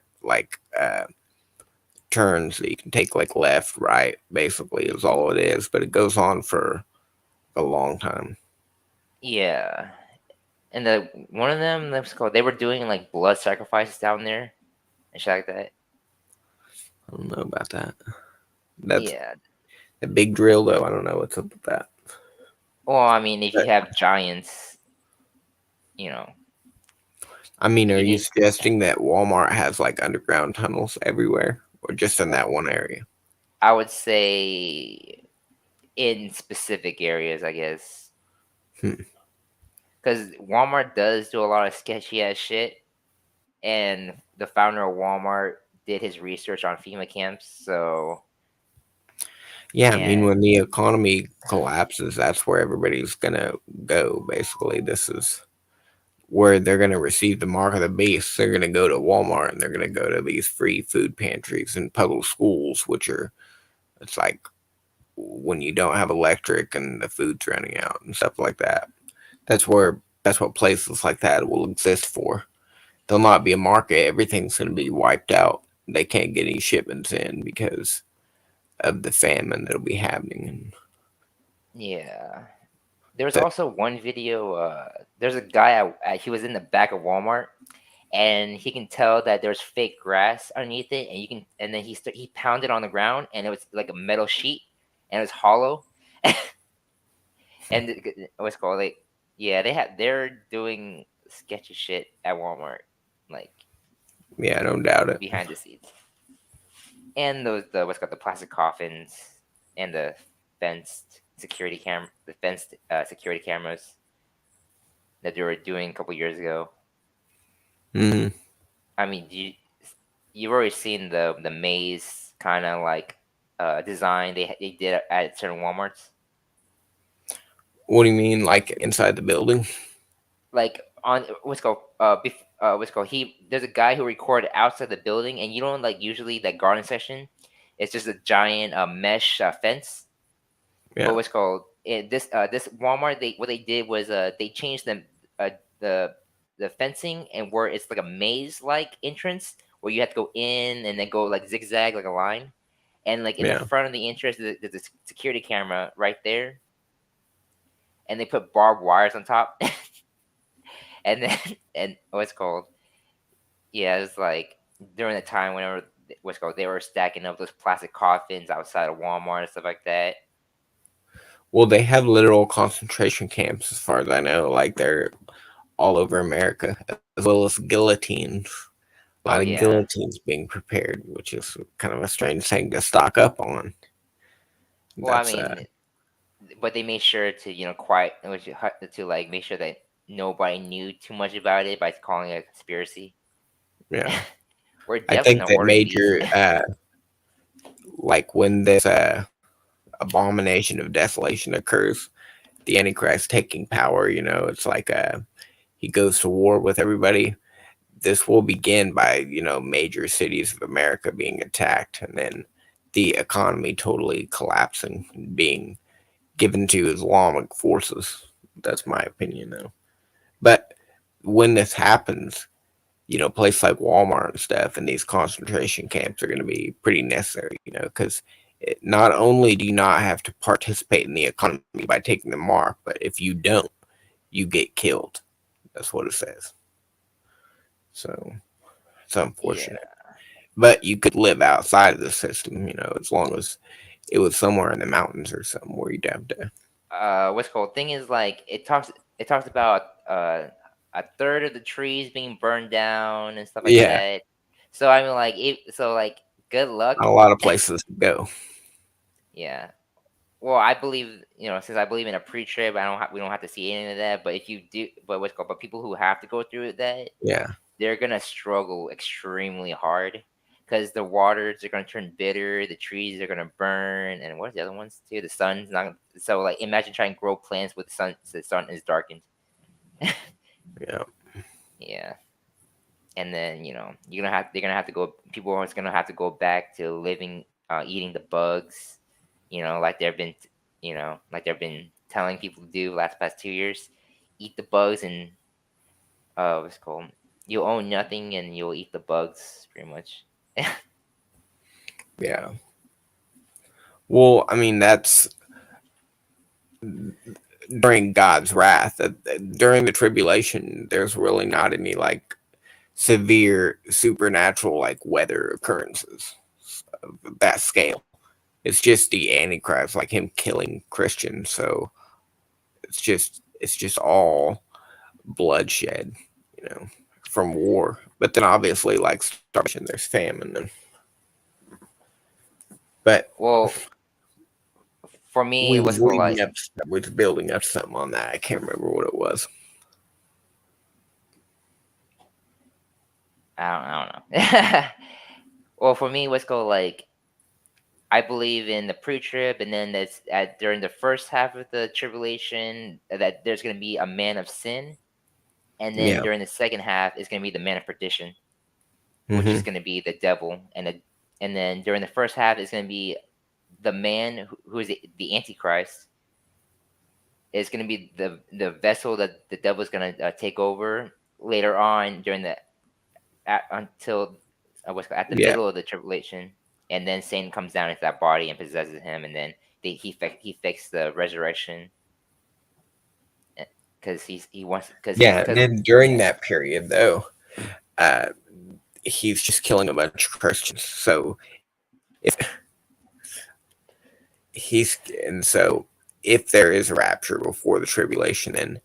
turns that you can take, like left, right, basically is all it is. But it goes on for a long time. yeah, and one of them, that's called, they were doing like blood sacrifices down there and shit like that. I don't know about that. That's Yeah. a big drill, though. I don't know what's up with that. Well, I mean, if you But, have giants, you know, I mean, are you you need. suggesting that Walmart has like underground tunnels everywhere, or just in that one area? I would say in specific areas, I guess, Hmm. because Walmart does do a lot of sketchy ass shit, and the founder of Walmart did his research on FEMA camps. So, Yeah, I mean, and when the economy collapses, that's where everybody's gonna go. Basically, this is where they're going to receive the mark of the beast, they're going to go to Walmart and they're going to go to these free food pantries and public schools, which are, it's like when you don't have electric and the food's running out and stuff like that. That's what places like that will exist for. There'll not be a market. Everything's going to be wiped out. They can't get any shipments in because of the famine that'll be happening. Yeah. There was But also one video. There's a guy. He was in the back of Walmart, and he can tell that there's fake grass underneath it, and you can. And then he pounded on the ground, and it was like a metal sheet, and it was hollow. And what's it called, like, yeah, they're doing sketchy shit at Walmart, like yeah, I don't doubt it. behind the scenes. And the what's called the plastic coffins and the fenced security cameras that they were doing a couple years ago. Mm. I mean, you've already seen the maze kind of like design they did at certain WalMarts. What do you mean, like inside the building? Like on what's it called, there's a guy who recorded outside the building, and you know, like usually that garden section, it's just a giant mesh fence. But Yeah, what's called this Walmart, they what they did was they changed uh, the the fencing, and where it's like a maze like entrance where you have to go in and then go like zigzag like a line, and like in the yeah. front of the entrance there's a security camera right there, and they put barbed wires on top. And then and what's called yeah, it's like during the time whenever what's called they were stacking up those plastic coffins outside of Walmart and stuff like that. Well, they have literal concentration camps, as far as I know. Like they're all over America, as well as guillotines. A Oh lot of yeah. guillotines being prepared, which is kind of a strange thing to stock up on. Well, I That's mean, but they made sure to quiet to like make sure that nobody knew too much about it by calling it a conspiracy. yeah. We're I definitely think not that ordering these. major, like when this abomination of desolation occurs, the Antichrist taking power. It's like he goes to war with everybody. This will begin by major cities of America being attacked, and then the economy totally collapsing and being given to Islamic forces. That's my opinion, though. But when this happens, places like Walmart and stuff and these concentration camps are going to be pretty necessary, because not only do you not have to participate in the economy by taking the mark, but if you don't, you get killed. That's what it says. So it's Yeah. unfortunate. But you could live outside of the system, as long as it was somewhere in the mountains or something where you'd have to. What's called thing is like it talks about a third of the trees being burned down and stuff like Yeah, that. So I mean, like good luck. not a lot of places to go. Yeah. Well, I believe, since I believe in a pre-trib, we don't have to see any of that. But if you do, but people who have to go through that, Yeah, they're gonna struggle extremely hard because the waters are gonna turn bitter, the trees are gonna burn, and what's the other ones too? The sun's not. So like, imagine trying to grow plants with the sun is darkened. yeah, Yeah, and then they're gonna have to go. People are gonna have to go back to living, eating the bugs, like like they've been telling people to do last past 2 years, eat the bugs and what's it called? You'll own nothing and you'll eat the bugs, pretty much. yeah. Well, I mean, that's during God's wrath. During the tribulation, there's really not any like severe supernatural like weather occurrences of that scale. It's just the Antichrist, like him killing Christians. So it's just all bloodshed, you know, from war. But then obviously like starvation, there's famine, but Well, for me, we it was was called leading like up, we was building up something on that. I can't remember what it was. I don't know. Well, for me, what's called like I believe in the pre-trib, and then that's during the first half of the tribulation that there's gonna be a man of sin, and then during the second half is going to be the man of perdition, which is going to be the devil, and then during the first half is going to be the man who is the Antichrist. Is going to be the vessel that the devil's going to take over later on during until at the middle of the tribulation, and then Satan comes down into that body and possesses him, and then he fixed the resurrection because he wants And then during that period though, he's just killing a bunch of Christians. So if there is a rapture before the tribulation, then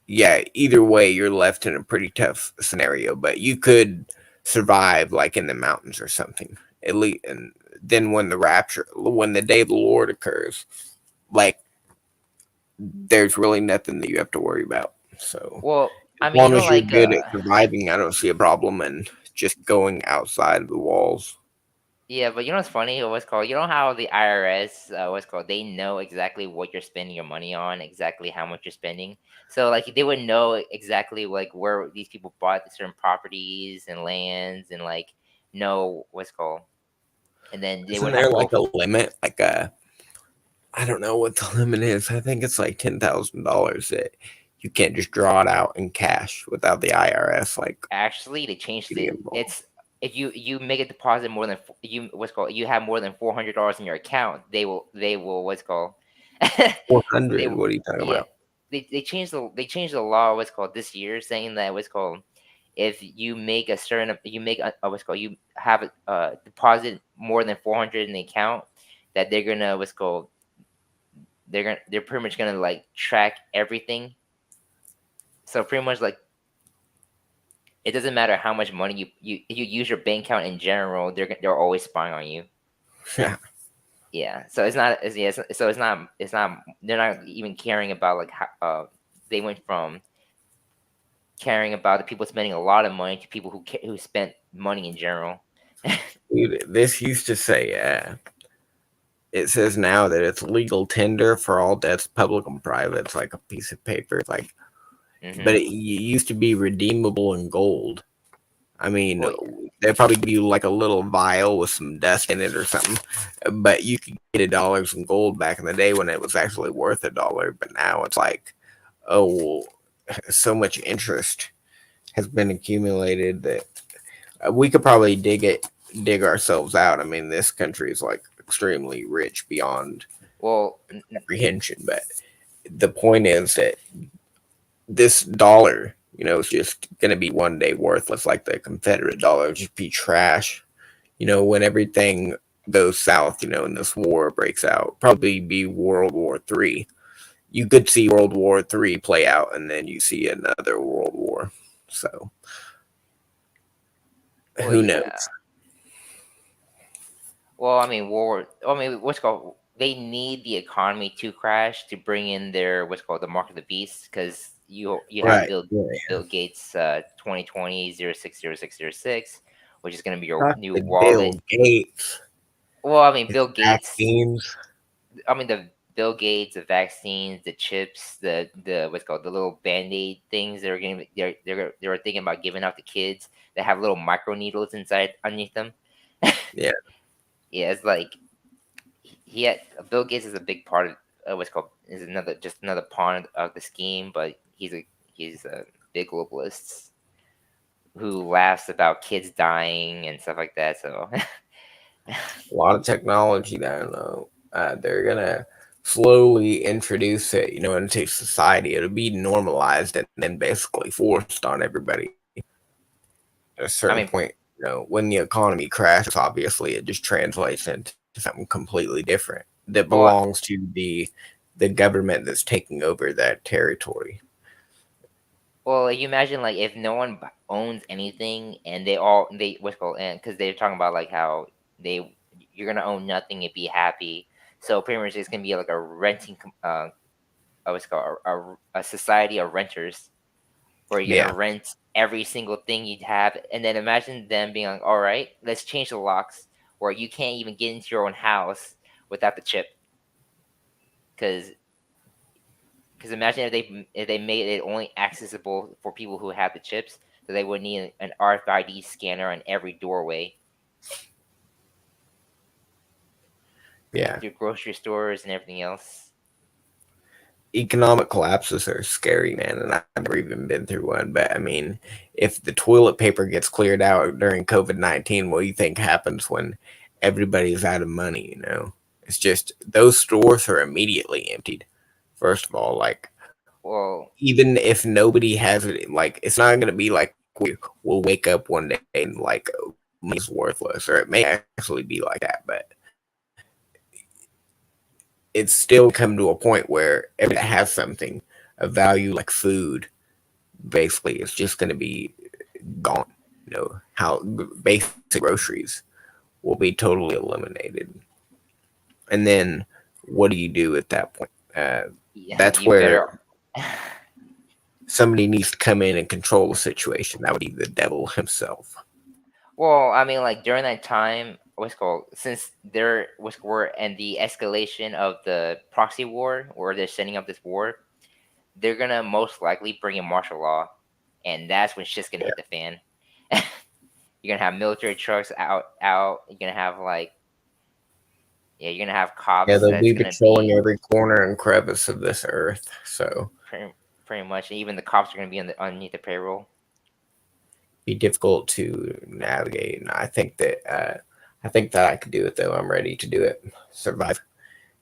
either way you're left in a pretty tough scenario. But you could survive like in the mountains or something at least, and then when the day of the Lord occurs, like there's really nothing that you have to worry about. So as long as you're good at surviving, I don't see a problem in just going outside of the walls. Yeah, but you know what's funny? What's called? You know how the IRS, what's called? They know exactly what you're spending your money on, exactly how much you're spending. So like they would know exactly like where these people bought certain properties and lands, and like know what's called. And then they would have like a limit, like I don't know what the limit is. I think it's like $10,000 that you can't just draw it out in cash without the IRS. Like actually, they changed it. It's if you make a deposit more than you have more than $400 in your account, they will what's called 400. What are you talking about? They changed the law what's called this year, saying that what's called if you make a certain what's called you have a deposit more than 400 in the account, that they're gonna what's called they're pretty much gonna like track everything. So pretty much like it doesn't matter how much money you use your bank account in general, they're always spying on you. Yeah. So it's not they're not even caring about like how they went from caring about the people spending a lot of money to people who spent money in general. Dude, this used to say it says now that it's legal tender for all debts, public and private. It's like a piece of paper. It's like, but it used to be redeemable in gold. I mean, they'd probably give you like a little vial with some dust in it or something, but you could get $1 in gold back in the day when it was actually worth $1. But now it's like, oh, so much interest has been accumulated that we could probably dig ourselves out. I mean, this country is like extremely rich beyond comprehension. But the point is that this dollar, is just going to be one day worthless, like the Confederate dollar, just be trash. When everything goes south, and this war breaks out, probably be World War III. You could see World War III play out, and then you see another World War. So who knows? Well, I mean, what's called? They need the economy to crash to bring in their what's called the mark of the beast, because you have Bill Gates 2020 060606, which is going to be your new wallet. Bill Gates. Well, I mean, Bill Gates. Vaccines. I mean, the Bill Gates, the vaccines, the chips, the what's called the little Band-Aid things they're thinking about giving out to kids that have little micro needles inside underneath them. Yeah. Yeah, it's like Bill Gates is a big part of what's called is another pawn of the scheme, but he's a big globalist who laughs about kids dying and stuff like that. So a lot of technology that I don't know. They're gonna slowly introduce it, into society. It'll be normalized and then basically forced on everybody. At a certain point, when the economy crashes, obviously it just translates into something completely different that belongs to the government that's taking over that territory. Well, you imagine like if no one owns anything and what's called, and because they're talking about like how you're gonna own nothing and be happy. So pretty much it's gonna be like a renting what's called a society of renters, where you're gonna rent every single thing you'd have, and then imagine them being like, all right, let's change the locks where you can't even get into your own house without the chip, because Because imagine if they made it only accessible for people who have the chips, so they would need an RFID scanner on every doorway Yeah. through grocery stores and everything else. Economic collapses are scary, man, and I've never even been through one. But I mean, if the toilet paper gets cleared out during COVID-19, what do you think happens when everybody's out of money? It's just those stores are immediately emptied. First of all, like Well, even if nobody has it, like it's not going to be like we'll wake up one day and like money's worthless, or it may actually be like that, but it's still come to a point where everything that has something of value like food basically is just going to be gone. How basic groceries will be totally eliminated, and then what do you do at that point? yeah, That's you better. where somebody needs to come in and control the situation. That would be the devil himself. Well, I mean, like during that time, what's called since there was war and the escalation of the proxy war, where they're setting up this war, they're gonna most likely bring in martial law, and that's when shit's gonna Yeah, hit the fan. You're gonna have military trucks out. You're gonna have like yeah, you're gonna have yeah, cops they'll that's be gonna patrolling be every corner and crevice of this earth. So pretty much. Even the cops are gonna be underneath the payroll. be difficult to navigate. And I think that I could do it though. I'm ready to do it. Survive.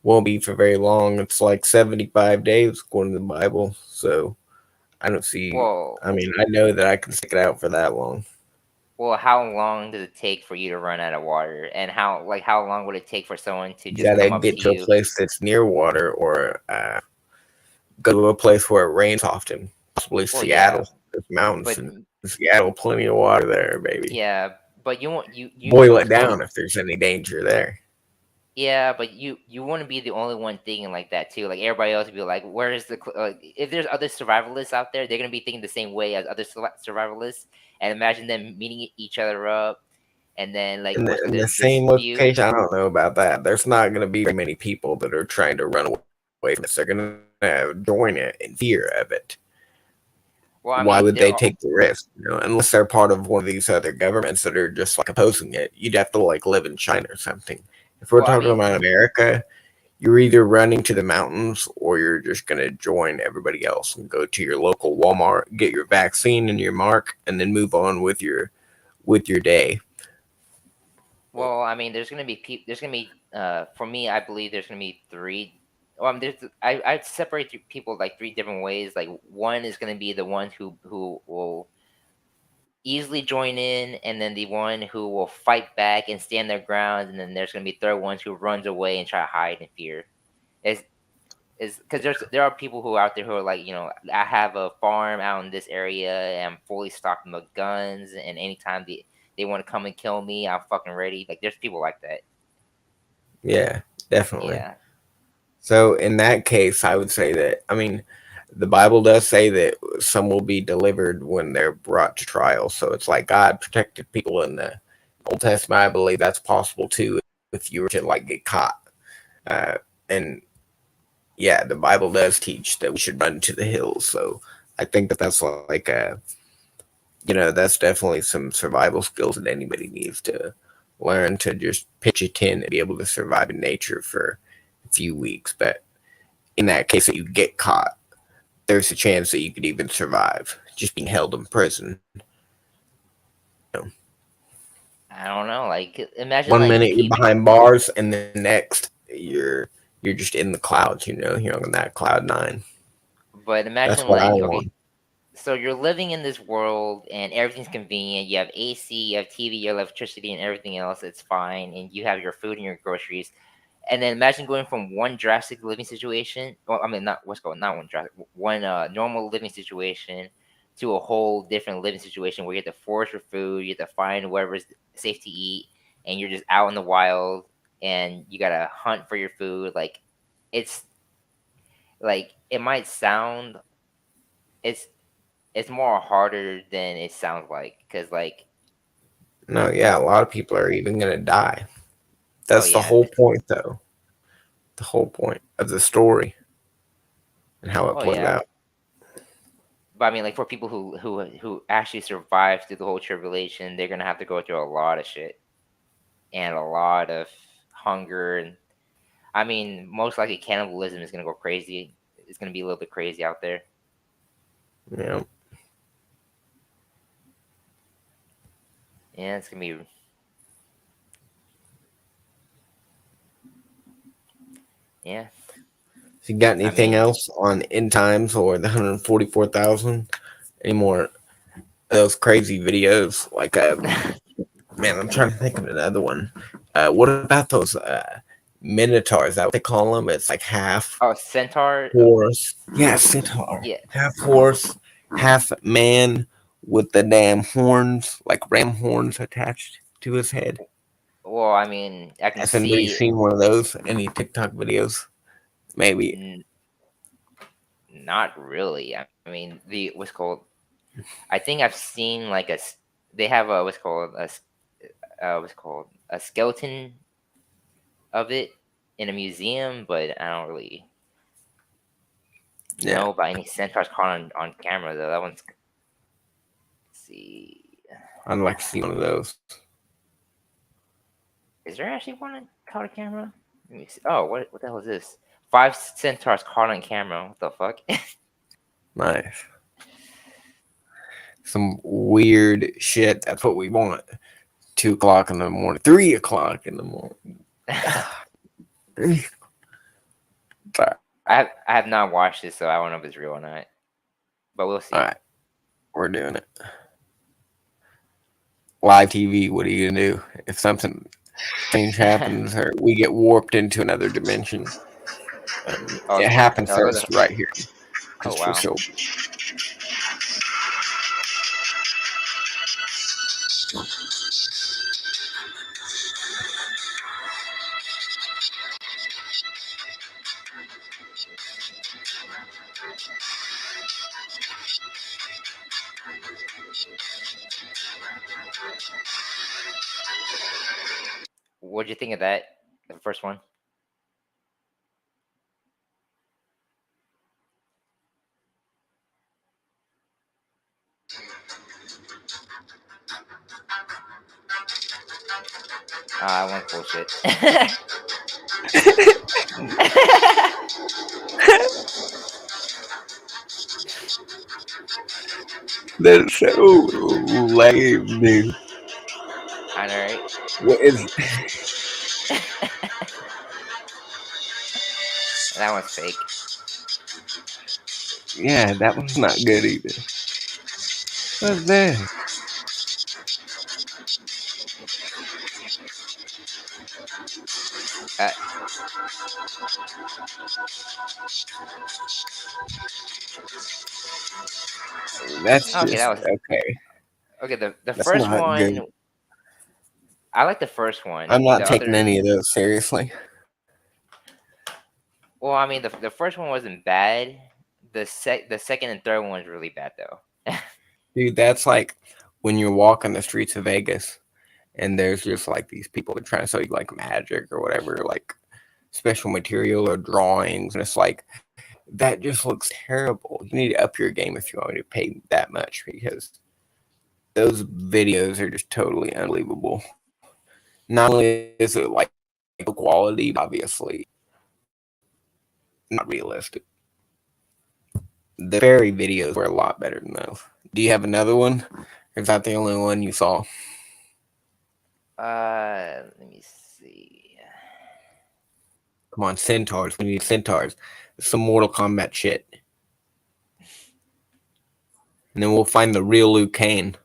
Won't be for very long. It's like 75 days according to the Bible. So I don't see. Well, I mean, I know that I can stick it out for that long. well, how long does it take for you to run out of water, and how long would it take for someone to You just gotta come up get to to a you? place that's near water, or go to a place where it rains often. Possibly Well, yeah, Seattle. There's mountains but in Seattle, plenty of water there, baby. yeah, but you won't you Boil won't it you down if there's any danger there. yeah, but you wouldn't be the only one thinking like that too. Like everybody else would be like, "Where is the like?" If there's other survivalists out there, they're gonna be thinking the same way as other survivalists. And imagine them meeting each other up, and then like what's In the the same dispute? location, I don't know about that. There's not going to be very many people that are trying to run away from this. They're going to join it in fear of it. Well, I Why mean, would they take the risk? Unless they're part of one of these other governments that are just like opposing it. You'd have to like live in China or something. If we're well, I talking mean, about America, you're either running to the mountains or you're just going to join everybody else and go to your local Walmart, get your vaccine and your mark, and then move on with your day. well, I mean, there's gonna be for me, I believe there's gonna be three. Well, I separate people like three different ways. Like one is gonna be the one who will easily join in, and then the one who will fight back and stand their ground, and then there's gonna be third ones who runs away and try to hide in fear. Is because there are people who are out there who are like, I have a farm out in this area and I'm fully stocked with guns, and anytime they want to come and kill me, I'm fucking ready. Like there's people like that. Yeah, definitely. Yeah. So in that case, I would say that I mean, the Bible does say that some will be delivered when they're brought to trial. So it's like God protected people in the Old Testament. I believe that's possible too if you were to like get caught. And yeah, the Bible does teach that we should run to the hills. So I think that that's like that's definitely some survival skills that anybody needs to learn to just pitch a tent and be able to survive in nature for a few weeks. But in that case that you get caught, there's a chance that you could even survive just being held in prison. You know, I don't know. Like imagine one like minute you're people. behind bars, and the next you're just in the clouds. You're on that cloud nine. But That's imagine what I like want. okay, so you're living in this world and everything's convenient. You have AC, you have TV, you have electricity, and everything else. It's fine, and you have your food and your groceries. And then imagine going from one drastic living situation. Well, I mean, not one drastic, one normal living situation to a whole different living situation where you have to forage for food, you have to find whatever's safe to eat, and you're just out in the wild, and you gotta hunt for your food. Like, it's like it might sound it's it's more harder than it sounds like because like No, yeah, a lot of people are even gonna die. oh That's the yeah whole point, though. The whole point of the story. and how it Oh plays yeah. out. But I mean, like for people who actually survive through the whole tribulation, they're gonna have to go through a lot of shit and a lot of hunger, and I mean, most likely cannibalism is gonna go crazy. It's gonna be a little bit crazy out there. Yeah. Yeah, it's gonna be. Yeah, So you got I anything mean, else on end times or the 144,000? Any more of those crazy videos? Like, man, I'm trying to think of another one. What about those minotaurs? Is that what they call them? It's like half oh, centaur. horse. Yeah, centaur. Yeah. Half horse, half man with the damn horns, like ram horns attached to his head. Well, I mean, I can Has anybody see. seen one of those? Any TikTok videos? Maybe. N- Not really. I mean, the what's called. I think I've seen like They have a what's called a skeleton of it in a museum, but I don't really Yeah, know about any centaurs caught on camera though. That one's. Let's see. I'd like to see one of those. Is there actually one caught on camera? Let me see. Oh, what the hell is this? 5 centaurs caught on camera. What the fuck? Nice. Some weird shit. That's what we want. 2 o'clock in the morning. 3 o'clock in the morning. Sorry. I have not watched this, so I don't know if it's real or not. But we'll see. All right. We're doing it. Live TV. What are you gonna do if something strange happens or we get warped into another dimension? Oh, It happens no, to those us are- right here. Oh, Just wow. for show. What'd you think of that? The first one? That one's bullshit. That's so lame, dude. I know, right? What is? That one's fake. Yeah, that one's not good either. What's that? Uh, That's okay, just that was okay. okay. The That's first not good. one, I like the first one. I'm not The taking other, any of those seriously. well, I mean, the first one wasn't bad. The second and third one was really bad though. Dude, that's like when you're walking the streets of Vegas and there's just like these people that try to sell you like magic or whatever, like special material or drawings. And it's like, that just looks terrible. You need to up your game if you want me to pay that much because those videos are just totally unbelievable. Not only is it like quality, obviously not realistic. The fairy videos were a lot better than those. Do you have another one? Or is that the only one you saw? Let me see. Come on, centaurs. We need centaurs. Some Mortal Kombat shit. And then we'll find the real Liu Kang.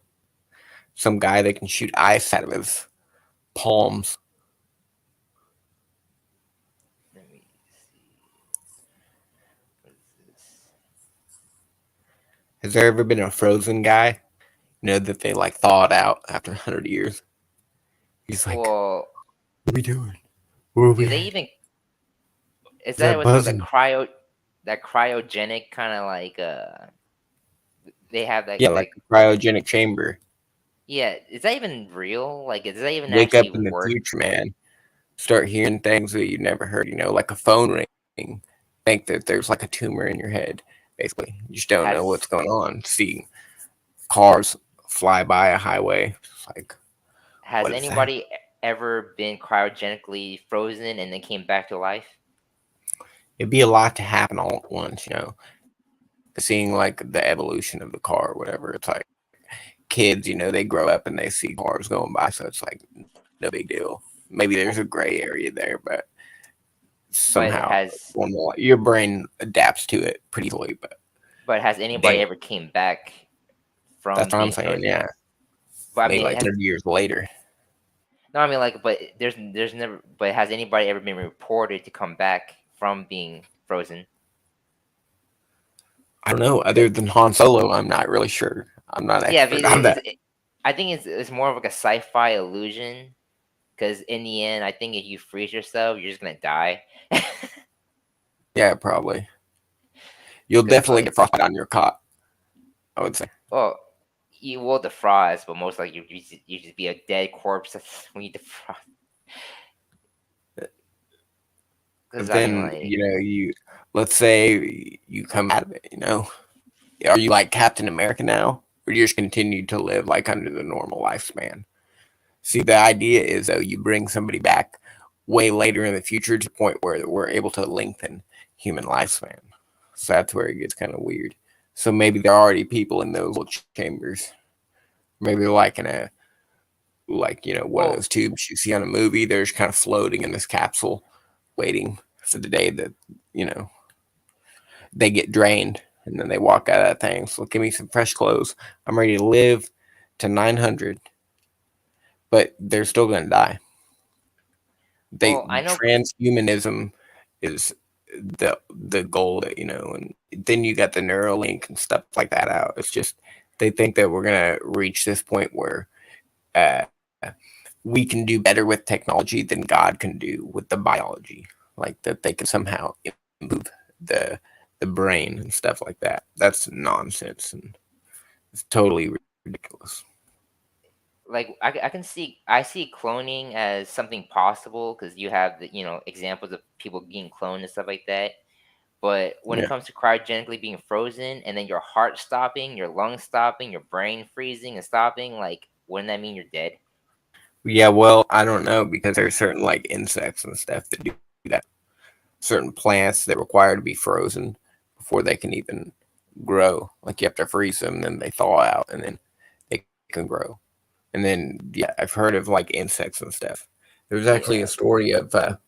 Some guy that can shoot ice out of his palms. Let me see. What is this? Has there ever been a frozen guy? You know, that they like thawed out after 100 years? He's like, Well, what are we doing? Where are do we they at? even? Is They're that what's called buzzing. that cryogenic kind of like They have Yeah, like a cryogenic chamber. Yeah, is that even real? Like, does that even Wake actually up in the work? future, man. Start hearing things that you never heard, you know, like a phone ring. think that there's like a tumor in your head. Basically, you just don't know what's Has going on. Seeing cars fly by a highway, it's like, has what is that? anybody ever been cryogenically frozen and then came back to life? It'd be a lot to happen all at once, you know. Seeing like the evolution of the car or whatever. It's like kids, you know, they grow up and they see cars going by, so it's like no big deal. Maybe there's a gray area there, but But somehow has your brain adapts to it pretty easily. But but has anybody damn, ever came back from that's what I'm being saying. frozen? Yeah, But I maybe mean, like 100 years later. no, I mean like, but there's never. But has anybody ever been reported to come back from being frozen? I don't know. Other than Han Solo, I'm not really sure. I'm not an Yeah, expert on that. I think it's more of like a sci-fi illusion because in the end, I think if you freeze yourself, you're just gonna die. Yeah, probably. You'll Because definitely like, get frostbite on your cot, I would say. well, you will defrost, but most likely you just be a dead corpse when you defrost. Because But I mean, then, like, you know, let's say you come out of it, you know. Are you like Captain America now? Or you just continue to live like under the normal lifespan? See, the idea is though you bring somebody back way later in the future to the point where we're able to lengthen human lifespan. So that's where it gets kind of weird. So maybe there are already people in those little chambers. Maybe they're like in a like you know one of well, those tubes you see on a movie. They're just kind of floating in this capsule, waiting for the day that you know they get drained, and then they walk out of that thing. So give me some fresh clothes. I'm ready to live to 900, but they're still gonna die. They I know. transhumanism is the goal that you know, and then you got the Neuralink and stuff like that out. It's just they think that we're gonna reach this point where uh, we can do better with technology than God can do with the biology, like that they can somehow improve the the brain and stuff like that. That's nonsense and it's totally ridiculous. Like I can see I see cloning as something possible because you have the examples of people being cloned and stuff like that. But when it Yeah. comes to cryogenically being frozen and then your heart stopping, your lungs stopping, your brain freezing and stopping, like wouldn't that mean you're dead? Yeah, well, I don't know because there's certain like insects and stuff that do that. Certain plants that require to be frozen before they can even grow. Like you have to freeze them, then they thaw out, and then they can grow. And then yeah, I've heard of like insects and stuff. There's actually a Yeah. story of a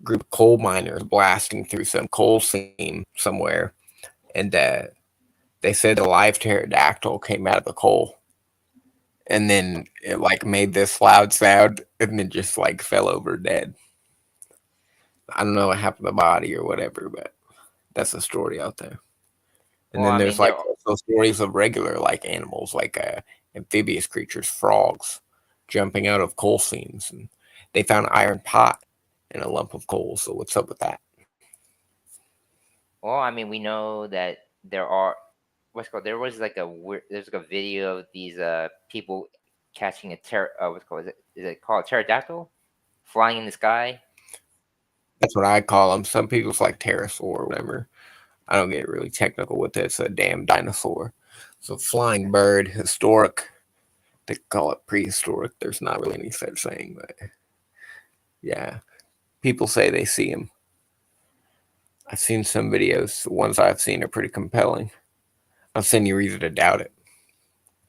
group of coal miners blasting through some coal seam somewhere, and they said a live pterodactyl came out of the coal, and then it like made this loud sound, and then just like fell over dead. I don't know what happened to the body or whatever, but that's a story out there. And Well, then I there's mean, there. like also stories of regular like animals, like amphibious creatures, frogs, jumping out of coal seams, and they found an iron pot in a lump of coal. So what's up with that? Well, I mean, we know that there are what's called. There was like there's like a video of these people catching a what's called is it called a pterodactyl flying in the sky? That's what I call them. Some people's like pterosaur or whatever. I don't get really technical with it. It's a damn dinosaur. So flying bird, historic. They call it prehistoric. There's not really any such thing, but yeah, people say they see him. I've seen some videos. The ones I've seen are pretty compelling. I'll send you reason to doubt it.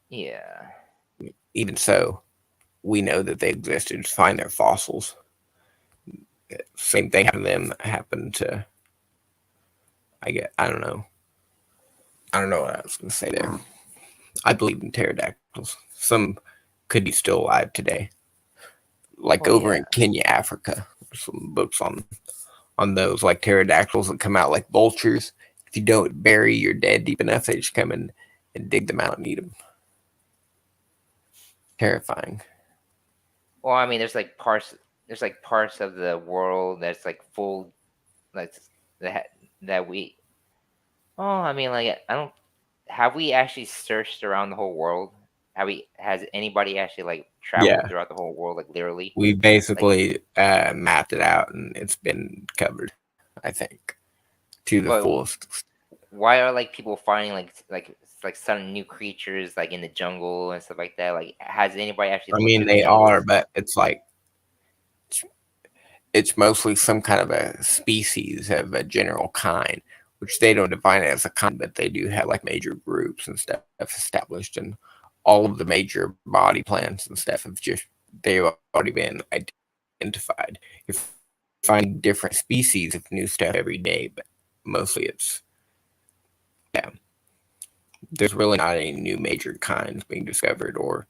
Yeah. Even so, we know that they existed. Just find their fossils. Same thing happened to them. Happened to I don't know. I don't know what I was going to say there. I believe in pterodactyls. Some could be still alive today, like Oh over yeah. in Kenya, Africa. There's some books on those like pterodactyls that come out like vultures. If you don't bury your dead deep enough, they just come in and dig them out and eat them. Terrifying. Well, I mean, there's like parts of the world that's like full like that that we. Oh, I mean, like I don't. Have we actually searched around the whole world? Have we? Has anybody actually like traveled Yeah, throughout the whole world, like literally? we Like, basically mapped it out and it's been covered. I think, to the But fullest. why are like people finding like some new creatures like in the jungle and stuff like that? Like, has anybody actually I looked mean, in the they are, jungles? but it's mostly some kind of a species of a general kind, which they don't define as a kind, but they do have like major groups and stuff established, and all of the major body plans and stuff have just they've already been identified. You're finding different species of new stuff every day, but mostly it's yeah. There's really not any new major kinds being discovered or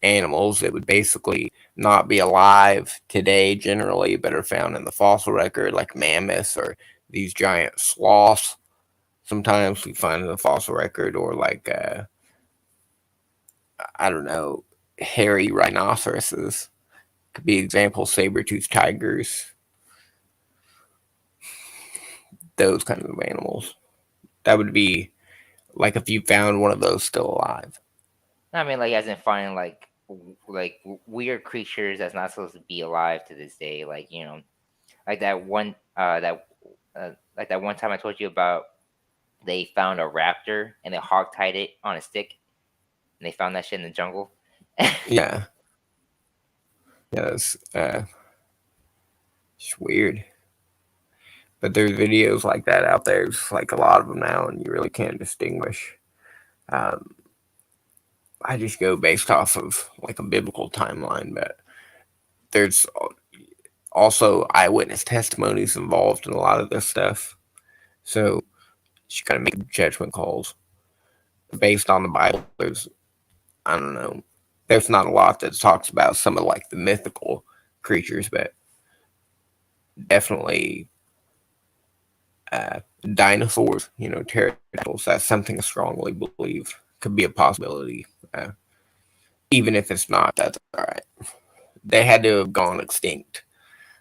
animals that would basically not be alive today generally, but are found in the fossil record, like mammoths or these giant sloths. Sometimes we find in the fossil record, or like I don't know, hairy rhinoceroses could be example, saber-toothed tigers, those kinds of animals. That would be like if you found one of those still alive. I mean, like, as in finding weird creatures that's not supposed to be alive to this day. Like, like that one time I told you about. They found a raptor and they hog tied it on a stick, and they found that shit in the jungle. Yeah, yeah, it's weird. But there's videos like that out there. There's like a lot of them now, and you really can't distinguish. Um, I just go based off of like a biblical timeline, but there's also eyewitness testimonies involved in a lot of this stuff. So you kind of make judgment calls based on the Bible. I don't know, there's not a lot that talks about some of like the mythical creatures, but definitely dinosaurs, pterodactyls. That's something I strongly believe could be a possibility. Even if it's not, that's all right. They had to have gone extinct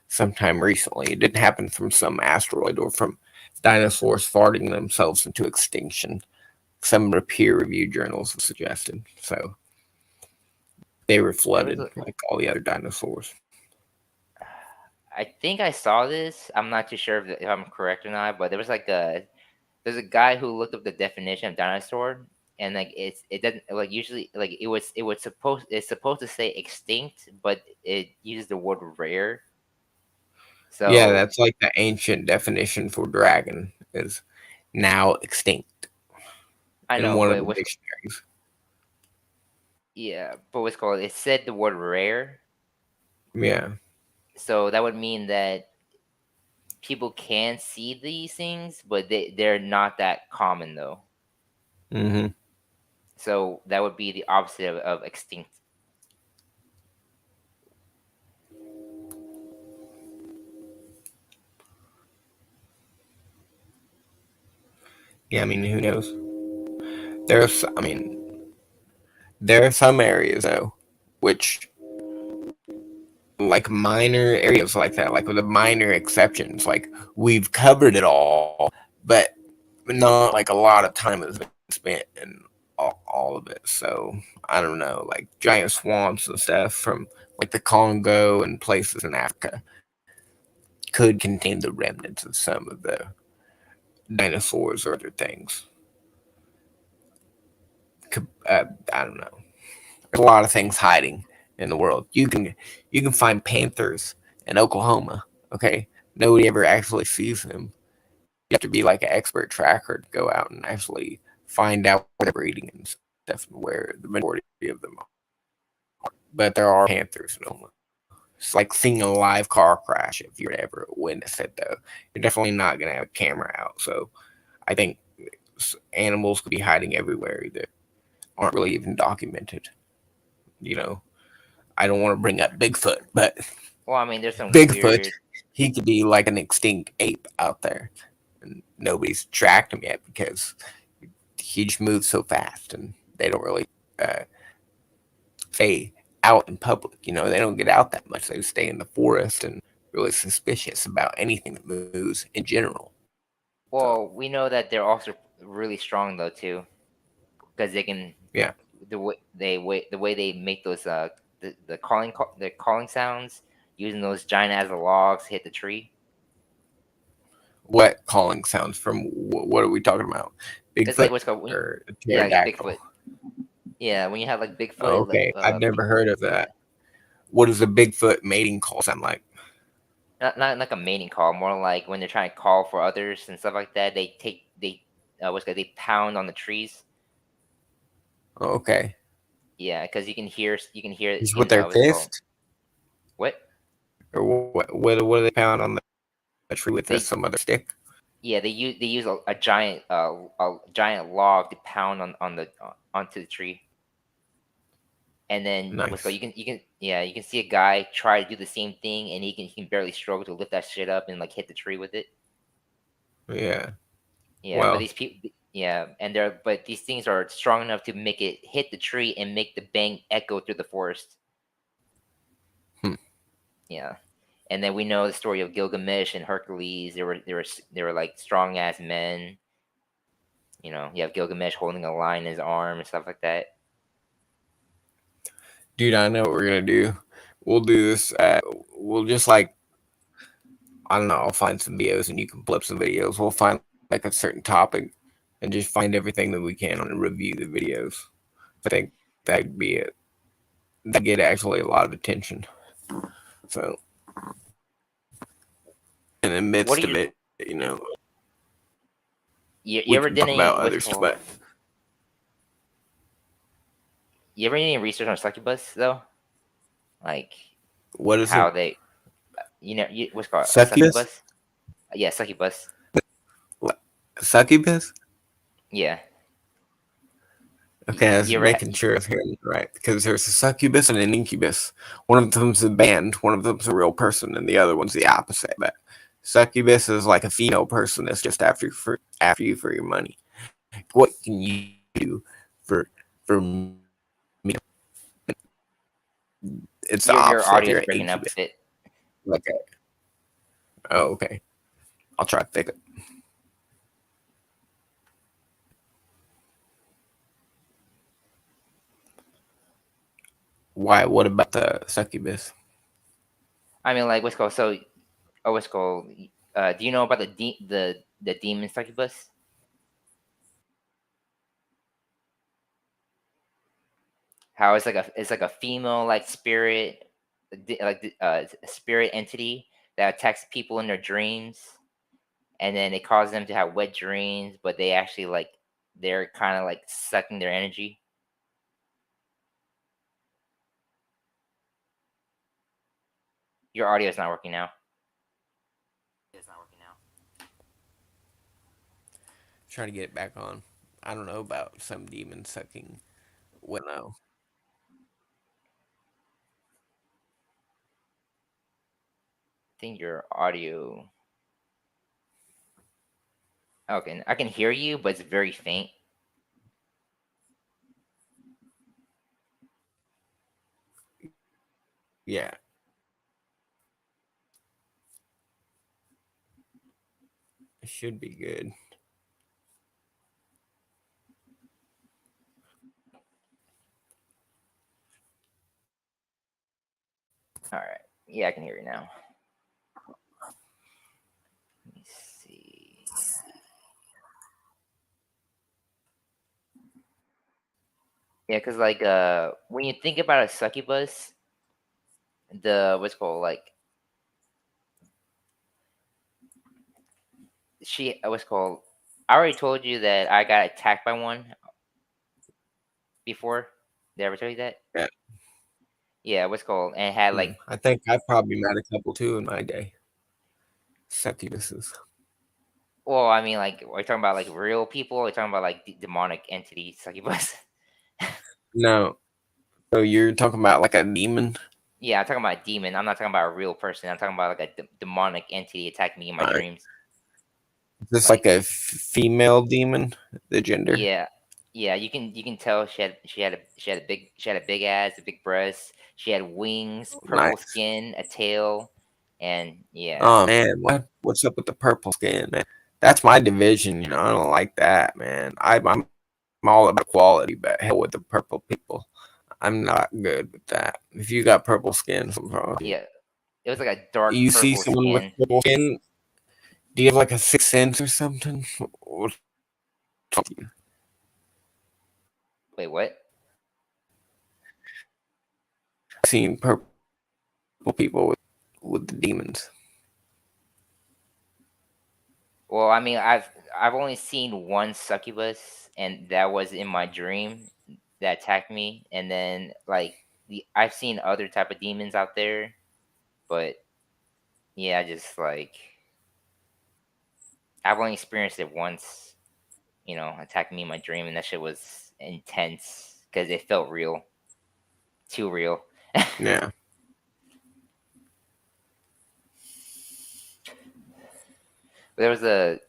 sometime recently. It didn't happen from some asteroid or from dinosaurs farting themselves into extinction. Some of the peer-reviewed journals have suggested. So they were There was flooded like all the other dinosaurs. I think I saw this. I'm not too sure if I'm correct or not, but there's a guy who looked up the definition of dinosaur, and like it doesn't like usually like it's supposed to say extinct, but it uses the word rare. Yeah, So that's like the ancient definition for dragon is now extinct I in know, one of but the what's dictionaries. yeah, but what's called it said the word rare, Yeah. so that would mean that people can see these things, but they're not that common though. Hmm. So that would be the opposite of extinct. Yeah, I mean, who knows? I mean, there are some areas though, which like minor areas like that, like with the minor exceptions, like we've covered it all, but not like a lot of time has been spent in all of it. So I don't know, like giant swamps and stuff from like the Congo and places in Africa could contain the remnants of some of the dinosaurs or other things. I don't know. There's a lot of things hiding in the world. You can find panthers in Oklahoma. Okay, nobody ever actually sees them. You have to be like an expert tracker to go out and actually find out where they're breeding and stuff and where the majority of them are. But there are panthers in Oklahoma. It's like seeing a live car crash if you were to ever witness it, though. You're definitely not going to have a camera out. So I think animals could be hiding everywhere that aren't really even documented. You know, I don't want to bring up Bigfoot, but Well, I mean, there's some Bigfoot, weird. he could be like an extinct ape out there. And nobody's tracked him yet because he just moves so fast and they don't really uh, stay out in public. They don't get out that much. They stay in the forest and really suspicious about anything that moves in general. So, Well, we know that they're also really strong though too, because they can yeah. the way they make those the calling sounds using those giant as logs to hit the tree. What calling sounds from? What are we talking about? It's like Bigfoot what's called or yeah, like pterodactyl? Bigfoot. Yeah, when you have like Bigfoot, Okay, I've never heard of yeah, that. What does a Bigfoot mating call sound like? not like a mating call, more like when they're trying to call for others and stuff like that. They what's called they pound on the trees. Okay, Yeah, because you just with can their what's it called fist, what or what do they pound on the tree with? they Some other stick? yeah they use a giant log to pound on the onto the tree. And then what's called Nice. you can yeah you can see a guy try to do the same thing, and he can barely struggle to lift that shit up and like hit the tree with it. Yeah. Yeah, but Well, these people, yeah, and they're but these things are strong enough to make it hit the tree and make the bang echo through the forest. hmm. Yeah, and then we know the story of Gilgamesh and Hercules. They were like strong ass men. You know, you have Gilgamesh holding a lion in his arm and stuff like that. Dude, I know what we're gonna do. We'll do this. We'll just like I don't know. I'll find some videos and you can pull up some videos. We'll find like a certain topic and just find everything that we can and review the videos. I think that'd be it. That get actually a lot of attention. So in the What do midst of you it, you we ever can did talk any about what's other it stuff. called? But You ever did any research on succubus though? Like what is how it? they what's it called a Succubus? succubus? Yeah, succubus. Succubus? Yeah. Okay, I was You ever making sure I was hearing it right because there's a succubus and an incubus. One of them's a band, one of them's a real person, and the other one's the opposite. But succubus is like a female person that's just after you for your money. What can you do for me? It's the your opposite if audio you're is an breaking up a incubus. bit. Okay. Oh, okay. I'll try to fix it. Why? What about the succubus? I mean, like what's it called what's it called do you know about the demon succubus? How it's like a female like spirit, spirit entity that attacks people in their dreams, and then it causes them to have wet dreams, but they actually like they're kind of like sucking their energy. Your audio is not working now. Trying to get it back on. I don't know about some demon sucking. What no? I think your audio. Okay, I can hear you, but it's very faint. Yeah, it should be good. All right. Yeah, I can hear you now. Let me see. Yeah, because like when you think about a succubus, the what's it called like she what's it called. I already told you that I got attacked by one before. Did I ever tell you that? Yeah. Yeah, what's it called and it had like I think I probably met a couple too in my day. Succubuses. well, I mean like are you talking about like real people or are you talking about like demonic entities succubus? No. So you're talking about like a demon? Yeah, I'm talking about a demon. I'm not talking about a real person. I'm talking about like a demonic entity attacking me in my Alright. dreams. Is this Like like a female demon? The gender? yeah, yeah. You can tell she had a big ass, a big breast. She had wings, purple Nice. skin, a tail, and yeah, Oh man, what's up with the purple skin, man? That's my division, I don't like that, man. I'm all about quality, but hell with the purple people. I'm not good with that. If you got purple skin, something wrong with you. yeah. It was like a dark You see purple someone with skin. purple skin, Do you have like a sixth sense or something? What's wrong with you? Wait, what? Seeing purple people with the demons. Well, I mean, I've only seen one succubus, and that was in my dream that attacked me. And then like I've seen other type of demons out there, but yeah, just like I've only experienced it once. Attacking me in my dream, and that shit was intense because it felt real, too real. Yeah. There was a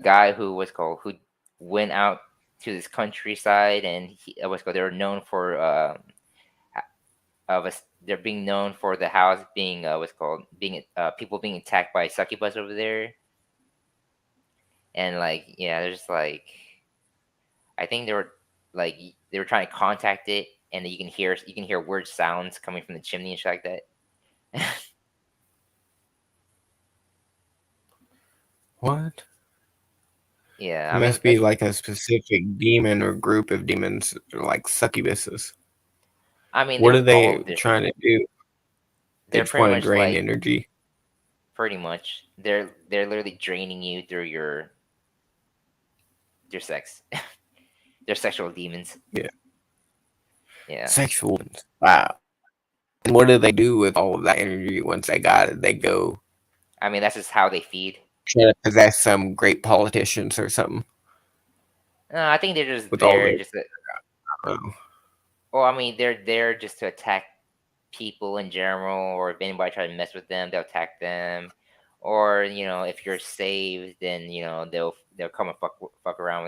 guy who went out to this countryside, and they were known for they're being known for the house being being people being attacked by succubus over there. And like, yeah, there's like, I think they were trying to contact it, and then you can hear weird sounds coming from the chimney and shit like that. What? Yeah, It I mean must be like a specific demon or group of demons, like succubuses. What they're are all they different. trying to do? They They're just pretty want to much drain like energy. pretty much they're literally draining you through your sex. They're sexual demons. Yeah. Yeah. Sexual ones. Wow. And what do they do with all of that energy once they got it? They go I mean, that's just how they feed. try to possess some great politicians or something No, I think they're just with all there their. just to, Oh, well, I mean, they're there just to attack people in general, or if anybody tries to mess with them, they'll attack them. Or if you're saved, then they'll come and fuck around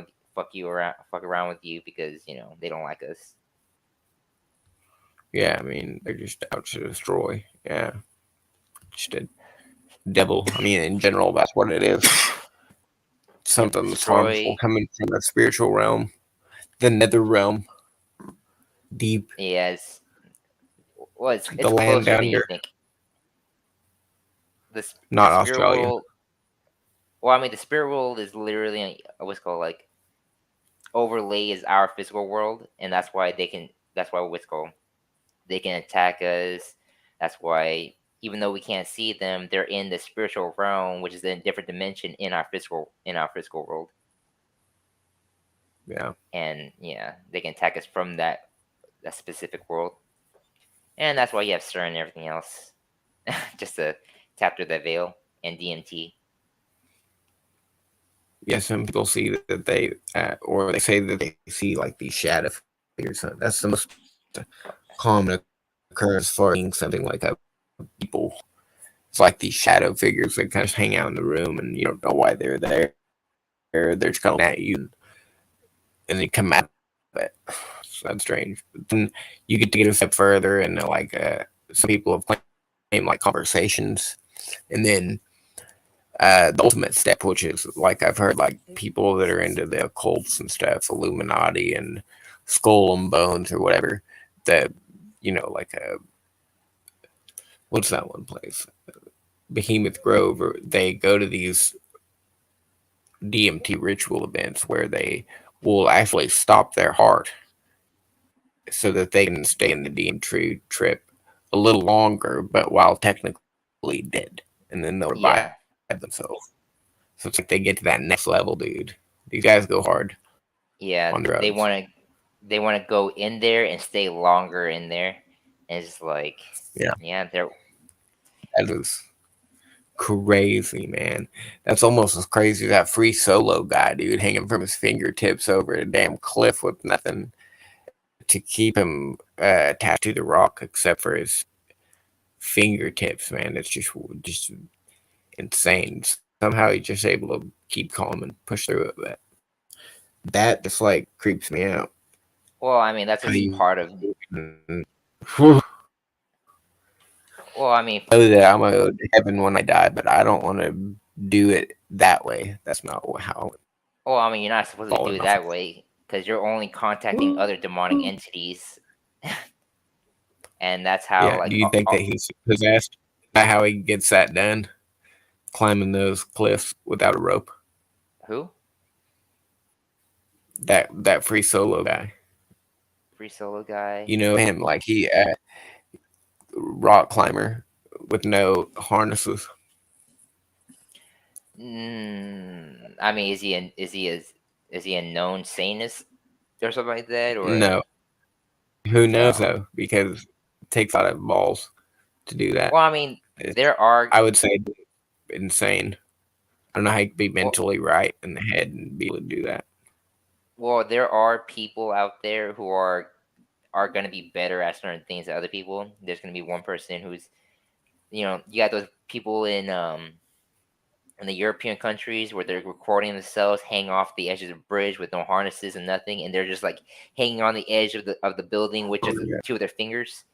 with you because they don't like us. yeah, I mean, they're just out to destroy. Yeah. Just a devil. I mean, in general, that's what it is. Yep, Something that's harmful destroy. coming from the spiritual realm, the nether realm, deep, Yeah, well, the it's land closer than you under, think. The not spirit Australia. world. Well, I mean, the spirit world is literally what's called like overlay is our physical world, and that's why they can. That's why what's called they can attack us. That's why even though we can't see them, they're in the spiritual realm, which is in a different dimension in our physical world. Yeah. And yeah, they can attack us from that specific world, and that's why you have CERN and everything else, just to tap through that veil and DMT. Yeah, some people see that or they say that they see like these shadow figures. That's the most common occurrence for seeing something like a people. It's like these shadow figures that kind of hang out in the room, and you don't know why they're there. They're just kind of at you, and they come out of it. So that's strange. But then you get a step further, and like some people have claimed like conversations, and then the ultimate step, which is like I've heard like people that are into the occults and stuff, Illuminati and Skull and Bones or whatever, that like what's that one place? Behemoth Grove, or they go to these DMT ritual events where they will actually stop their heart so that they can stay in the DMT trip a little longer, but while technically dead, and then they'll revive Yeah, themselves. So it's like they get to that next level, dude. These guys go hard yeah, on they drugs. want to they want to go in there and stay longer in there. And it's like, Yeah, yeah, they're that is crazy, man. That's almost as crazy as that free solo guy, dude, hanging from his fingertips over a damn cliff with nothing to keep him attached to the rock except for his fingertips, man. It's just insane. Somehow he's just able to keep calm and push through it. But that just like creeps me out. well, I mean, that's How just you part of. Whew. Well, I mean, I know that I'm gonna go to heaven when I die, but I don't want to do it that way. That's not how. you're not supposed to do Falling it off. that way because you're only contacting other demonic entities, and that's how Yeah. like Do you think that he's possessed? Is that how he gets that done? climbing those cliffs without a rope. Who? That free solo guy. Free solo guy. You know him, like he rock climber with no harnesses. I mean, is he a known Satanist or something like that, or No, who knows oh? though? Because it takes a lot of balls to do that. Well, I mean, It's, there are I would say, insane. I don't know how you could be well, mentally right in the head and be able to do that. well, there are people out there who are going to be better at certain things than other people. There's going to be one person who's, you got those people in the European countries where they're recording themselves hang off the edges of a bridge with no harnesses and nothing, and they're just like hanging on the edge of the building with just Yeah. two of their fingers.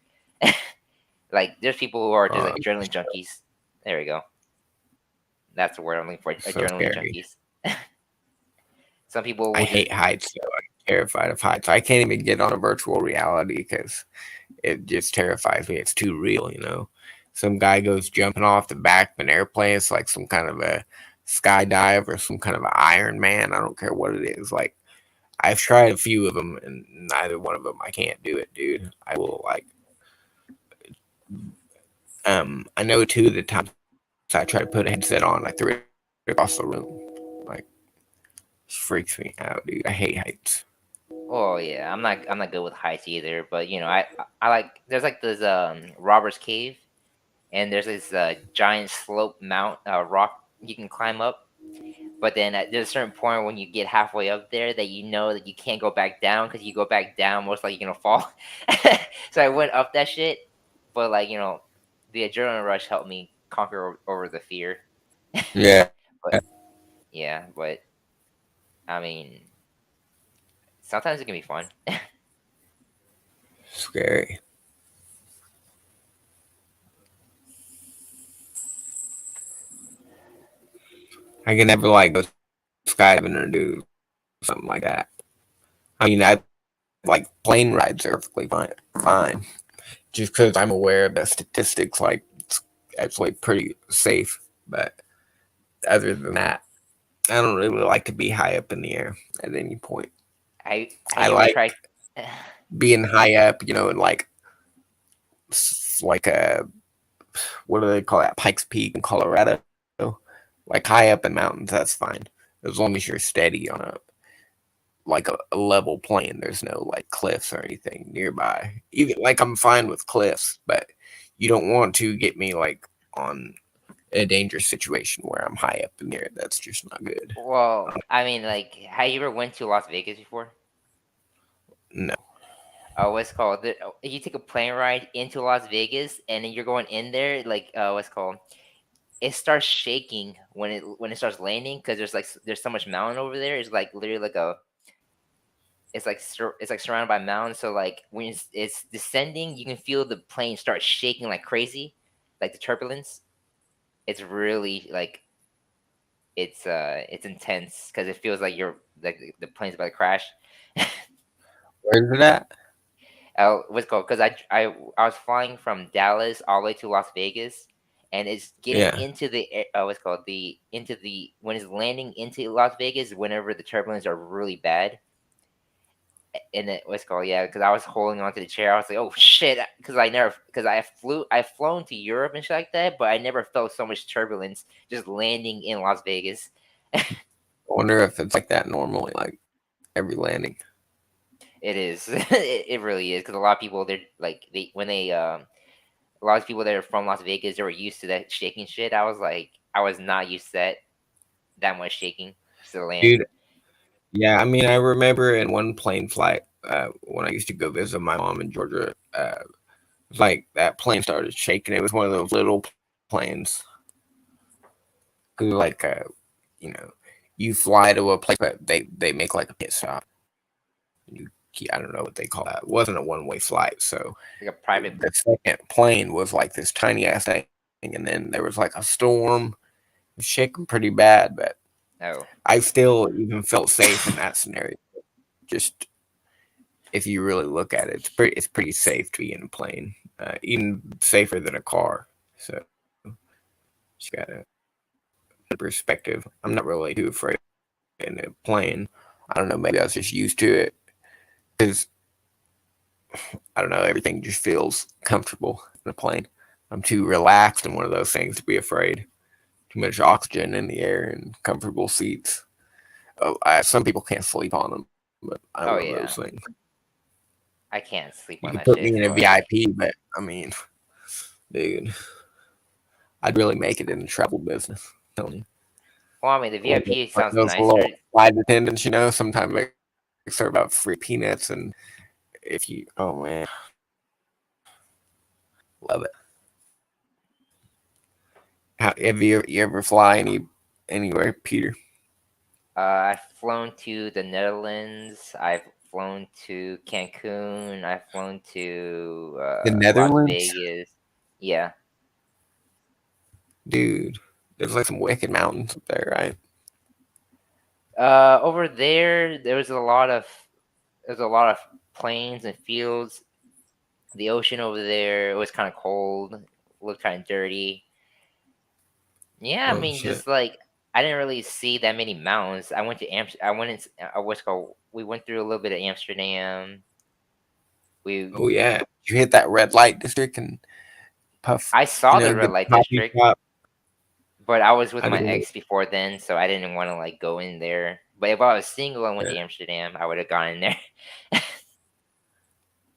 Like there's people who are just Uh, like adrenaline junkies. There we go. That's the word I'm looking for. so Adrenaline scary. junkies. Some people I will just hate heights though. I'm terrified of heights. I can't even get on a virtual reality because it just terrifies me. It's too real, you know. Some guy goes jumping off the back of an airplane. It's like some kind of a skydive or some kind of an Iron Man. I don't care what it is. Like I've tried a few of them, and neither one of them. I can't do it, dude. I will like. I know two of the times I tried to put a headset on, I threw it across the room. Like, it freaks me out, dude. I hate heights. oh yeah, I'm not good with heights either, but I like there's like this robber's cave, and there's this giant slope mount rock you can climb up. But then there's a certain point when you get halfway up there that you know that you can't go back down, because you go back down, most likely you're gonna fall. So I went up that shit, but like the adrenaline rush helped me conquer over the fear. Yeah, But yeah, but I mean, sometimes it can be fun. scary. I can never like go skydiving or do something like that. I mean, I like plane rides are perfectly fine. Just because I'm aware of the statistics, like it's actually pretty safe. But other than that, I don't really like to be high up in the air at any point. Have I you ever like tried? being high up, and like a what do they call that? Pikes Peak in Colorado. Like high up in mountains, that's fine as long as you're steady on a level plane. There's no like cliffs or anything nearby. Even like I'm fine with cliffs, but you don't want to get me like on a dangerous situation where I'm high up in the air. That's just not good. Well, I mean, like, have you ever went to Las Vegas before? No. What's called? You take a plane ride into Las Vegas, and then you're going in there. Like, what's called? It starts shaking when it starts landing, because there's so much mountain over there. It's like literally like it's like surrounded by mountains. So like when it's descending, you can feel the plane start shaking like crazy, like the turbulence. It's really like it's intense, because it feels like you're like the plane's about to crash. Where's it at? What's it called? Because I was flying from Dallas all the way to Las Vegas, and it's getting Yeah. into the what's it called the into the when it's landing into Las Vegas, whenever the turbulence are really bad. And it what's it called, yeah, because I was holding onto the chair. I was like, oh shit, because I've flown to Europe and shit like that, but I never felt so much turbulence just landing in Las Vegas. I wonder if it's like that normally, like every landing. It is. It really is, because a lot of people they're like a lot of people that are from Las Vegas, they were used to that shaking shit. I was not used to that much shaking to land. Dude, yeah, I mean, I remember in one plane flight when I used to go visit my mom in Georgia, like that plane started shaking. It was one of those little planes. 'Cause like, you fly to a place, but they make like a pit stop. I don't know what they call that. It wasn't a one-way flight, so Like a private. the second plane was like this tiny ass thing, and then there was like a storm, it was shaking pretty bad, but Oh, I still even felt safe in that scenario. Just if you really look at it, it's pretty safe to be in a plane, even safer than a car. So just gotta perspective, I'm not really too afraid in a plane. I don't know, maybe I was just used to it because I don't know, everything just feels comfortable in a plane. I'm too relaxed in one of those things to be afraid. Too much oxygen in the air and comfortable seats. Oh, some people can't sleep on them, but I Oh love those yeah, things. I can't sleep You on could that put me shit. in a Like, VIP, but I mean, dude, I'd really make it in the travel business. I'm telling you. well, I mean, the VIP Like sounds those little nicer. flight attendants, sometimes they serve out free peanuts, and if you, oh man, love it. Have you ever fly anywhere, Peter? I've flown to the Netherlands. I've flown to Cancun. I've flown to The Las Netherlands, Vegas. Yeah. dude. There's like some wicked mountains up there, right? Over there, there's a lot of plains and fields. The ocean over there, it was kind of cold, looked kind of dirty. Yeah, I Oh mean, shit. just like I didn't really see that many mountains. I went to I went in. What's it called? We went through a little bit of Amsterdam. We Oh yeah. You hit that red light district and puff, I saw the red get the light coffee district, shop. but I was with I my do. ex before then, so I didn't want to like go in there. But if I was single and went Yeah. to Amsterdam, I would have gone in there.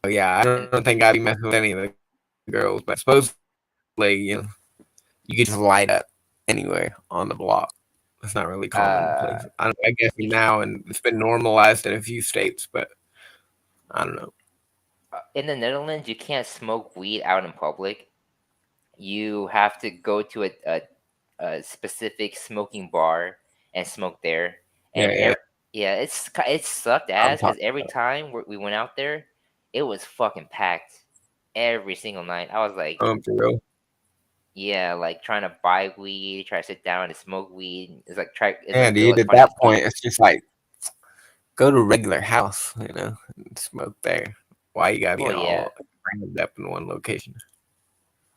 Oh yeah. I And don't think I'd be messing with any of the girls, but supposedly, you could just light up anywhere on the block. It's not really uh, commonplace. I guess you can, now, and it's been normalized in a few states, but I don't know. in the Netherlands, you can't smoke weed out in public. You have to go to a specific smoking bar and smoke there. Yeah, And yeah. yeah, it sucked I'm ass because talking every about. time we went out there, it was fucking packed every single night. I was like, For real. yeah, like trying to buy weed, try to sit down and smoke weed. It's Yeah, like the dude. like At that funniest point, game. it's just like go to a regular house, and smoke there. Why you gotta be Well, yeah, all crammed up in one location?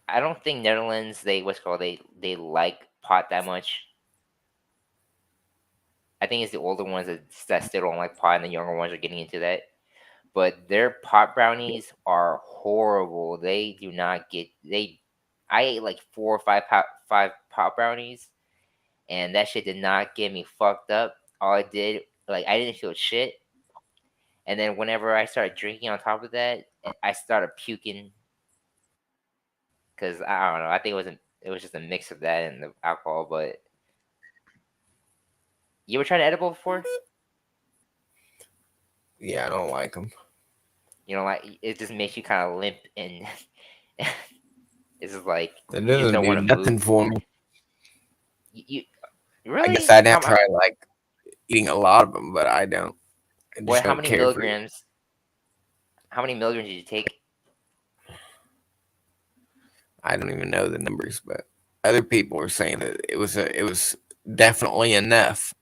I don't think Netherlands they like pot that much. I think it's the older ones that still don't like pot, and the younger ones are getting into that. But their pot brownies are horrible. They do not get they. I ate like 4 or 5 pot brownies, and that shit did not get me fucked up. All I did, like, I didn't feel shit. And then whenever I started drinking on top of that, I started puking because I don't know. I think it was just a mix of that and the alcohol. But you ever tried edible before? Yeah, I don't like them. You know, like it just makes you kind of limp and it's just like That you just doesn't don't do want to move. nothing for me. I guess Really I'd have to try like eating a lot of them, but I don't. I just what how don't many care for it. milligrams? How many milligrams did you take? I don't even know the numbers, but other people were saying that it was definitely enough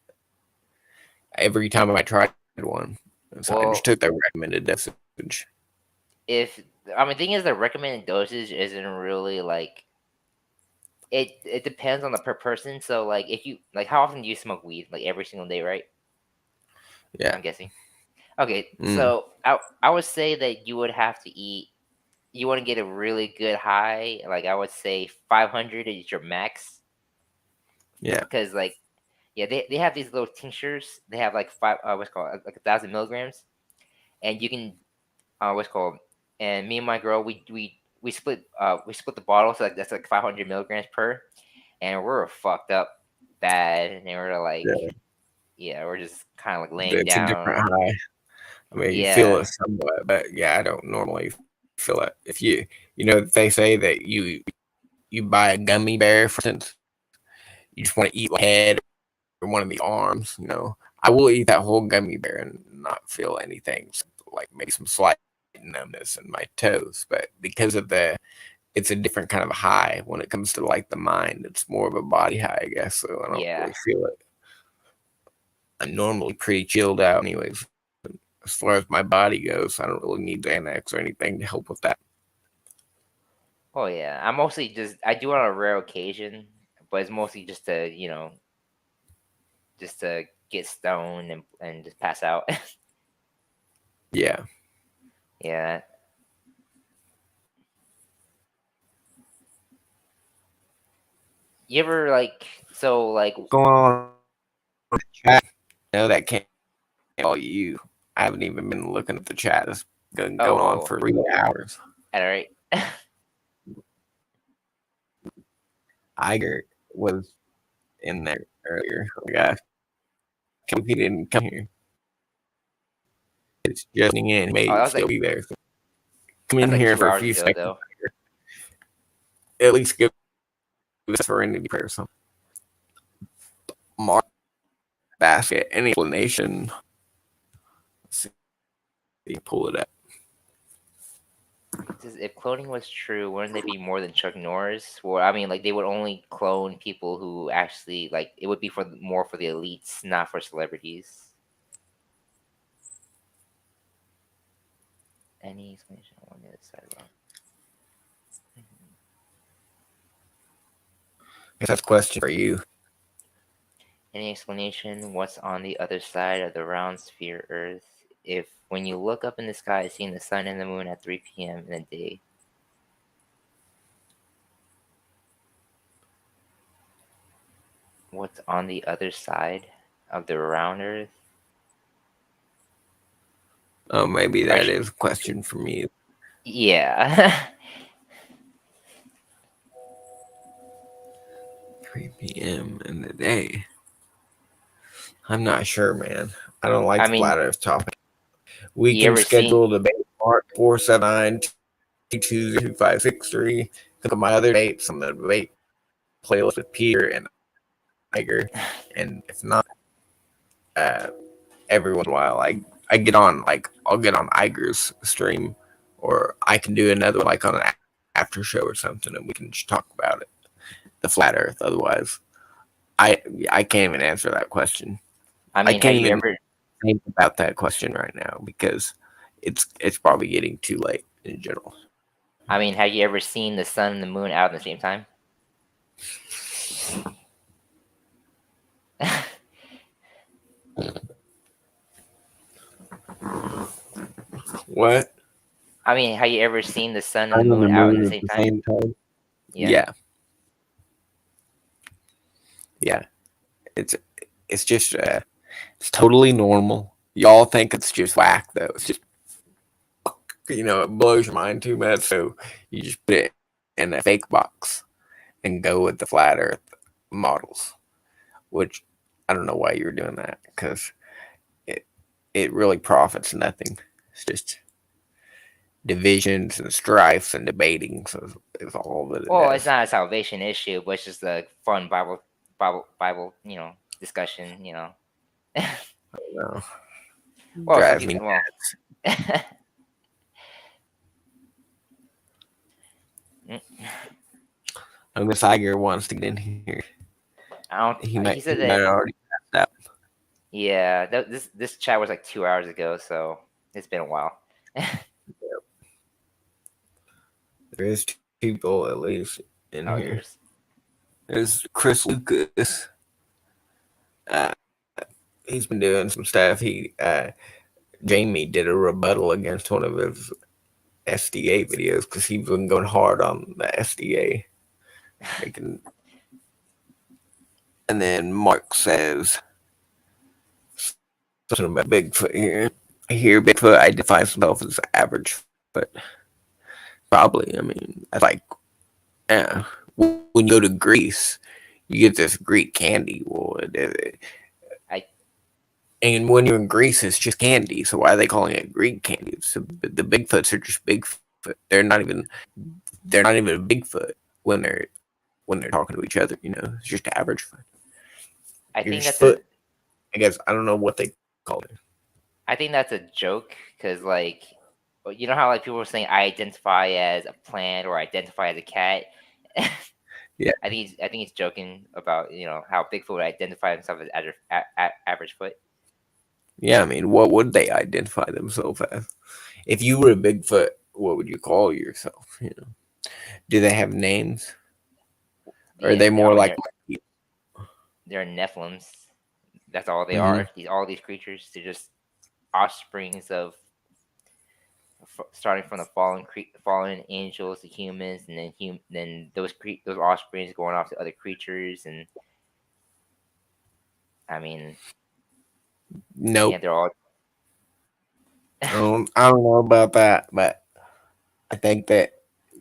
every time I tried one. So I just Well, took the recommended dosage. if I mean, the thing is, the recommended dosage isn't really like it depends on the per person. So like, if you like, how often do you smoke weed? Like every single day, right? Yeah. I'm guessing. Okay, Mm, so I would say that you would have to eat. You want to get a really good high. Like I would say 500 is your max yeah. because like yeah, they have these little tinctures. They have like what's it called like 1,000 milligrams, and you can what's it called. And me and my girl, we split the bottle, so like, that's like 500 milligrams per, and we were fucked up bad, and we were like, Yeah. yeah, we're just kind of like laying It's a down. different high. I mean, you feel Yeah, it somewhat, but yeah, I don't normally feel it. If they say that you buy a gummy bear, for instance, you just want to eat like head or one of the arms. I will eat that whole gummy bear and not feel anything, like maybe some slight numbness in my toes. But because of it's a different kind of high when it comes to like the mind. It's more of a body high, I guess. So I don't yeah. really feel it. I'm normally pretty chilled out, anyways. As far as my body goes, I don't really need Xanax or anything to help with that. Oh yeah, I do it on a rare occasion, but it's mostly just to just to get stoned and just pass out. Yeah. Yeah. You ever like Going on in the chat. No, that can't be all you. I haven't even been looking at the chat. It's been going on oh for 3 hours. all right. Iger was in there earlier. Oh my gosh. If he didn't come here, it's just in. He Oh, may that was still like be there. So come that's in like here two for a hours few ago seconds. though. At least give this serenity prayer. So, Mark Basket, any explanation? Let's see, pull it up. It says, if cloning was true, wouldn't they be more than Chuck Norris? Well, I mean, like they would only clone people who actually like it would be for more for the elites, not for celebrities. Any explanation on the other side? That's a question for you. Any explanation what's on the other side of the round sphere Earth? If when you look up in the sky, seeing the sun and the moon at 3 p.m. in the day. What's on the other side of the round Earth? Oh, maybe that is a question for me. Yeah. 3 p.m. in the day. I'm not sure, man. I don't like I the mean, flat Earth topic. We you can ever seen? schedule a debate Mark 479 2563. Look at my other dates on the debate playlist with Peter and Iger. And if not, every once in a while, I get on, like, I'll get on Iger's stream, or I can do another, like, on an after show or something, and we can just talk about it. The flat Earth. Otherwise, I can't even answer that question. I I mean, have can't you even ever? think about that question right now because it's probably getting too late in general. I mean, have you ever seen the sun and the moon out at the same time? What? I mean, have you ever seen the sun and the Sun and moon the out at moon the at same the time? same time? Yeah. Yeah. It's just it's totally normal. Y'all think it's just whack though. It's just, it blows your mind too much. So you just put it in a fake box and go with the flat Earth models, which I don't know why you were doing that because it really profits nothing. It's just divisions and strifes and debating. So it's all that it Well, it's does. not a salvation issue, but it's just a fun Bible, discussion. No, Well, some drives people. me Well, nuts. Unless Iger wants to get in here, I don't. he He might said that. already passed out. Yeah, this chat was like 2 hours ago, so it's been a while. There is two people at least in Oh, here. There's Chris Lucas. He's been doing some stuff. Jamie did a rebuttal against one of his SDA videos because he's been going hard on the SDA. And then Mark says something about Bigfoot here. I hear Bigfoot identifies himself as average, but probably. I mean, that's like, yeah. When you go to Greece, you get this Greek candy. Well, and when you're in Greece, it's just candy. So why are they calling it Greek candy? So the Bigfoots are just Bigfoot. They're not even a Bigfoot when they're talking to each other. It's just average foot. I think that's foot. I guess I don't know what they call it. I think that's a joke because, like, you know how like people were saying I identify as a plant or identify as a cat. Yeah, I think he's joking about how Bigfoot would identify himself as average foot. Yeah, I mean, what would they identify themselves as? If you were a Bigfoot, what would you call yourself? Do they have names? Or are they more like they're Nephilims? That's all they Hmm. are. All these creatures, they're just offsprings of starting from the fallen angels, the humans, and then those offsprings going off to other creatures, and I mean, yeah, Nope. they're all. I don't know about that, but I think that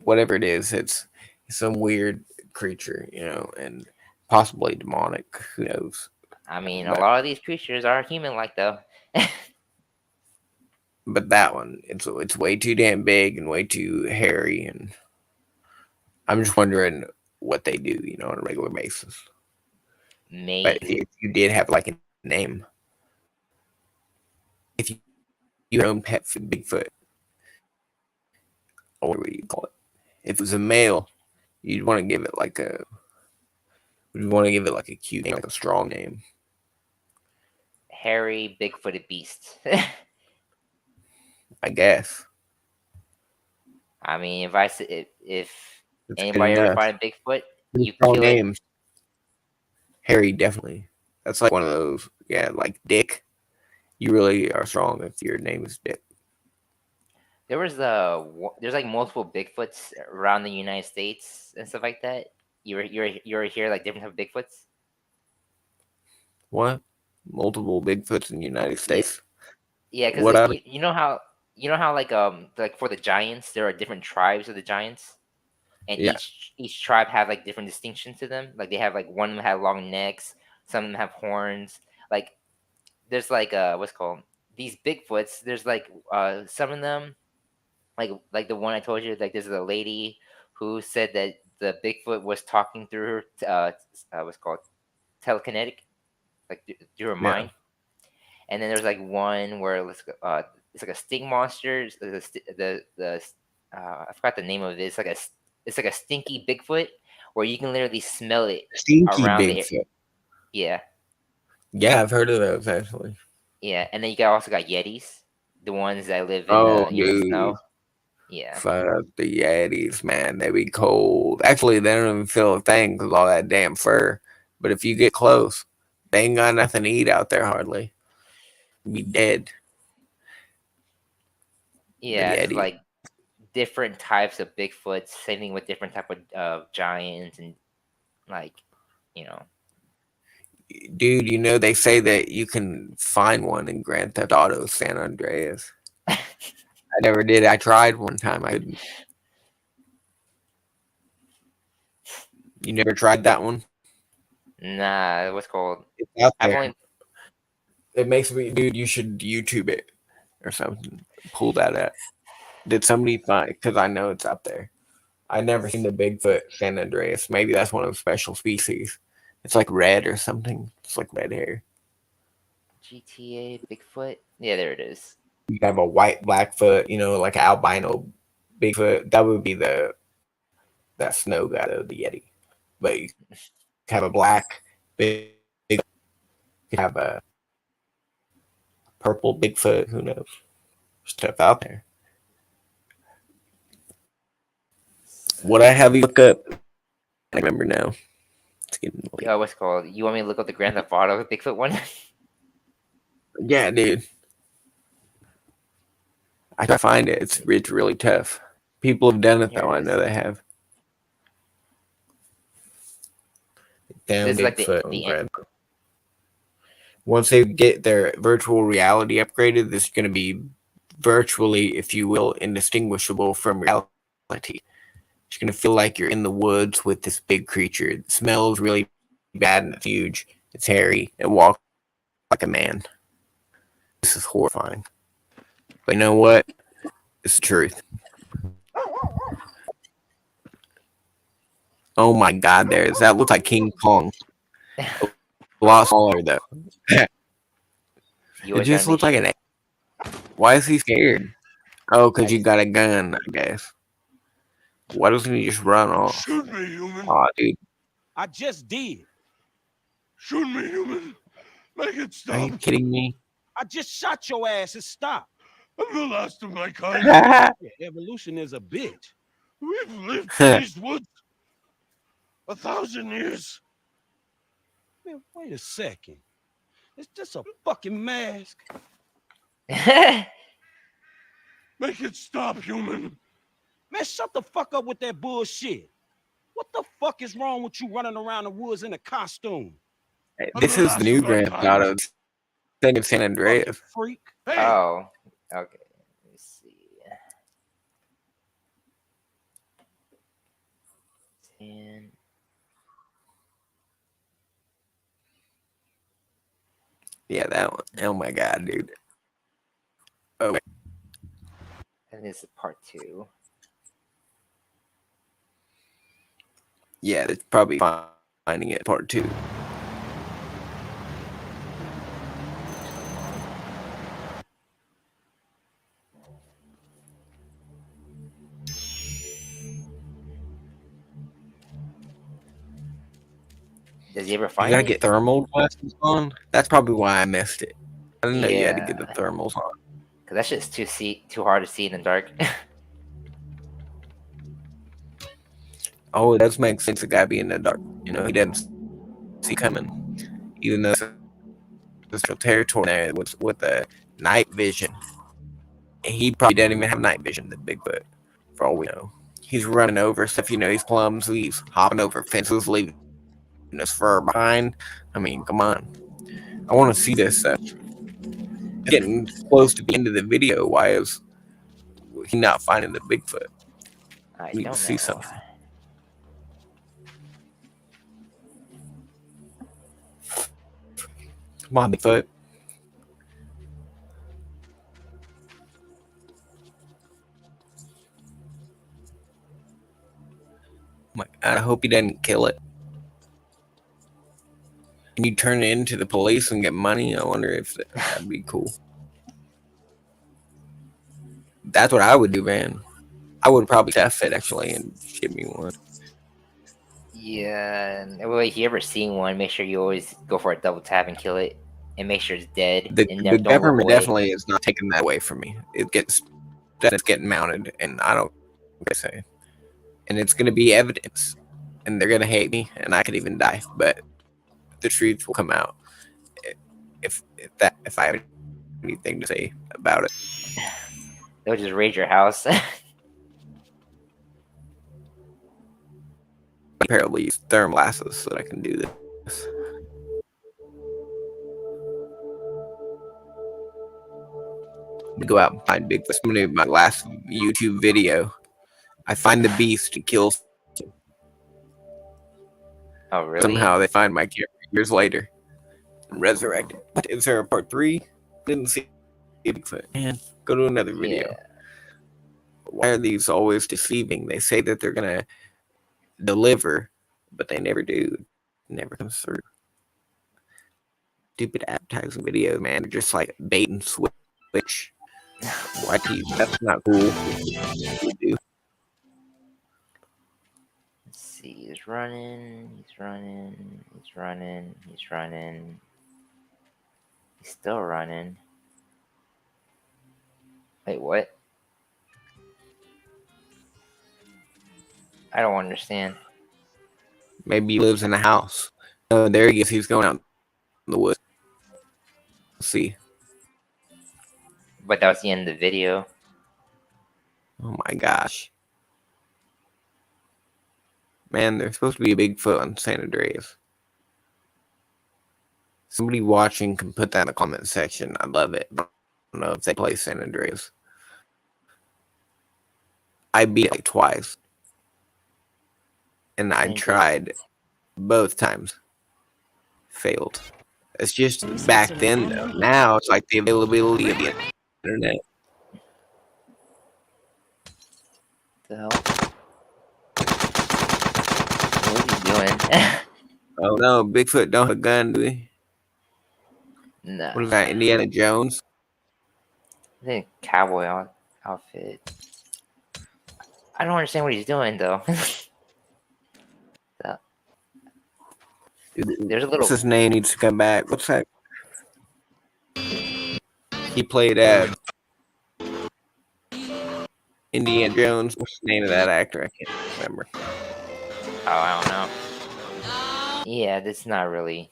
whatever it is, it's some weird creature, and possibly demonic. Who knows? I mean, a But lot of these creatures are human-like, though. but that one, it's way too damn big and way too hairy, and I'm just wondering what they do, on a regular basis. But Mate, if you did have like a name, if you your own pet for Bigfoot, or what do you call it? If it was a male, you'd want to give it like a you'd want to give it like a cute name, like a strong name, hairy, big-footed beast. I guess. I mean, if It's good anybody ever enough. find a Bigfoot, you Strong kill it. names. Harry, definitely. That's like one of those. Yeah, like Dick. You really are strong if your name is Dick. There's like multiple Bigfoots around the United States and stuff like that. You're here like different type of Bigfoots. What? Multiple Bigfoots in the United Yeah, States. yeah, because What are you know how like for the giants there are different tribes of the giants, and they? Yeah. each tribe have like different distinctions to them. Like they have like one of them have long necks, some of them have horns. Like there's like what's it called these Bigfoots. There's like some of them like the one I told you. Like there's a lady who said that the Bigfoot was talking through her what's it called telekinetic, like through her Yeah. mind. And then there's like one where it's like a sting monster. I forgot the name of it. It's like a stinky Bigfoot where you can literally smell it Stinky around the. Bigfoot. Yeah, Yeah, I've heard of those actually. yeah, and then also got Yetis, the ones that live in Oh, the dude. snow. Yeah, Fuck the Yetis, man. They be cold. Actually, they don't even feel a thing because all that damn fur. But if you get close, they ain't got nothing to eat out there hardly. You be dead. The yeah. So Yetis. like different types of Bigfoots. Same thing with different type of giants and like you know. Dude, they say that you can find one in Grand Theft Auto San Andreas. I never did. I tried one time. I couldn't. You never tried that one? Nah, what's called? It's out I've there. only It makes me, dude. You should YouTube it or something. Pull that up. Did somebody find? Because I know it's out there. I never seen the Bigfoot San Andreas. Maybe that's one of the special species. It's like red or something. It's like red hair. GTA Bigfoot. Yeah, there it is. You have a white Blackfoot. Like albino Bigfoot. That would be that snow guy, the Yeti. But you have a black big. You have a purple Bigfoot. Who knows? Stuff out there. What I have you look up? I remember now. It's getting late. What's it called? You want me to look up the Grand Theft Auto Bigfoot one? Yeah, dude. I try to find it. It's really tough. People have done it Here though. it I know is. they have. Damn This is like Bigfoot on the Grand. Once they get their virtual reality upgraded, this is going to be virtually, if you will, indistinguishable from reality. You're going to feel like you're in the woods with this big creature. It smells really bad and it's huge. It's hairy. It walks like a man. This is horrifying. But you know what? It's the truth. Oh my God, that looks like King Kong. A lot smaller though. you It always just gotta make looks like sure. Why is he scared? Oh, because I, you got a gun, I guess. Why doesn't he just run off? Shoot me, human. Aw, dude. I just did. Shoot me, human. Make it Are stop. you kidding me? I just shot your ass and stopped. I'm the last of my kind. Evolution is a bitch. We've lived in these woods 1,000 years. Man, wait a second. It's just a fucking mask. Does Make it stop, human. Man, shut the fuck up with that bullshit. What the fuck is wrong with you running around the woods in a costume? This is the new Grand Theft Auto. Thing of San Fucking Andreas. freak. Oh, okay. Let me see. And Yeah, that one. Oh my god, dude. Oh, and this is part 2. yeah, it's probably finding it part 2. Does he ever You find gotta it? get thermal glasses on. That's probably why I missed it. I didn't know you had to get the Yeah. thermals on. Cause that shit's too hard to see in the dark. Oh, it does make sense. The guy being in the dark. You know, he doesn't see coming. Even though this territory there with the night vision. He probably doesn't even have night vision, the Bigfoot, for all we know. He's running over stuff, you know, he's clumsy, he's hopping over fences, leaving his fur behind. I mean, come on. I want to see this. Getting close to the end of the video. Why is he not finding the Bigfoot? I We need don't to see know. something. Come on, Bigfoot. I hope he doesn't kill it. Can you turn it into the police and get money? I wonder if that'd be cool. That's what I would do, man. I would probably theft it actually and give me one. Yeah. Well, if you ever seen one, make sure you always go for a double tap and kill it, and make sure it's dead. The And never, don't look government away. definitely is not taking that away from me. It's getting mounted, and I don't say, and it's going to be evidence, and they're going to hate me, and I could even die. But the truth will come out if I have anything to say about it. They'll just raid your house. Apparently, use thermal glasses so that I can do this. Go out and find Bigfoot. That's gonna be my last YouTube video. I find the beast and kills him. Oh, really? Somehow they find my camera years later and resurrect it. But is there a part 3? Didn't see Bigfoot. Man, go to another video. Yeah. Why are these always deceiving? They say that they're gonna deliver, but they never do. It never comes through. Stupid advertising videos, man. They're just like bait and switch. Why do you? That's not cool. Let's see. He's running. He's running. He's running. He's running. He's still running. Wait, what? I don't understand. Maybe he lives in a house. Oh, there he is. He's going out in the woods. Let's see. But that was the end of the video. Oh my gosh. Man, there's supposed to be a Bigfoot on San Andreas. Somebody watching can put that in the comment section. I love it. I don't know if they play San Andreas. I beat it like twice. And I tried both times. Failed. It's just back then, though. Now it's like the availability of the internet. The hell? What are you doing? Oh no, Bigfoot don't have a gun, do he? No. What is that, Indiana Jones? I think cowboy outfit. I don't understand what he's doing though. There's a little. What's his name needs to come back? What's that? He played Indiana Jones. What's the name of that actor? I can't remember. Oh, I don't know. Yeah, that's not really.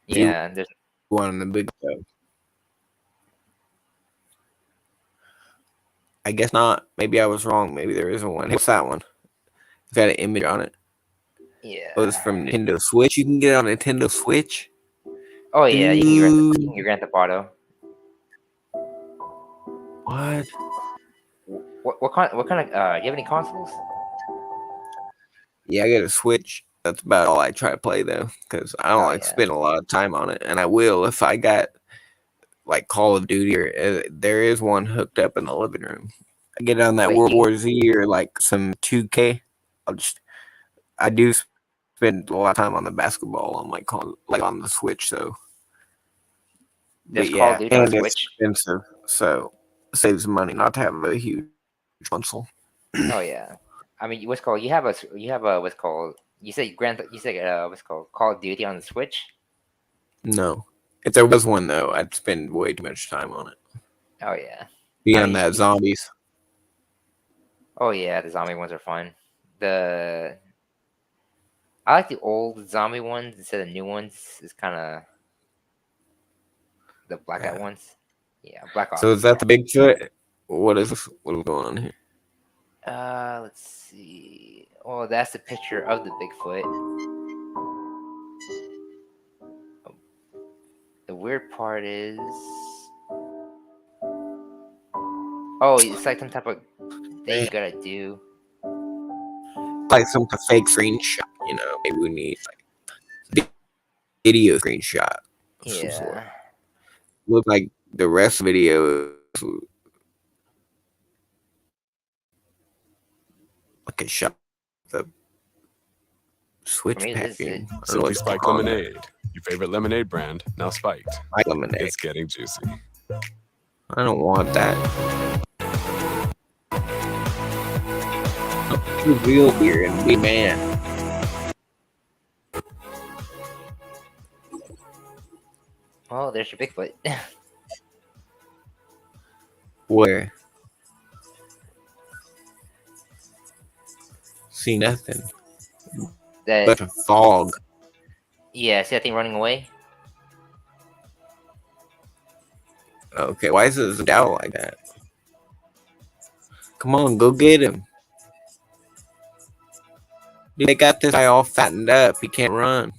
Yeah, there's one in the big show. I guess not. Maybe I was wrong. Maybe there isn't one. What's that one? It's got an image on it. yeah. Oh, it's from Nintendo Switch. You can get it on Nintendo Switch. Oh yeah, you can Dude. get Grand Theft Auto. What? What kind of do you have any consoles? Yeah, I got a Switch. That's about all I try to play though, because I don't Oh like yeah. spend a lot of time on it, and I will if I got like Call of Duty or there is one hooked up in the living room. I get on that Wait, World War Z or like some 2K. I do spend a lot of time on the basketball on like on the Switch. So, there's but Call of yeah, Duty on and the it's Switch. expensive, so it saves money not to have a huge console. Oh yeah. I mean, what's called? You have a what's called? You said what's called Call of Duty on the Switch? No, if there was one though, I'd spend way too much time on it. Oh yeah. Be I on mean, that zombies. oh yeah, the zombie ones are fun. I like the old zombie ones instead of new ones. It's kind of the blackout Yeah. ones. Yeah, Black Ops. So is that the Bigfoot? What is this? What is going on here? Let's see. Oh, that's the picture of the Bigfoot. The weird part is, oh, it's like some type of thing you gotta do. Like some fake screenshot. You know, maybe we need like video screenshot of some sort. Yeah. Look like the rest of the video is like a shot of the Switch For me, this is it. packing. Simply Spiked Lemonade, your favorite lemonade brand, now spiked. Like lemonade. It's getting juicy. I don't want that. Real beer and be man. Oh, there's your Bigfoot. Where? See nothing. But a fog. Yeah, see that thing running away? Okay, why is it zoomed out like that? Come on, go get him. Dude, they got this guy all fattened up. He can't run.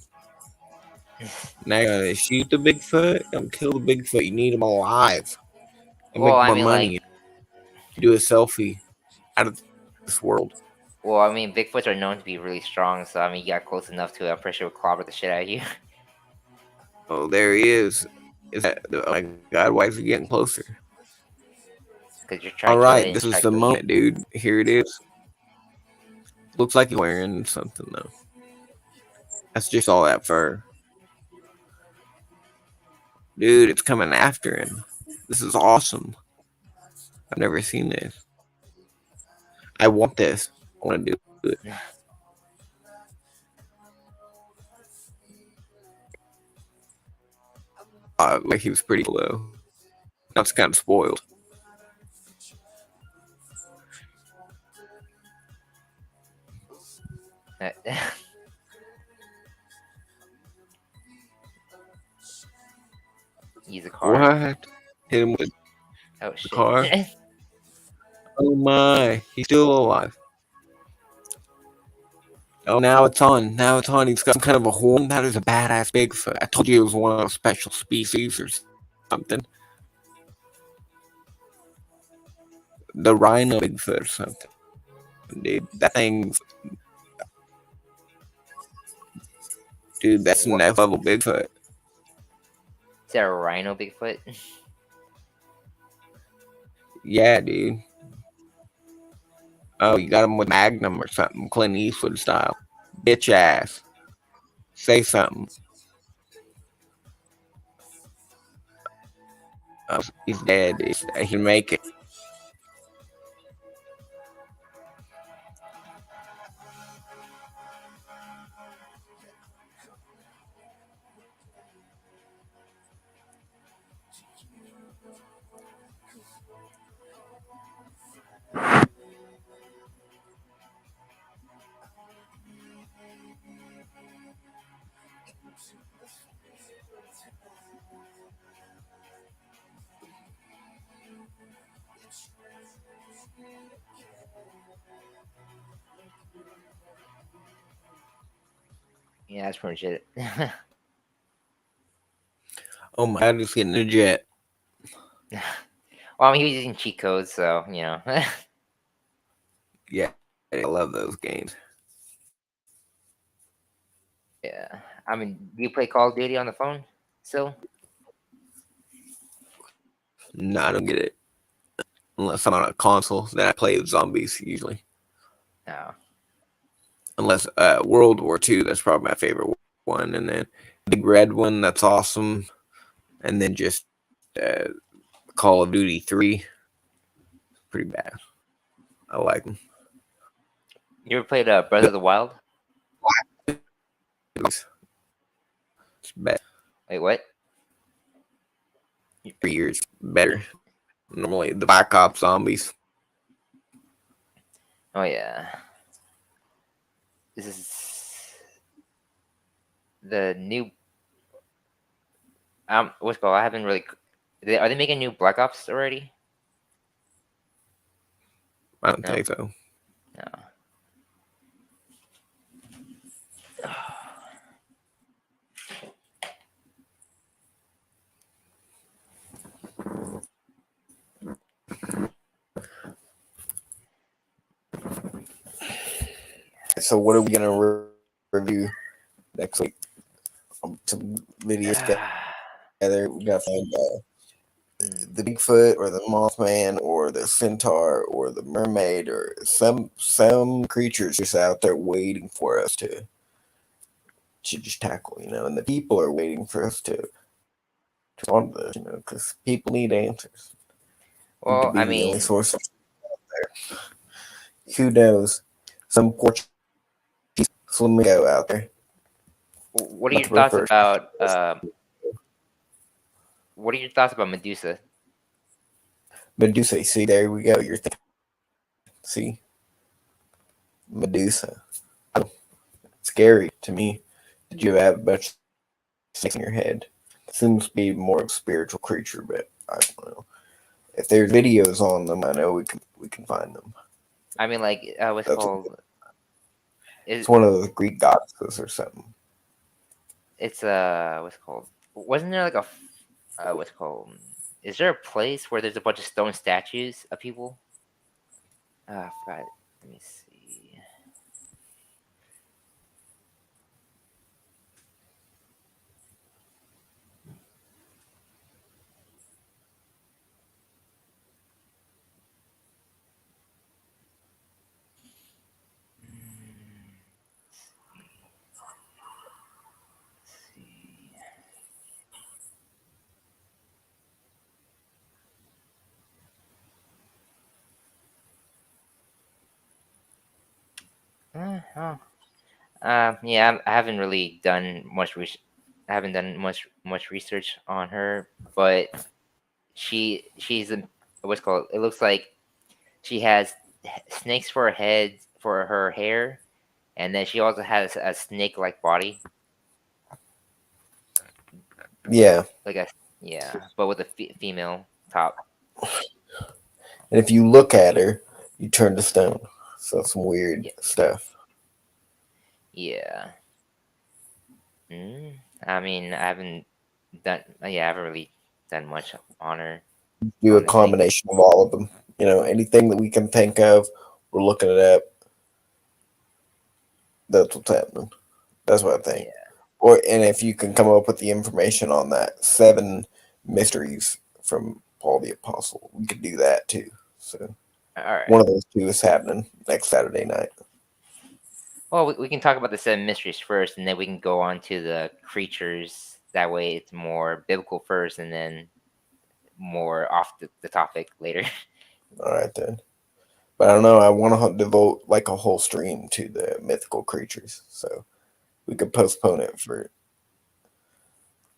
Now you're gonna shoot the Bigfoot? Don't kill the Bigfoot. You need him alive. And Well, make I more mean, money. like, Do a selfie out of this world. well, I mean, Bigfoots are known to be really strong, so I mean, you got close enough to it. I'm pretty sure it'll clobber the shit out of you. Oh, there he is. Is that? Oh my God! Why is he getting closer? Because you're trying All to kill it right, and this try is to the kill you. moment, dude. Here it is. Looks like he's wearing something though. That's just all that fur. Dude, it's coming after him. This is awesome. I've never seen this. I want this. I want to do it. Like he was pretty cool though. Now it's kind of spoiled. Use a car. What? Hit him with Oh the shit. car? Oh my, he's still alive. Oh, now it's on. Now it's on. He's got some kind of a horn. That is a badass Bigfoot. I told you it was one of those special species or something. The rhino Bigfoot or something. Dude, that thing's... Dude, that's next level Bigfoot. Is that a rhino Bigfoot? Yeah, dude. Oh, you got him with Magnum or something. Clint Eastwood style. Bitch ass. Say something. Oh, he's dead. He can make it. Yeah, that's pretty much it. Oh my God, he's getting a jet. Well, I mean, he was using cheat codes, so you know. Yeah, I love those games. Yeah, I mean, do you play Call of Duty on the phone still? No, I don't get it. Unless I'm on a console, then I play with zombies usually. No. Unless World War II, that's probably my favorite one. And then Big Red one, that's awesome. And then just Call of Duty 3, pretty bad. I like them. You ever played Breath of the Wild? It's bad. Wait, what? 3 years better. Normally, the Black Ops zombies. Oh yeah. This is the new. What's it called? I haven't really. Are they making new Black Ops already? I don't No. think so. No. So, what are we going to review next week? Some videos together. We got to find the Bigfoot or the Mothman or the Centaur or the Mermaid or some creatures just out there waiting for us to just tackle, and the people are waiting for us to respond to this, because people need answers. Need to Well, be I the only mean, source out there. Who knows? Some Portuguese flamingo out there. what are Much your thoughts prefer. about what are your thoughts about Medusa? Medusa. See, there we go. You're thinking. See, Medusa. Scary to me. Did you have a bunch of snakes in your head? Seems to be more of a spiritual creature, but I don't know. If there's videos on them, I know we can find them. I mean, like, what's That's called? It's one of those Greek goddesses or something. It's what's it called? Wasn't there like what's it called? Is there a place where there's a bunch of stone statues of people? I forgot. Let me see. Oh. Yeah, I haven't really done much research. I haven't done much research on her, but she's a what's it called. It looks like she has snakes for her head for her hair, and then she also has a snake-like body, Yeah. like a yeah, but with a female top. And if you look at her, you turn to stone. So some weird Yeah. stuff. Yeah. I mean, I haven't done. Yeah, I haven't really done much on her. Do a Honestly. combination of all of them. Anything that we can think of, we're looking it up. That's what's happening. That's what I think. Yeah. And if you can come up with the information on that 7 mysteries from Paul the Apostle, we could do that too. So All right. one of those 2 is happening next Saturday night. Well, we can talk about the 7 mysteries first, and then we can go on to the creatures. That way, it's more biblical first, and then more off the topic later. All right then. But I don't know. I want to devote like a whole stream to the mythical creatures, so we could postpone it for.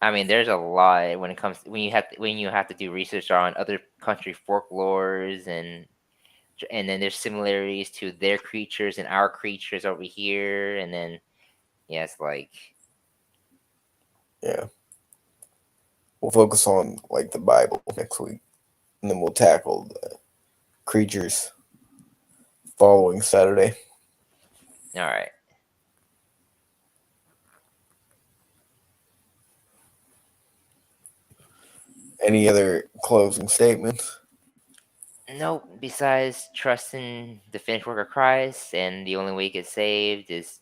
I mean, there's a lot when it comes when you have to do research on other country folklores, and then there's similarities to their creatures and our creatures over here, and then yeah, it's like Yeah. We'll focus on like the Bible next week, and then we'll tackle the creatures following Saturday. all right. Any other closing statements? Nope. Besides trusting the finished work of Christ, and the only way you get saved is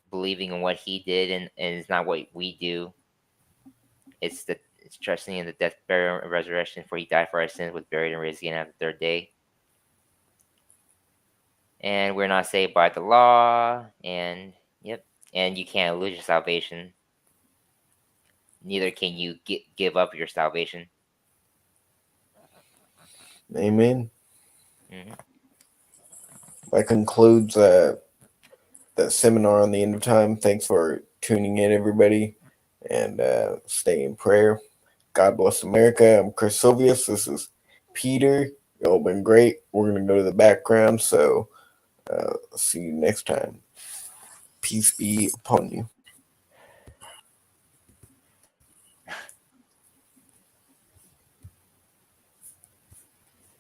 believing in what He did, and it's not what we do. It's trusting in the death, burial, and resurrection. For He died for our sins, was buried, and raised again after the third day. And we're not saved by the law, and and you can't lose your salvation. Neither can you give up your salvation. Amen. Mm-hmm. That concludes the seminar on the end of time. Thanks for tuning in, everybody, and stay in prayer. God bless America. I'm Chris Silvius. This is Peter. Y'all been great. We're going to go to the background, so see you next time. Peace be upon you.